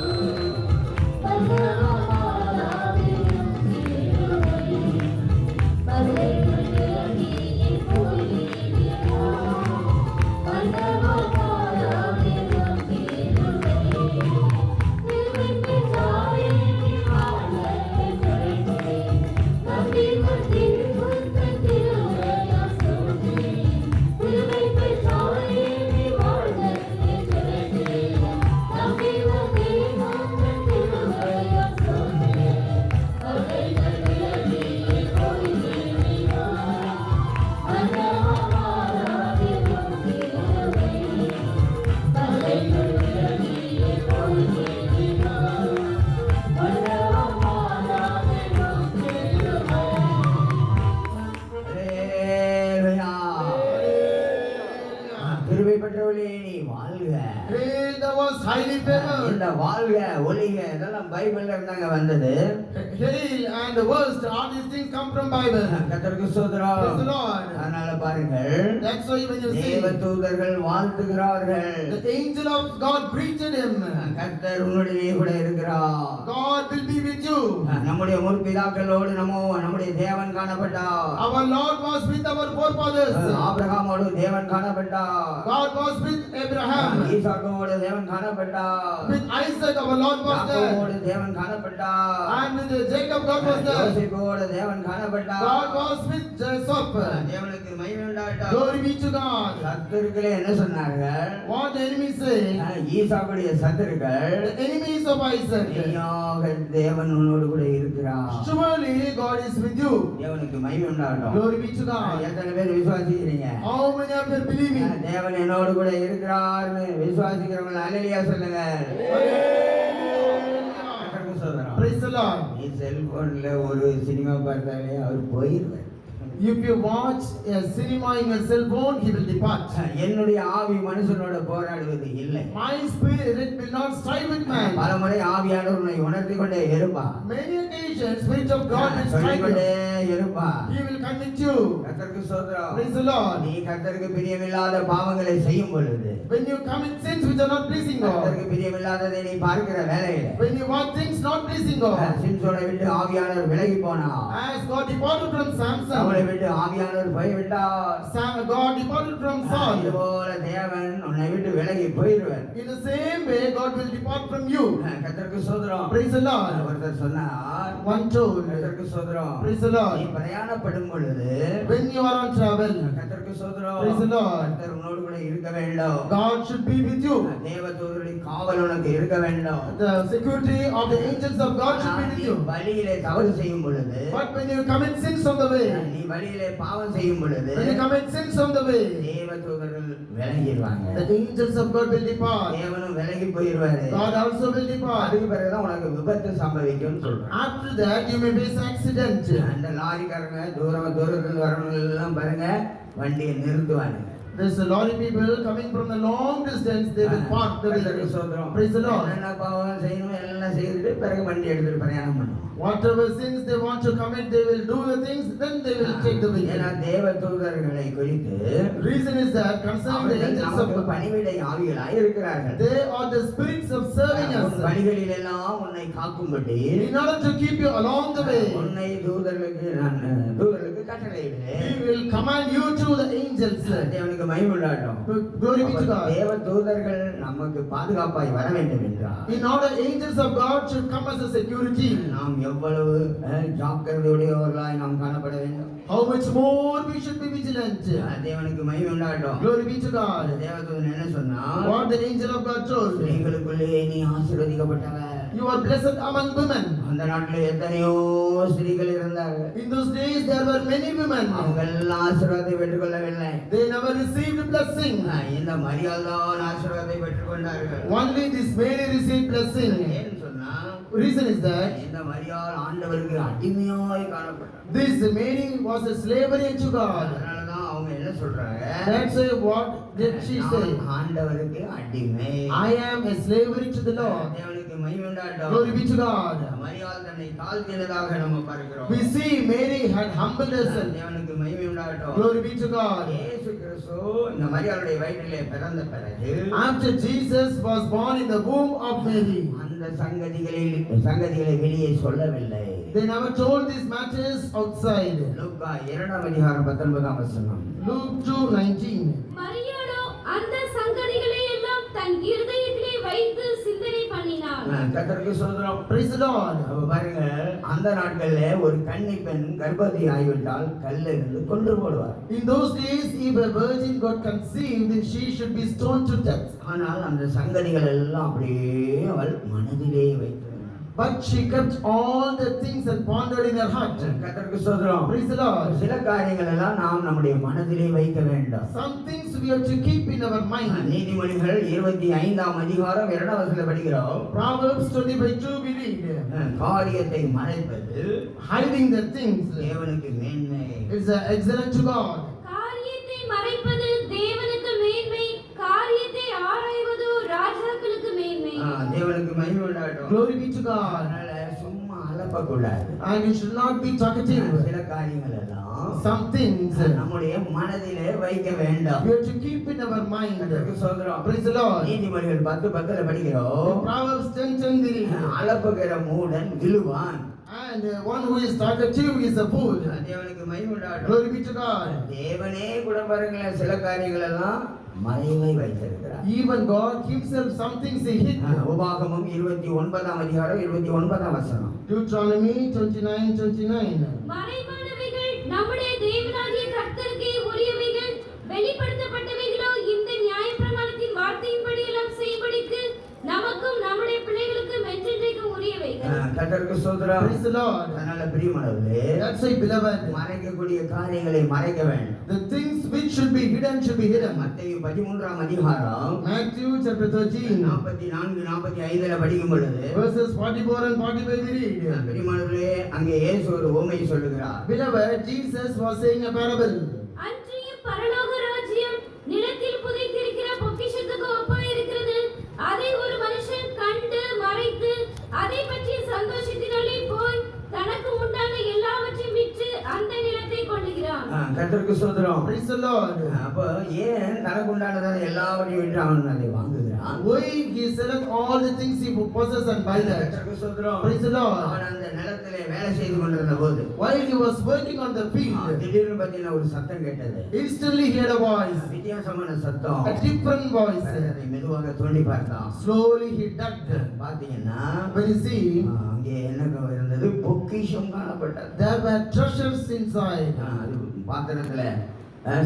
பரமபாதாவிலும் கிருபை. பகைகள் விலகியே போய்விட்டோ. பரமபாதாவிலும் கிருபை. கிருபை பெற்றாயே நீ வாழ்க என்றழைத்தீர். நம்பி வந்தீர் உந்தன் கிருபையால் சூழ்ந்தே. கிருபை பெற்றாயே நீ வாழ்க என்றழைத்தீர். நம்பி வந்தீர் உந்தன் கிருபையால் சூழ்ந்தே. பகைகள் விலகியே போய்விட்டோ. பரமபாதாவிலும் கிருபை. பகைகள் விலகியே போய்விட்டோ. பரமபாதாவிலும் கிருபை. அல்லேலூயா. கிருபை பெற்றவளே நீ வாழ்க. Hail thou was highly favored. இந்த வாழ்க ஒளிக இதெல்லாம் பைபிள்ல இருந்தாங்க வந்தது. Hail and the worst, all these things come from Bible. கர்த்தருக்கு ஸ்தோத்திரம். Praise the Lord. அதனால பாருங்கள், That's why when you see தேவதூதர்கள் வாழ்த்துகிறார்கள். the angel of God greeted him, கர்த்தர் உன்னுடனே கூட இருக்கிறார். God will be with you. நம்முடைய முற்பிதாக்களோடு நம்முடைய தேவன் காணப்பட்டார். Our Lord was with our forefathers. ஆபிரகாமோடு தேவன் காணப்பட்டார். God was with Abraham. ஈசாக்கோடு தேவன் காணப்பட்டார். With Isaac, our Lord was there. யாக்கோபோடு தேவன் காணப்பட்டார். And with Jacob, God was there. யோசேப்போடு தேவன் காணப்பட்டார். God was with Joseph. தேவனுக்கு மகிமை உண்டாகட்டும். Glory be to God. சத்துருக்களே என்ன சொன்னார்கள்? What the enemy say? ஈசாக்குடைய சத்துருக்கள், The enemies of Isaac. மெய்யாக தேவன் உன்னோடு கூட இருக்கிறார். Surely God is with you. தேவனுக்கு மகிமை உண்டாகட்டும். Glory be to God. எத்தனை பேர் விசுவாசிக்கிறீங்க? How many of you are believing? தேவன் என்னோடு கூட இருக்கிறார்னு விசுவாசிக்கிறவங்க அல்லேலூயா சொல்லுங்க. கர்த்தருக்கு ஸ்தோத்திரம். Praise the Lord. நீ செல்போன்ல ஒரு சினிமா பார்த்தாலே அவர் போயிருவார். If you watch a cinema in your cell phone, he will depart. என்னுடைய ஆவி மனுஷனோட போராடுவது இல்லை. My spirit will not strive with man. பலமுறை ஆவியானவர் உன்னை உணர்த்தி கொண்டே இருப்பார். Many occasions, Spirit of God will சொல்லிக் strive கொண்டே you. இருப்பார். He will convict you. கர்த்தருக்கு ஸ்தோத்திரம். Praise the Lord. நீ கர்த்தருக்கு பிரியமில்லாத பாவங்களை செய்யும் பொழுது, When you commit sins which are not pleasing God, கர்த்தருக்கு பிரியமில்லாததை நீ பார்க்கிற வேளையில when you watch things not pleasing God, சிம்சோனை விட்டு ஆவியானவர் விலகி போனார். as God departed from Samson, அவளை விட்டு ஆவியானவர் போய்விட்டார். God departed from Saul. இதுபோல தேவன் உன்னை விட்டு விலகி போயிடுவார். In the same way, God will depart from you. கர்த்தருக்கு ஸ்தோத்திரம். Praise the Lord. ஒருத்தர் சொன்னார், One told, கர்த்தருக்கு ஸ்தோத்திரம். praise the நீ Lord. பிரயாணப்படும் பொழுது When you are on travel, கர்த்தருக்கு ஸ்தோத்திரம். praise the Lord. கர்த்தர் உன்னோடு கூட இருக்க வேண்டும். God should be with you. தேவதூதரின் காவல் உனக்கு இருக்க வேண்டும். The security of the angels of God should be with you. வழியிலே தவறு செய்யும் பொழுது, But when you commit sins on the way, நீ வழியிலே பாவம் செய்யும் பொழுது, when you commit sins on the way, தேவதூதர்கள் விலகிடுவாங்க. the angels of God will depart. தேவனும் விலகி போயிடுவாரு. God also will depart. அதுக்கு பிறகுதான் உனக்கு விபத்து சம்பவிக்கும்னு சொல்றேன். After that, you may face accident. அந்த லாரிக்காரங்க தூரத்துல வரவங்க எல்லாம் பாருங்க வண்டியை நிறுத்துவாங்க. There's a lot of people coming from a long distance. They will park the கர்த்தருக்கு vehicle. ஸ்தோத்திரம். Praise the Lord. என்னென்ன பாவம் செய்யணும் எல்லாம் செய்துட்டு பிறகு வண்டி எடுத்துட்டு பிரயாணம் பண்ணுவோம். Whatever sins they want to commit, they will do the things. Then they will take the ஏன்னா vehicle. தேவதூதர்களை குறித்து Reason is that concerning the அவர்கள் angels of நமக்கு God, பணிவிடை ஆவிகளாய் இருக்கிறார்கள். they are the spirits of serving உன் us. வழிகளில் எல்லாம் உன்னை காக்கும்படி In order to keep you along the way, உன்னை தூதர்களுக்கு கட்டளையிடுவேன். He will command you to the angels. தேவனுக்கு மகிமை உண்டாகட்டும். Glory be to God. தேவ தூதர்கள் நமக்கு பாதுகாப்பாய் வர வேண்டும் என்றார். In order, angels of God should come as a security. நாம் எவ்வளவு ஜாக்கிரதையுடையவர்களாய் நாம் காணப்பட வேண்டும். How much more we should be vigilant. தேவனுக்கு மகிமை உண்டாகட்டும். Glory be to God. தேவதூதன் என்ன சொன்னார்? What the angel of God told. ஸ்திரீகளுக்குள்ளே நீ ஆசீர்வதிக்கப்பட்டவர். You are blessed among women. அந்த நாட்டில் எத்தனையோ ஸ்திரீகள் இருந்தார்கள். In those days there were many women. அவங்க எல்லாம் ஆசீர்வாதத்தை பெற்றுக்கொள்ளவில்லை. They never received blessing. இந்த மரியாள் தான் ஆசீர்வாதத்தை பெற்றுக்கொண்டார்கள். Only this Mary received blessing. ஏன்னு சொன்னா, Reason is that இந்த மரியாள் ஆண்டவருக்கு அடிமையாய் காணப்பட்டார். this Mary was a slavery to God. அதனாலதான் அவங்க என்ன சொல்றாங்க? That's why what did she say? நான் ஆண்டவருக்கு அடிமை. I am a slavery to the Lord. தேவனுக்கு மகிமை உண்டாகட்டும். Glory be to God. மரியாள் தன்னை தாழ்த்தினதாக நம்ம பார்க்கிறோம். We see Mary had humbled herself. தேவனுக்கு மகிமை உண்டாகட்டும். Glory be to God. இயேசு கிறிஸ்து இந்த மரியாளுடைய வயிற்றிலே பிறந்த பிறகு After Jesus was born in the womb of Mary, அந்த சங்கதிகளை வெளியே சொல்லவில்லை. they never told these matters outside. Luca 2:19. Luke 2:19. மரியாளோ அந்த சங்கதிகளை எல்லாம் தன் இருதயத்திலே வைத்து சிந்தனை பண்ணினாள். கர்த்தருக்கு ஸ்தோத்திரம். Praise the Lord. அப்ப பாருங்க, அந்த நாட்கள்ல ஒரு கன்னி பெண் கர்ப்பவதி ஆகிவிட்டால் கல்லிருந்து கொன்று போடுவார். In those days, if a virgin got conceived, then she should be stoned to death. ஆனால் அந்த சங்கதிகள் எல்லாம் அப்படியே அவள் மனதிலே வைத்தாள். But she kept all the things and pondered in her heart. கர்த்தருக்கு ஸ்தோத்திரம். Praise the Lord. சில காரியங்கள் எல்லாம் நாம் நம்முடைய மனதிலே வைக்க வேண்டும். Some things we have to keep in our mind. நீதிமொழிகள் 25:2 படிக்கிறோம். Proverbs 25:2 we read. காரியத்தை மறைப்பது Hiding the things தேவனுக்கு மேன்மை. is excellent to God. காரியத்தை மறைப்பது தேவனுக்கு மேன்மை, காரியத்தை ஆராய்வதோ ராஜாக்களுக்கு மேன்மை. தேவனுக்கு மகிமை உண்டாகட்டும். Glory be to God. அதனால சும்மா அலப்பக்கூடாது. And we should not be talkative. சில காரியங்கள் எல்லாம் Some things நம்முடைய மனதிலே வைக்க வேண்டும். we have to keep in our mind. கர்த்தருக்கு ஸ்தோத்திரம். Praise the Lord. நீதிமொழிகள் 10:10 படிக்கிறோம். In Proverbs 10:10 we read. அலப்புகிற மூடன் விழுவான். And one who is talkative is a fool. தேவனுக்கு மகிமை உண்டாகட்டும். Glory be to God. தேவனே கூட பாருங்களேன் சில காரியங்கள் எல்லாம் மறைவை வைத்திருக்கிறார். Even God himself some things he hid. உபாகமம் 29:29. Deuteronomy 29:29. மறைவானவைகள் நம்முடைய தேவனாகிய கர்த்தருக்கே உரியவைகள், வெளிப்படுத்தப்பட்டவைகளோ இந்த நியாயப்பிரமாணத்தின் வார்த்தையின்படி எல்லாம் செய்யும்படிக்கு நமக்கும் நம்முடைய பிள்ளைகளுக்கும் என்றென்றைக்கும் உரியவைகள். கர்த்தருக்கு ஸ்தோத்திரம். Praise the Lord. அதனால பிரியமானவர்களே, That's why, beloved, மறைக்கக்கூடிய காரியங்களை மறைக்க வேண்டும். the things which should be hidden should be hidden. மத்தேயு 13:அதிகாரம் Matthew chapter 13 44-45 படிக்கும் பொழுது verses 44 and 45 we read. பிரியமானவர்களே, அங்கே இயேசு ஒரு உவமை சொல்லுகிறார். Beloved, Jesus was saying a parable. அன்றியும் பரலோக ராஜ்யம் நிலத்தில் புதைத்திருக்கிற பொக்கிஷத்துக்கு ஒப்பாய் இருக்கிறது. அதை ஒரு மனுஷன் கண்டு மறைத்து அதை பற்றி சந்தோஷத்தினாலே போய் தனக்கு உண்டான எல்லாவற்றையும் விற்று அந்த நிலத்தை கொள்ளுகிறான். கர்த்தருக்கு ஸ்தோத்திரம். Praise the Lord. அப்ப ஏன் தனக்கு உண்டானதான எல்லாவற்றையும் விட்டு அவன் அதை வாங்குகிறான்? Why he select all the things he possesses and buy that? கர்த்தருக்கு ஸ்தோத்திரம். Praise the Lord. அவன் அந்த நிலத்திலே வேலை செய்து கொண்டிருந்த போது While he was working on the field, திடீர்னு பார்த்தீங்கன்னா ஒரு சத்தம் கேட்டது. instantly he heard a voice, வித்தியாசமான சத்தம். a different voice. அதை மெதுவாக தோண்டி பார்த்தான். Slowly he dug. பார்த்தீங்கன்னா When you see, அங்கே என்ன இருந்தது? பொக்கிஷம் காணப்பட்டது. there were treasures inside. அது பாத்திரத்துல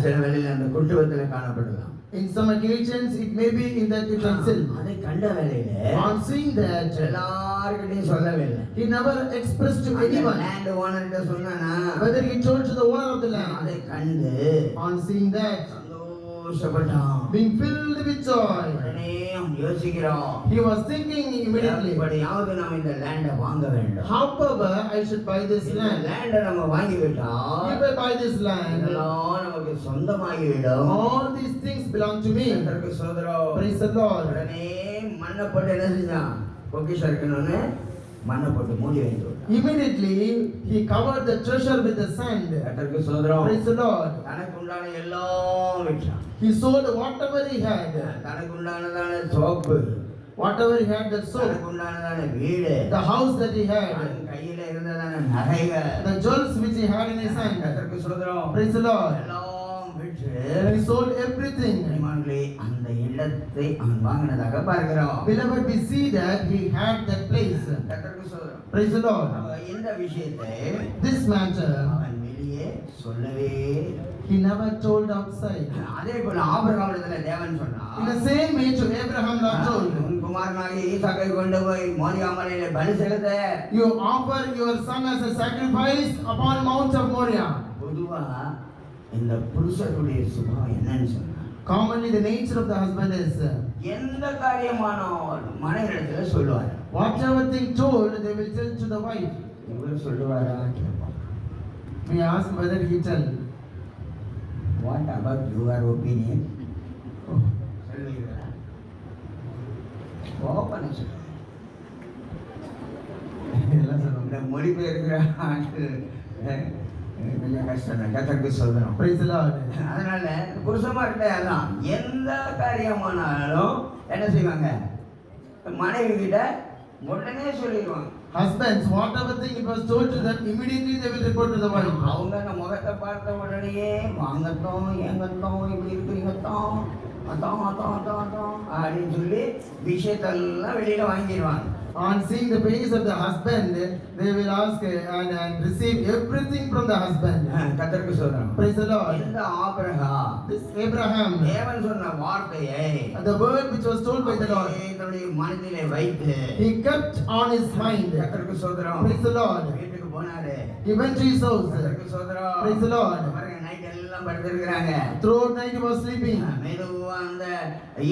சில வேளையில அந்த குட்டுவத்துல காணப்படலாம். In some occasions, it may be in that utensil. அதை கண்ட வேளையில On seeing that, எல்லார்கிட்டையும் சொல்லவே இல்லை. he never expressed to anyone. Land ஓனர்கிட்ட சொன்னானா Whether he told to the owner of the land. அதை கண்டு On seeing that, சந்தோஷப்பட்டான். being filled with joy, உடனே அவன் யோசிக்கிறான், he was thinking immediately, எப்படியாவது நாம் இந்த லேண்டை வாங்க வேண்டும். however, I should buy this இந்த land. லேண்டை நம்ம வாங்கிவிட்டா If I buy this land, இதெல்லாம் நமக்கு சொந்தமாகிவிடும். all these things belong to me. கர்த்தருக்கு ஸ்தோத்திரம். Praise the Lord. உடனே மண்ணை போட்டு என்ன செஞ்சான்? பொக்கிஷம் இருக்கணும்னு மண்ணை போட்டு மூடி வைத்து விட்டான். Immediately, he covered the treasure with the sand. கர்த்தருக்கு ஸ்தோத்திரம். Praise the Lord. தனக்கு உண்டான எல்லாம் விட்டான். He sold whatever he had. தனக்கு உண்டானதான soap, Whatever he had, that soap, தனக்கு உண்டானதான வீடு, the house that he had, தன் கையில இருந்ததான நகைகள், the jewels which he had in his hand. கர்த்தருக்கு ஸ்தோத்திரம். Praise the Lord. எல்லாம் விட்டு He sold everything. பிரியமானவர்களே, அந்த இடத்தை அவன் வாங்கினதாக பார்க்கிறோம். Beloved, we see that he had that place. கர்த்தருக்கு ஸ்தோத்திரம். Praise the Lord. அவன் இந்த விஷயத்தை This matter, அவன் வெளியே சொல்லவே இல்லை. he never told outside. அதே போல ஆபிரகாமிடத்துல தேவன் சொன்னார், In the same way to Abraham, Lord told, உன் குமாரனாகிய ஈசாக்கை கொண்டு போய் மோரியா மலையிலே பலி செலுத்த. you offer your son as a sacrifice upon Mount of Moriah. பொதுவா இந்த புருஷருடைய சுபாவம் என்னன்னு சொன்னா, Commonly, the nature of the husband is, எந்த காரியமானாலும் மனைவிடத்துல சொல்லுவார். whatever thing told, they will tell to the wife. இவர் சொல்லுவாரா கேட்பான். We ask whether he tell. What about your opinion? சொல்லுவீங்களா? ஓப்பனா சொல்லுங்க. எல்லாம் சொல்லுவாங்க. இந்த மொழிபெயர்க்கிற ஆட்கள் கொஞ்சம் கஷ்டம் தான். கர்த்தருக்கு சொல்றோம். Praise the Lord. அதனால புருஷமார்கிட்ட அதான் எந்த காரியமானாலும் என்ன செய்வாங்க? மனைவி கிட்ட உடனே சொல்லிடுவாங்க. Husbands, whatever thing it was told to them, immediately they will report to the wife. அவங்க அந்த முகத்தை பார்த்த உடனேயே வாங்கட்டும், ஏங்கட்டும், இப்படி இருக்கிறீங்கட்டும், அதான் அதான் அதான் அதான் அப்படின்னு சொல்லி விஷயத்தெல்லாம் வெளியில வாங்கிடுவாங்க. On seeing the face of the husband, they will ask and receive everything from the husband. கர்த்தருக்கு சொல்றோம். Praise the Lord. இந்த ஆபிரகாம் This Abraham, தேவன் சொன்ன வார்த்தையை the word which was told by the Lord, தன்னுடைய மனதிலே வைத்து he kept on his mind. கர்த்தருக்கு சொல்றோம். Praise the Lord. வீட்டுக்கு போனாரு. He went to his house. கர்த்தருக்கு சொல்றோம். Praise the Lord. பாருங்க, நைட் எல்லாம் படுத்திருக்கிறாங்க. Throughout night he was sleeping. மெதுவா அந்த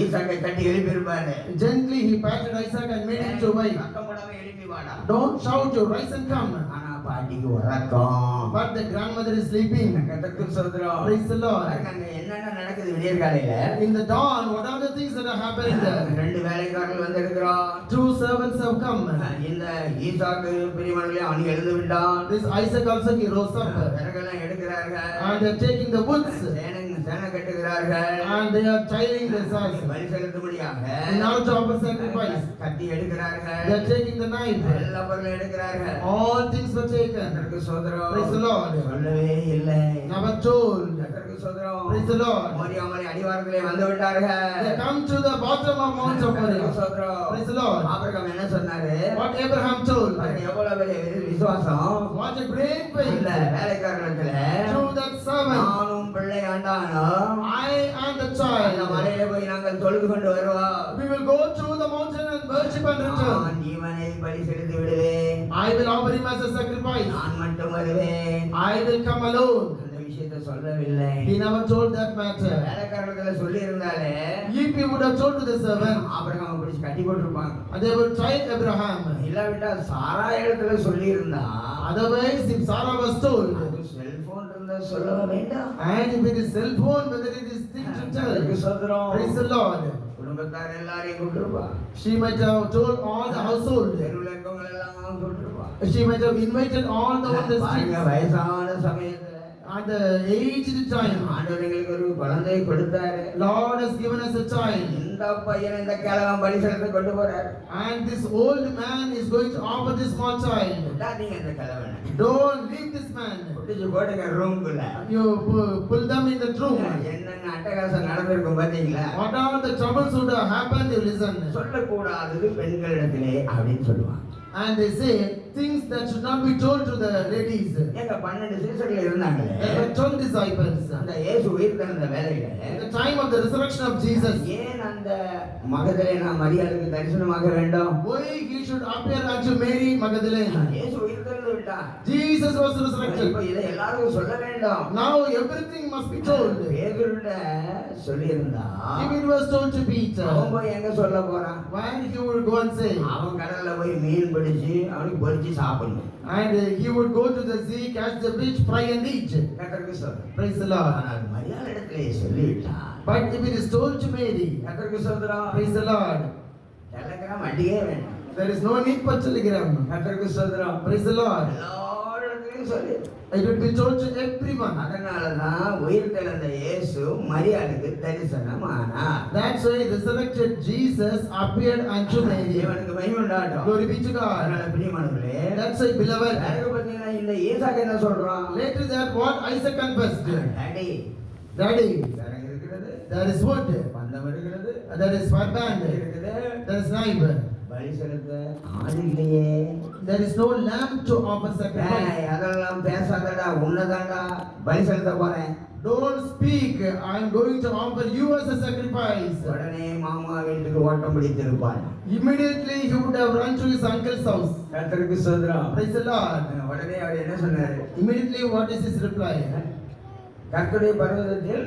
ஈசாக்கை தட்டி எழுப்பி இருப்பாரு. Gently he patted Isaac and made him to wake. சத்தம் போடாம எழுப்பி வாடா. Don't shout, you rise and come. ஆனா பாட்டிக்கு உறக்கம். But the grandmother is sleeping. கர்த்தருக்கு சொல்றோம். Praise the Lord. பாருங்க, அங்க என்னென்ன நடக்குது விடியற் காலையில. In the dawn, what are the things that are happening there? ரெண்டு வேலைக்காரர்கள் வந்து இருக்கிறோம். Two servants have come. இந்த ஈசாக்கு பிரியமானவர்களே அவன் எழுந்து விட்டான். This Isaac also, he rose up. விறகெல்லாம் எடுக்கிறார்கள். And they are taking the woods. சேனை கட்டுகிறார்கள். And they are tiling the saws. பலி செலுத்தும்படியாக In order to offer sacrifice. கத்தி எடுக்கிறார்கள். They are taking the knife. எல்லா பொருளும் எடுக்கிறார்கள். All things were taken. கர்த்தருக்கு ஸ்தோத்திரம். Praise the Lord. சொல்லவே இல்லை. Never told. கர்த்தருக்கு ஸ்தோத்திரம். Praise the Lord. மோரியா மலை அடிவாரத்திலே வந்து விட்டார்கள். They come to the bottom of Mount of கர்த்தருக்கு Moriah. ஸ்தோத்திரம். Praise the Lord. ஆபிரகாம் என்ன சொன்னாரு? What Abraham told. பாருங்க, எவ்வளவு பெரிய விசுவாசம். What a great faith. இந்த வேலைக்காரத்துல Through that servant, நானும் பிள்ளை ஆண்டானும் I am the அந்த child. மலையில போய் நாங்கள் தொழுது கொண்டு வருவோம். We will go through the mountain and worship and return. நான் ஜீவனை பலி செலுத்தி விடுவேன். I will offer him as a sacrifice. நான் மட்டும் வருவேன். I will come alone. அந்த விஷயத்தை சொல்லவில்லை. He never told that matter. வேலைக்காரர்களை சொல்லி இருந்தாலே If he would have told to the servant, ஆபிரகாமை பிடிச்சு கட்டி போட்டிருப்பாங்க. they would try Abraham. இல்லாவிட்டா சாரா இடத்துல சொல்லி இருந்தா Otherwise, if Sarah was told, cellphone இருந்தா சொல்ல வேண்டாம். and if it is cell phone, whether it is thing to tell. Praise the Lord. குடும்பத்தார் எல்லாரையும் கூப்பிட்டுருப்பா. She might have told all the household. தெருவில் இருக்கவங்க எல்லாம் கூப்பிட்டுருப்பா. She might have invited all the on the பாருங்க, street. வயசான சமயத்துல at the aged time. ஆண்டவர் எங்களுக்கு ஒரு குழந்தையை கொடுத்தாரு. Lord has given us a child. இந்த பையனை இந்த கிழவன் பலி செலுத்த கொண்டு போறாரு. And this old man is going to offer this small child. விடாதீங்க இந்த கிழவனை. Don't leave this man. பிடிச்சு போடுங்க ரூம்குள்ள. You pull them in the room. என்னென்ன அட்டகாசம் நடந்திருக்கும் பாத்தீங்களா? What are the troubles would have happened? You listen. சொல்லக்கூடாதது பெண்களிடத்திலே அப்படின்னு சொல்லுவாங்க. And they say things that should not be told to the ladies. எங்க 12 சீசர்கள் இருந்தாங்களே. There were 12 disciples. அந்த இயேசு உயிர்த்தெழுந்த வேளையில At the time of the resurrection of Jesus, ஏன் அந்த மகதலேனா மரியாளுக்கு தரிசனமாக வேண்டும்? why he should appear unto Mary Magdalene? இயேசு உயிர்த்தெழுந்து விட்டார். Jesus was resurrected. இப்போ இதை எல்லாருக்கும் சொல்ல வேண்டும். Now everything must be told. பேதுருட சொல்லியிருந்தா If it was told to Peter, அவன் போய் எங்க சொல்ல போறான்? why he would go and say? அவன் கடல்ல போய் மீன் பிடிச்சு அவனுக்கு பொரிச்சு சாப்பிடணும். And he would go to the sea, catch the fish, fry and eat. கர்த்தருக்கு சொல்றேன். Praise the Lord. ஆனால் மரியாள் இடத்திலே சொல்லிவிட்டா. But if it is told to Mary, கர்த்தருக்கு சொல்றோம். praise the Lord, டெலகிராம் அடியே வேண்டாம். there is no need for telegram. கர்த்தருக்கு சொல்றோம். Praise the Lord. எல்லாரிடத்திலும் சொல்லி. It would be told to everyone. அதனாலதான் உயிர்த்தெழுந்த இயேசு மரியாளுக்கு தரிசனமானார். That's why resurrected Jesus appeared unto Mary. தேவனுக்கு மகிமை உண்டாகட்டும். Glory be to God. அதனால பிரியமானவர்களே, That's why, beloved, அதுக்கு பார்த்தீங்கன்னா இந்த ஈசாக்கு என்ன சொல்றான்? later that what Isaac confessed. Daddy, Daddy, சரகு இருக்கிறது, there is wood, பந்தம் இருக்கிறது, there is fireband, இருக்குது, there is knife, பலி செலுத்த ஆள் இல்லையே. there is no lamb to offer sacrifice. ஏய், அதெல்லாம் பேசாதடா, உன்னதாண்டா பலி செலுத்த போறேன். Don't speak, I am going to offer you as a sacrifice. உடனே மாமா வீட்டுக்கு ஓட்டம் பிடித்திருப்பான். Immediately he would have run to his uncle's house. கர்த்தருக்கு ஸ்தோத்திரம். Praise the Lord. உடனே அவர் என்ன சொன்னாரு? Immediately what is his reply? கர்த்தருடைய பர்வதத்தில்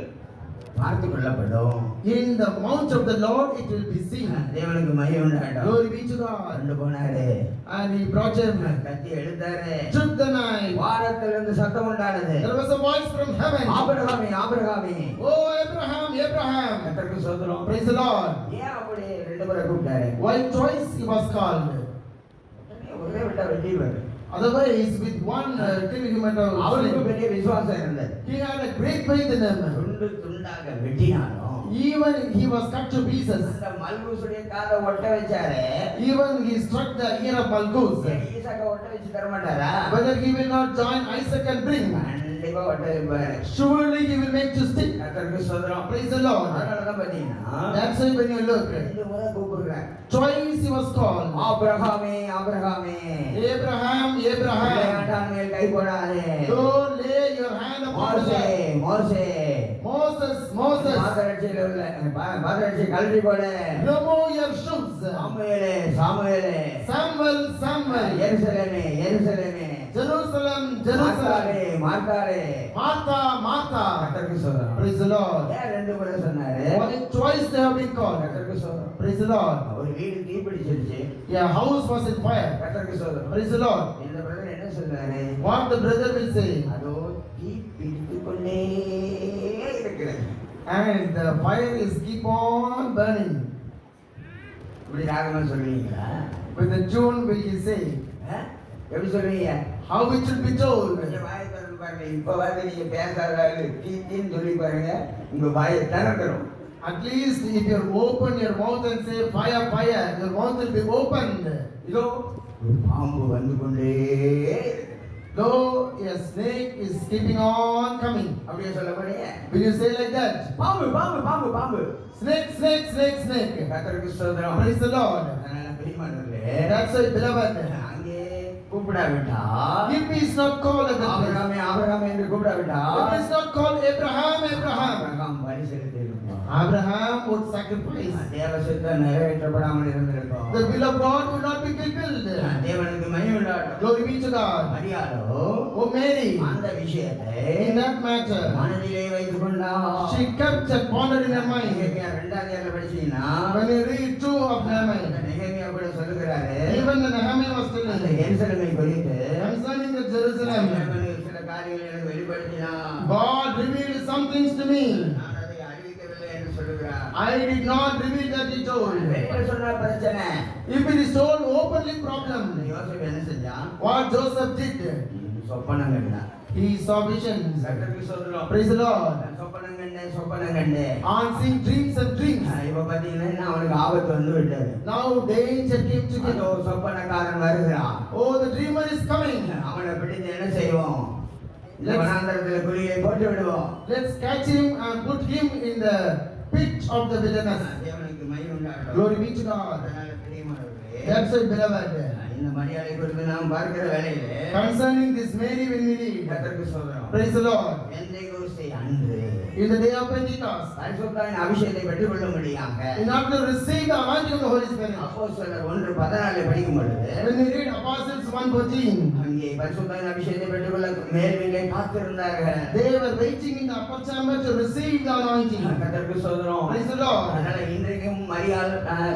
பார்த்து கொள்ளப்படும். In the mount of the Lord it will be seen. தேவனுக்கு மகிமை உண்டாகட்டும். Glory be to God. கொண்டு போனாரு. And he brought him, கத்தி எடுத்தாரு. took the knife. வானத்திலிருந்து சத்தம் உண்டானது. There was a voice from heaven. ஆபிரகாமே, ஆபிரகாமே. Oh Abraham, Abraham. கர்த்தருக்கு ஸ்தோத்திரம். Praise the Lord. ஏன் அப்படி ரெண்டு பேரை கூப்பிட்டாரு? Why twice he was called? ஒரே விட்டா வெட்டிடுவாரு. Otherwise with one kill he might have அவருக்கு slain. பெரிய விசுவாசம் இருந்தது. He had a great faith in him. துண்டு துண்டாக வெட்டினாலும் Even he was cut to pieces. அந்த மல்கூசுடைய காதை ஒட்ட வச்சாரு. Even he struck the ear of Malchus. ஈசாக்க ஒட்ட வச்சு தர மாட்டாரா? Whether he will not join Isaac and bring, கண்டிப்பா ஒட்ட வைப்பாரு. surely he will make to stick. கர்த்தருக்கு ஸ்தோத்திரம். Praise the Lord. அதனாலதான் பாத்தீங்கன்னா That's why when you look, ரெண்டு முறை கூப்பிடுறாரு. twice he was called. ஆபிரகாமே, ஆபிரகாமே. Abraham, Abraham. பிள்ளையாண்டான் மேல் கை போடாதே. Don't lay your hand upon மோசே, the மோசே. Moses, Moses. பாதரட்சியில் உள்ள பாதரட்சி கழட்டி போடு. Remove your shoes. சாமுவேலே, சாமுவேலே. Samuel, Samuel. எருசலேமே, எருசலேமே. Jerusalem, Jerusalem. மார்த்தாரே, மார்த்தாரே. Martha, Martha. கர்த்தருக்கு ஸ்தோத்திரம். Praise the Lord. ஏன் ரெண்டு முறை சொன்னாரு? Only twice they have been called. கர்த்தருக்கு ஸ்தோத்திரம். Praise the Lord. ஒரு வீடு தீப்பிடிச்சிருச்சு. Your house was in fire. கர்த்தருக்கு ஸ்தோத்திரம். Praise the Lord. இந்த பிரதர் என்ன சொன்னாரு? What the brother will say. அதோ தீ பிடித்துக் கொண்டே இருக்கிறது. And the fire is keep on burning. இப்படி ராகமா சொல்லுவீங்களா? With the tune will you say. எப்படி சொல்லுவீங்க? How it should be told. கொஞ்சம் வாயை திறந்து பாருங்க. இப்ப வந்து நீங்க பேசாதாரு தீன்னு சொல்லி பாருங்க. உங்க வாயை திறந்துரும். At least if you open your mouth and say fire, fire, your mouth will be opened. இதோ ஒரு பாம்பு வந்து கொண்டே இருக்கு. Though a snake is keeping on coming. அப்படியே சொல்ல போறீங்க? Will you say like that? பாம்பு, பாம்பு, பாம்பு, பாம்பு. Snake, snake, snake, snake. கர்த்தருக்கு ஸ்தோத்திரம். Praise the Lord. அதனால பிரியமானவர்களே, That's why, beloved, அங்கே கூப்பிடாவிட்டா, if he is not called at the place, ஆபிரகாமே, ஆபிரகாமே என்று கூப்பிடாவிட்டா, if he is not called Abraham, Abraham, Abraham பலி செலுத்தியிருப்பான். Abraham would sacrifice. தேவ சித்தம் நிறைவேற்றப்படாமல் இருந்திருக்கும். The will of God would not be fulfilled. தேவனுக்கு மகிமை உண்டாகட்டும். Glory be to God. மரியாளோ Oh Mary, அந்த விஷயத்தை in that matter, மனதிலே வைத்துக் கொண்டாள். she kept and pondered in her mind. நெகேமியா 2ஆம் அதிகாரத்துல படிச்சீங்கன்னா, When you read 2 of அந்த Nehemiah, நெகேமியா கூட சொல்லுகிறாரு, even the Nehemiah was அந்த telling எருசலேமை குறித்து concerning the Jerusalem, தேவன் சில காரியங்களை எனக்கு வெளிப்படுத்தினார். God revealed some things to me. நான் அதை அறிவிக்கவில்லை என்று சொல்லுகிறார். I did not reveal that he told. வெளியில சொன்னா பிரச்சனை. If it is told openly, problem. யோசேப்பு என்ன செஞ்சான்? What Joseph did, சொப்பனம் கண்டான். He saw visions. கர்த்தருக்கு ஸ்தோத்திரம். Praise the Lord. சொப்பனம் கண்டே On seeing dreams and dreams. இப்ப பாத்தீங்கன்னா அவனுக்கு ஆபத்து வந்து விட்டது. Now danger came to him. சொப்பனக்காரன் வருகிறான். Oh, the dreamer is coming. அவனை பிடித்து என்ன செய்வோம்? இந்த வனாந்தரத்துல குழியை போட்டு விடுவோம். Let's catch him and put him in the pit of the wilderness. தேவனுக்கு மகிமை உண்டாகட்டும். Glory be to God. அதனால பிரியமானவர்களே, That's why, beloved. இந்த மரியாதை குறித்து நாம் பார்க்கிற வேளையிலே Concerning this Mary when we read. கர்த்தருக்கு ஸ்தோத்திரம். Praise the Lord. பெந்தேகோஸ்தே அன்று In the day of Pentecost. பரிசுத்தாவின் அபிஷேகத்தை பெற்றுக்கொள்ளும்படியாக In order to receive the anointing of the Holy Spirit. அப்போஸ்தலர் 1:14 படிக்கும் பொழுது When we read Apostles 1:14. அங்கே பரிசுத்தாவின் அபிஷேகத்தை பெற்றுக்கொள்ள மேல்விலே காத்திருந்தார்கள். They were waiting in the upper chamber to receive the anointing. கர்த்தருக்கு ஸ்தோத்திரம். Praise the Lord. அதனால இன்றைக்கும் மரியாள்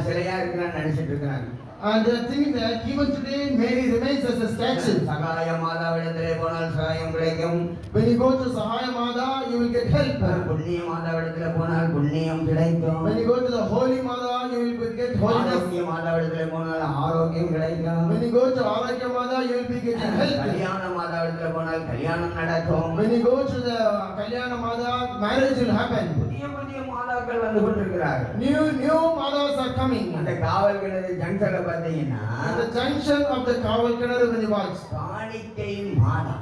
சிலையா இருக்கிறான்னு நினைச்சிட்டு இருக்கிறாங்க. And they are thinking that even today Mary remains as a statue. சகாய மாதாவிடத்திலே போனால் சகாயம் கிடைக்கும். When you go to Sahaya Mada, you will get help. புண்ணிய மாதாவிடத்திலே போனால் புண்ணியம் கிடைக்கும். When you go to the Holy Mada, you will get holiness. ஆரோக்கிய மாதாவிடத்திலே போனால் ஆரோக்கியம் கிடைக்கும். When you go to Aragya Mada, you will be getting help. கல்யாண மாதாவிடத்திலே போனால் கல்யாணம் நடக்கும். When you go to the Kalyana Mada, marriage will happen. புதிய புதிய மாதாக்கள் வந்து கொண்டிருக்கிறார்கள். New Madas are coming. அந்த காவல் கிணறு ஜங்ஷன்ல பாத்தீங்கன்னா At the junction of the Kaval Kinar, when you watch, காணிக்கை மாதா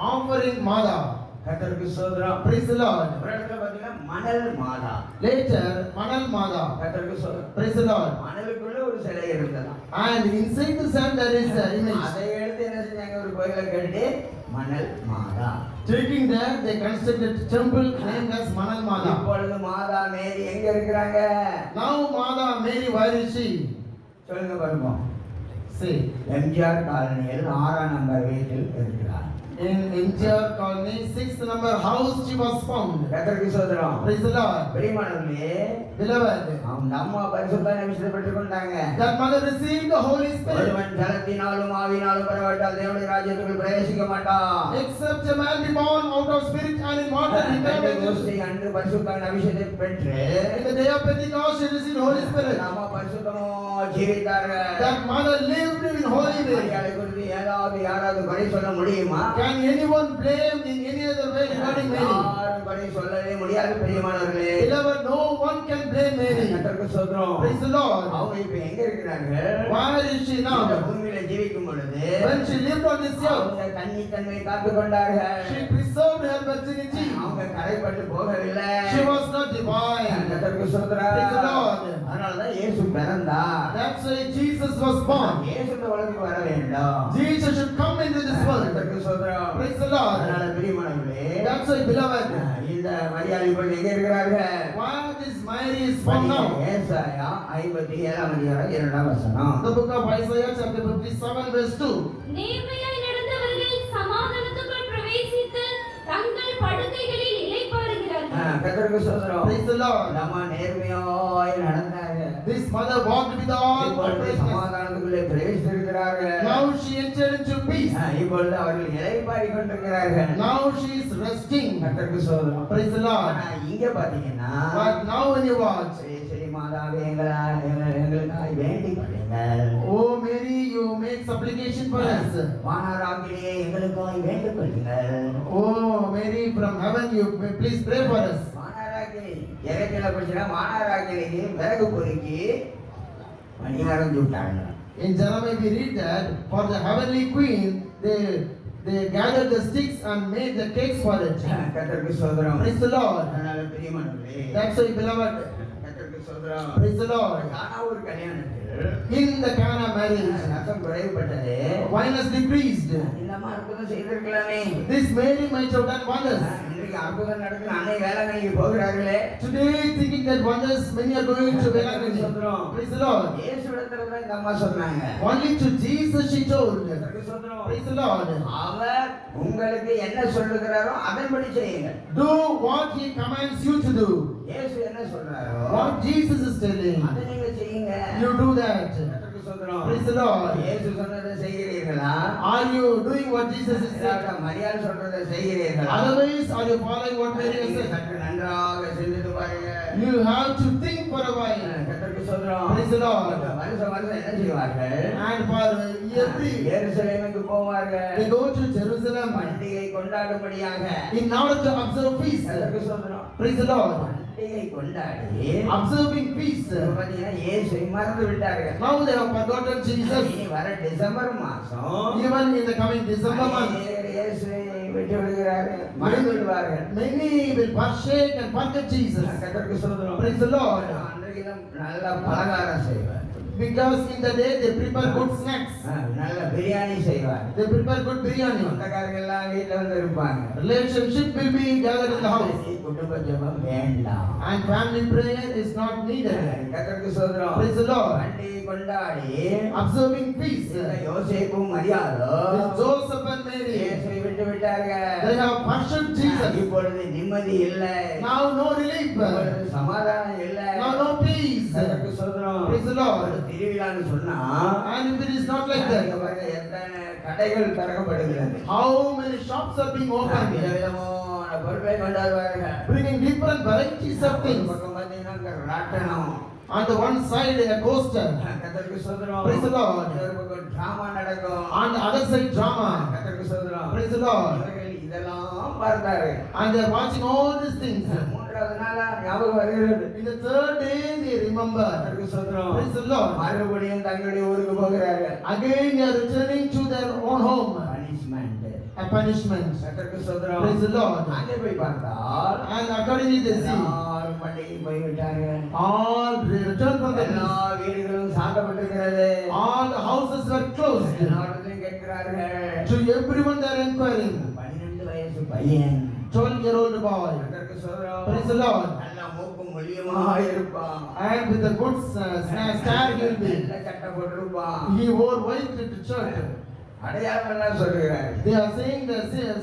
offering Mada. கர்த்தருக்கு ஸ்தோத்திரம். Praise the Lord. ஒரு இடத்துல பாத்தீங்கன்னா மணல் மாதா. Later, Manal Mada. கர்த்தருக்கு ஸ்தோத்திரம். Praise the Lord. மணலுக்குள்ள ஒரு சிலை இருந்ததா. And inside the sand there is an image. அதை எடுத்து என்ன செஞ்சாங்க? ஒரு கோயிலை கட்டி மணல் மாதா. Taking that, they constructed a temple named as Manal Mada. இப்பொழுது மாதா மேரி எங்க இருக்கிறாங்க? Now Mada Mary, where is she? சொல்லுங்க பாருங்க. Say, எம்ஜிஆர் காலனியில் 6ஆம் நம்பர் வீட்டில் இருக்கிறார். in MGR colony, 6th number house she was found. கர்த்தருக்கு ஸ்தோத்திரம். Praise the Lord. பிரியமானவர்களே, Beloved, அவங்க அம்மா பரிசுத்தாவின் அபிஷேகத்தை பெற்றுக்கொண்டாங்க. that mother received the Holy Spirit. ஒருவன் ஜலத்தினாலும் ஆவியினாலும் பெறப்பட்டால் தேவனுடைய ராஜ்யத்துக்குள் பிரவேசிக்க மாட்டான். Except a man be born out of spirit and in water, he cannot enter. Pentecost அன்று பரிசுத்தாவின் அபிஷேகத்தை பெற்று In the day of Pentecost, she received Holy Spirit. அம்மா பரிசுத்தமோ ஜீவித்தார்கள். That mother lived in holiness. மரியாதை குறித்து யாராவது குறை சொல்ல முடியுமா? Can anyone blame in any other way regarding Mary? யாரும் குறை சொல்லவே முடியாது. பிரியமானவர்களே, Beloved, no one can blame Mary. கர்த்தருக்கு ஸ்தோத்திரம். Praise the Lord. அவங்க இப்ப எங்க இருக்கிறார்கள்? Where is she இந்த now? பூமியில ஜீவிக்கும் பொழுது When she lived on this earth, அவங்க கன்னித்தன்மை காத்துக் கொண்டார்கள். she preserved her virginity. அவங்க கரைப்பட்டு போகவில்லை. She was not divine. கர்த்தருக்கு ஸ்தோத்திரம். Praise the Lord. அதனாலதான் இயேசு பிறந்தார். That's why Jesus was born. இயேசு இந்த உலகுக்கு வர வேண்டும். Jesus should come into this world. கர்த்தருக்கு ஸ்தோத்திரம். Praise the Lord. அதனால பிரியமானவர்களே, That's why, beloved, இந்த மரியாதை இப்பொழுது எங்க இருக்கிறார்கள்? where this Mary is found now? ஏசாயா 57ஆம் அதிகாரம் 2ஆம் வசனம். The book of Isaiah chapter 57 verse 2. நேர்மையாய் நடந்தவர்கள் சமாதானத்துக்குள் பிரவேசித்து தங்கள் படுக்கைகளில் இளைப்பாறுகிறார்கள். கர்த்தருக்கு ஸ்தோத்திரம். Praise the Lord. நம்ம நேர்மையாய் நடந்தாங்க. This mother walked with all இப்பொழுது uprightness. சமாதானத்துக்குள்ளே பிரவேசித்திருக்கிறார்கள். Now she entered into peace. இப்பொழுது அவர்கள் இளைப்பாறிக் கொண்டிருக்கிறார்கள். Now she is resting. கர்த்தருக்கு ஸ்தோத்திரம். Praise the Lord. ஆனா இங்க பாத்தீங்கன்னா But now when you watch, சரி மாதாவே எங்களுக்காய் வேண்டிக் கொள்ளுங்கள். oh Mary, you make supplication for us. வானராகிலே எங்களுக்காய் வேண்டிக் கொள்ளுங்கள். Oh Mary, from heaven, you please pray for us. வானராகிலே இறைச்சில படிச்சா வானராகிலே விறகு பொறுக்கி மணியாரம் சுட்டாங்க. In Jeremiah we read that for the heavenly queen, they gathered the sticks and made the cakes for it. கர்த்தருக்கு ஸ்தோத்திரம். Praise the Lord. அதனால பிரியமானவர்களே, That's why, beloved, கர்த்தருக்கு ஸ்தோத்திரம். praise the Lord. கானா ஒரு கல்யாணத்தில் In the Cana marriage, rasam குறைவுபட்டது. wine has decreased. இல்லாம அற்புதம் செய்திருக்கலாமே. This Mary might have done wonders. இன்றைக்கு அற்புதம் நடக்குது. அன்னை வேளாங்கண்ணிக்கு போகிறார்களே. Today, thinking that wonders, many are going to Velanganni. Praise the Lord. இயேசுவிடத்துல தான் இந்த அம்மா சொன்னாங்க. Only to Jesus she told. கர்த்தருக்கு ஸ்தோத்திரம். Praise the Lord. அவர் உங்களுக்கு என்ன சொல்லுகிறாரோ அதன்படி செய்யுங்க. Do what he commands you to do. இயேசு என்ன சொல்றாரோ What Jesus is telling, அதை நீங்க செய்யுங்க. you do that. கர்த்தருக்கு ஸ்தோத்திரம். Praise the Lord. இயேசு சொன்னதை செய்கிறீர்களா? Are you doing what Jesus is saying? இல்லாட்டா மரியாதை சொல்றதை செய்கிறீர்களா? Otherwise, are you following what Mary has நீங்க said? சற்று நன்றாக சிந்தித்து பாருங்க. You have to think for a while. கர்த்தருக்கு ஸ்தோத்திரம். Praise the Lord. வருஷம் வருஷம் என்ன செய்வார்கள்? And for every எருசலேமுக்கு போவார்கள். they go to Jerusalem பண்டிகை கொண்டாடும்படியாக. in order to observe feast. கர்த்தருக்கு ஸ்தோத்திரம். Praise the Lord. பண்டிகை கொண்டாடி Observing feast. பார்த்தீங்கன்னா இயேசுவை மறந்து விட்டார்கள். Now they have forgotten Jesus. இனி வர டிசம்பர் மாசம் Even in the coming December month, அநேகர் இயேசுவை விட்டு விடுகிறார்கள், மறந்து விடுவார்கள். many will forsake and forget Jesus. கர்த்தருக்கு ஸ்தோத்திரம். Praise the Lord. அன்றைக்கு நல்ல பலகாரம் செய்வார். Because in the day they prepare good snacks. நல்ல பிரியாணி செய்வார். They prepare good biryani. சொந்தக்காரங்க எல்லாம் வீட்டுல வந்து இருப்பாங்க. Relationship will be gathered in the house. குடும்ப ஜெபம் வேண்டாம். And family prayer is not needed. கர்த்தருக்கு ஸ்தோத்திரம். Praise the Lord. பண்டிகை கொண்டாடி Observing feast. யோசேப்பும் மரியாளும் With Joseph and Mary, இயேசுவை விட்டு விட்டார்கள். they have worshipped Jesus. இப்பொழுது நிம்மதி இல்லை. Now no relief. இப்பொழுது சமாதானம் இல்லை. Now no peace. கர்த்தருக்கு ஸ்தோத்திரம். Praise the Lord. திருவிழான்னு சொன்னா And if it is not like இங்க that, பாருங்க எத்தனை கடைகள் திறக்கப்படுகிறது. how many shops are being opened? விதவிதமான பொருட்களை கொண்டாடுவார்கள். Bringing different varieties of ஒரு things. பக்கம் பார்த்தீங்கன்னா ராட்டனம். On the one side a coaster. கர்த்தருக்கு ஸ்தோத்திரம். Praise the Lord. இன்னொரு பக்கம் டிராமா நடக்கும். On the other side drama. கர்த்தருக்கு ஸ்தோத்திரம். Praise the Lord. இவர்கள் இதெல்லாம் பார்த்தாரு. And they are watching all these things. மூன்றாவது நாளா ஞாபகம் வருகிறது. In the third day they remember. கர்த்தருக்கு ஸ்தோத்திரம். Praise the Lord. மறுபடியும் தங்களுடைய ஊருக்கு போகிறார்கள். Again they are returning to their own home. Punishment. A punishment. கர்த்தருக்கு ஸ்தோத்திரம். Praise the Lord. அங்கே போய் பார்த்தால் And accordingly they see எல்லாரும் பண்டிகை போய்விட்டார்கள். all returned from the எல்லா வீடுகளும் சாத்தப்பட்டிருக்கிறது. all the houses were closed. எல்லாரும் கேட்கிறார்கள். To everyone they are inquiring. 12 வயசு பையன் 12-year-old boy. கர்த்தருக்கு ஸ்தோத்திரம். Praise the Lord. நல்ல மூக்கும் மொழியுமா இருப்பான். And with a good stare he will be. நல்ல சட்டை போட்டிருப்பான். He wore white to church. அடையாளம் எல்லாம் சொல்லுகிறார். They are saying the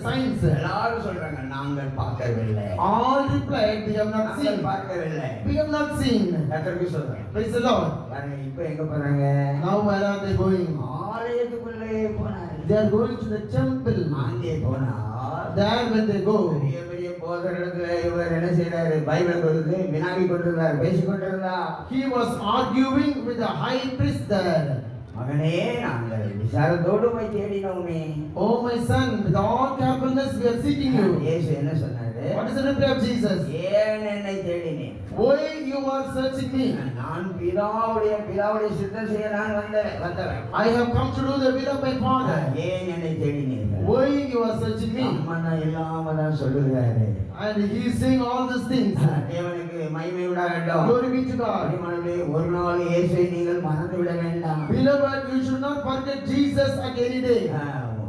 signs. எல்லாரும் சொல்றாங்க நாங்கள் பார்க்கவில்லை. All replied, we have not நாங்கள் seen. பார்க்கவில்லை. We have not seen. கர்த்தருக்கு ஸ்தோத்திரம். Praise the Lord. பாருங்க இப்போ எங்க போறாங்க? Now where are they going? ஆலயத்துக்குள்ளே போனாங்க. They are going to the temple. அங்கே போனா There when they go, பெரிய பெரிய போதகத்துல இவர் என்ன செய்யறாரு? பைபிள் கொடுத்து வினாவி கொண்டிருந்தார், பேசிக் கொண்டிருந்தார். he was arguing with the high priest there. மகனே நாங்கள் விசாரத்தோடு போய் தேடினோமே. Oh my son, with all carefulness we are seeking you. இயேசு என்ன சொன்னாரு? What is the reply of Jesus? ஏன் என்னை தேடினேன்? Why you are searching me? நான் பிதாவுடைய சித்தம் செய்ய நான் வந்தவன். I have come to do the will of my Father. ஏன் என்னை தேடினீர்கள்? Why you are searching me? அம்மா இல்லாம தான் சொல்லுகிறாரு. And he is saying all these things. தேவனுக்கு மகிமை உண்டாகட்டும். Glory be to God. அடிமனே ஒரு நாள் இயேசுவை நீங்கள் மறந்து விட வேண்டாம். Beloved, you should not forget Jesus at any day.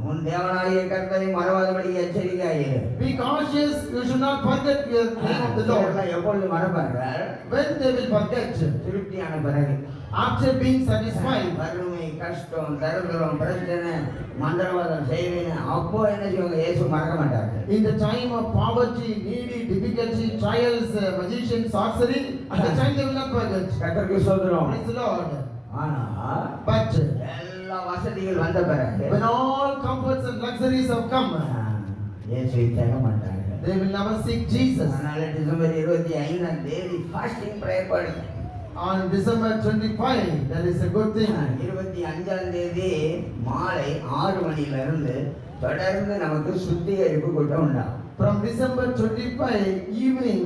உன் தேவனாகிய கர்த்தரை மறவாதபடி எச்சரிக்கையாயிரு. Be cautious, you should not forget your name of the Lord. எப்பொழுது மறப்பார்கள்? When they will forget, திருப்தியான பிறகு, after being satisfied, வறுமை, கஷ்டம், தரித்திரம், பிரச்சனை, மந்திரவாதம் செய்வேன், அப்போ என்ன செய்வாங்க? இயேசு மறக்க மாட்டார்கள். in the time of poverty, needy, difficulty, trials, magician, sorcery, at the time they will not forget. கர்த்தருக்கு ஸ்தோத்திரம். Praise the Lord. ஆனா But எல்லா வசதிகள் வந்த பிறகு when all comforts and luxuries have come, இயேசுவை தேட மாட்டாங்க. they will never seek Jesus. அதனால டிசம்பர் 25ஆம் தேதி ஃபாஸ்டிங் பிரேயர் பண்ணுங்க. On December 25, that is a good thing. 25ஆம் தேதி மாலை 6 மணியிலிருந்து தொடர்ந்து நமக்கு சுத்திகரிப்பு கூட்டம் உண்டாகும். From December 25 evening,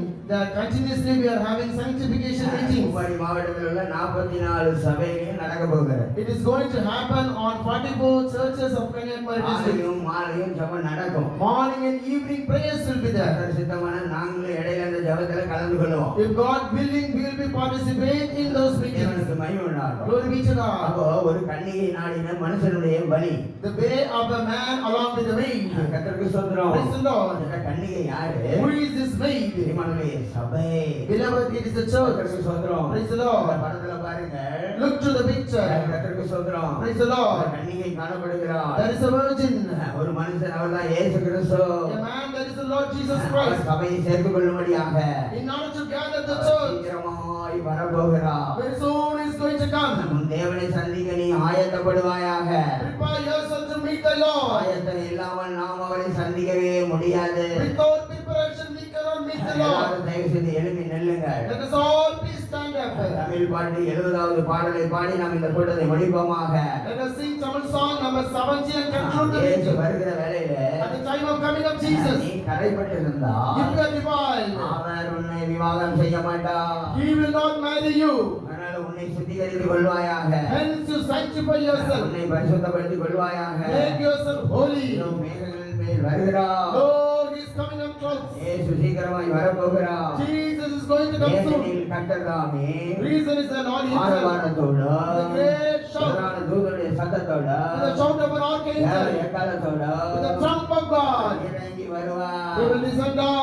continuously we are having sanctification meetings. Kumari மாவட்டத்தில் உள்ள 44 சபைகளில் நடக்க போகிறது. It is going to happen on 44 churches of Kanyakumari district. மாலையும் ஜெபம் நடக்கும். Morning and evening prayers will be there. சித்தமான நாங்களும் இடையில அந்த ஜெபத்துல கலந்து கொள்வோம். If God willing, we will be participate in those meetings. தேவனுக்கு மகிமை உண்டாகும். Glory be to God. அப்போ ஒரு கன்னிகை நாடின மனுஷனுடைய பலி. The way of a man along with the maid. கர்த்தருக்கு ஸ்தோத்திரம். Praise the Lord. கன்னிகை யாரு? Who is this maid? Emmanuel சபை. Beloved, it is the church. கர்த்தருக்கு ஸ்தோத்திரம். Praise the Lord. படத்துல பாருங்க. Look to the picture. கர்த்தருக்கு ஸ்தோத்திரம். Praise the Lord. கன்னிகை காணப்படுகிறார். There is a virgin. ஒரு மனுஷன் அவர்தான் இயேசு கிறிஸ்து. A man, that is the Lord Jesus Christ. சபையை சேர்த்துக் கொள்ளும்படியாக In order to gather the church, சீக்கிரமாய் வரப்போகிறார். very soon is going to come. உன் தேவனை சந்திக்க நீ ஆயத்தப்படுவாயாக. Prepare yourself to meet the Lord. ஆயத்தம் இல்லாமல் நாம் அவரை சந்திக்கவே முடியாது. Without preparation, we cannot meet the Lord. எல்லாரும் தயவு செய்து எழுப்பி நில்லுங்கள். Let us all please stand up. Tamil பாட்டு 70வது பாடலை பாடி நாம் இந்த கூட்டத்தை முடிப்போமாக. Let us sing Tamil song number 70 and conclude the இயேசு meeting. வருகிற வேளையிலே At the time of coming of Jesus, நீ கரைப்பட்டிருந்தா if you are defiled, அவர் உன்னை விவாகம் செய்ய மாட்டார். He will not marry you. அதனால உன்னை சுத்திகரித்து கொள்வாயாக. Hence you sanctify yourself. உன்னை பரிசுத்தப்படுத்திக் கொள்வாயாக. Make yourself holy. இதோ மேகங்கள் மேல் வருகிறார். Lord is coming up close. இயேசு சீக்கிரமாய் வரப்போகிறார். Jesus is going to come soon. ஏனெனில் கர்த்தர் தாமே Reason is the Lord himself. ஆரவாரத்தோடு With a great shout. பிரதான தூதருடைய சத்தத்தோடு With the shout of an archangel. எக்காலத்தோடு With the trump of God. இறங்கி வருவார். He will descend down.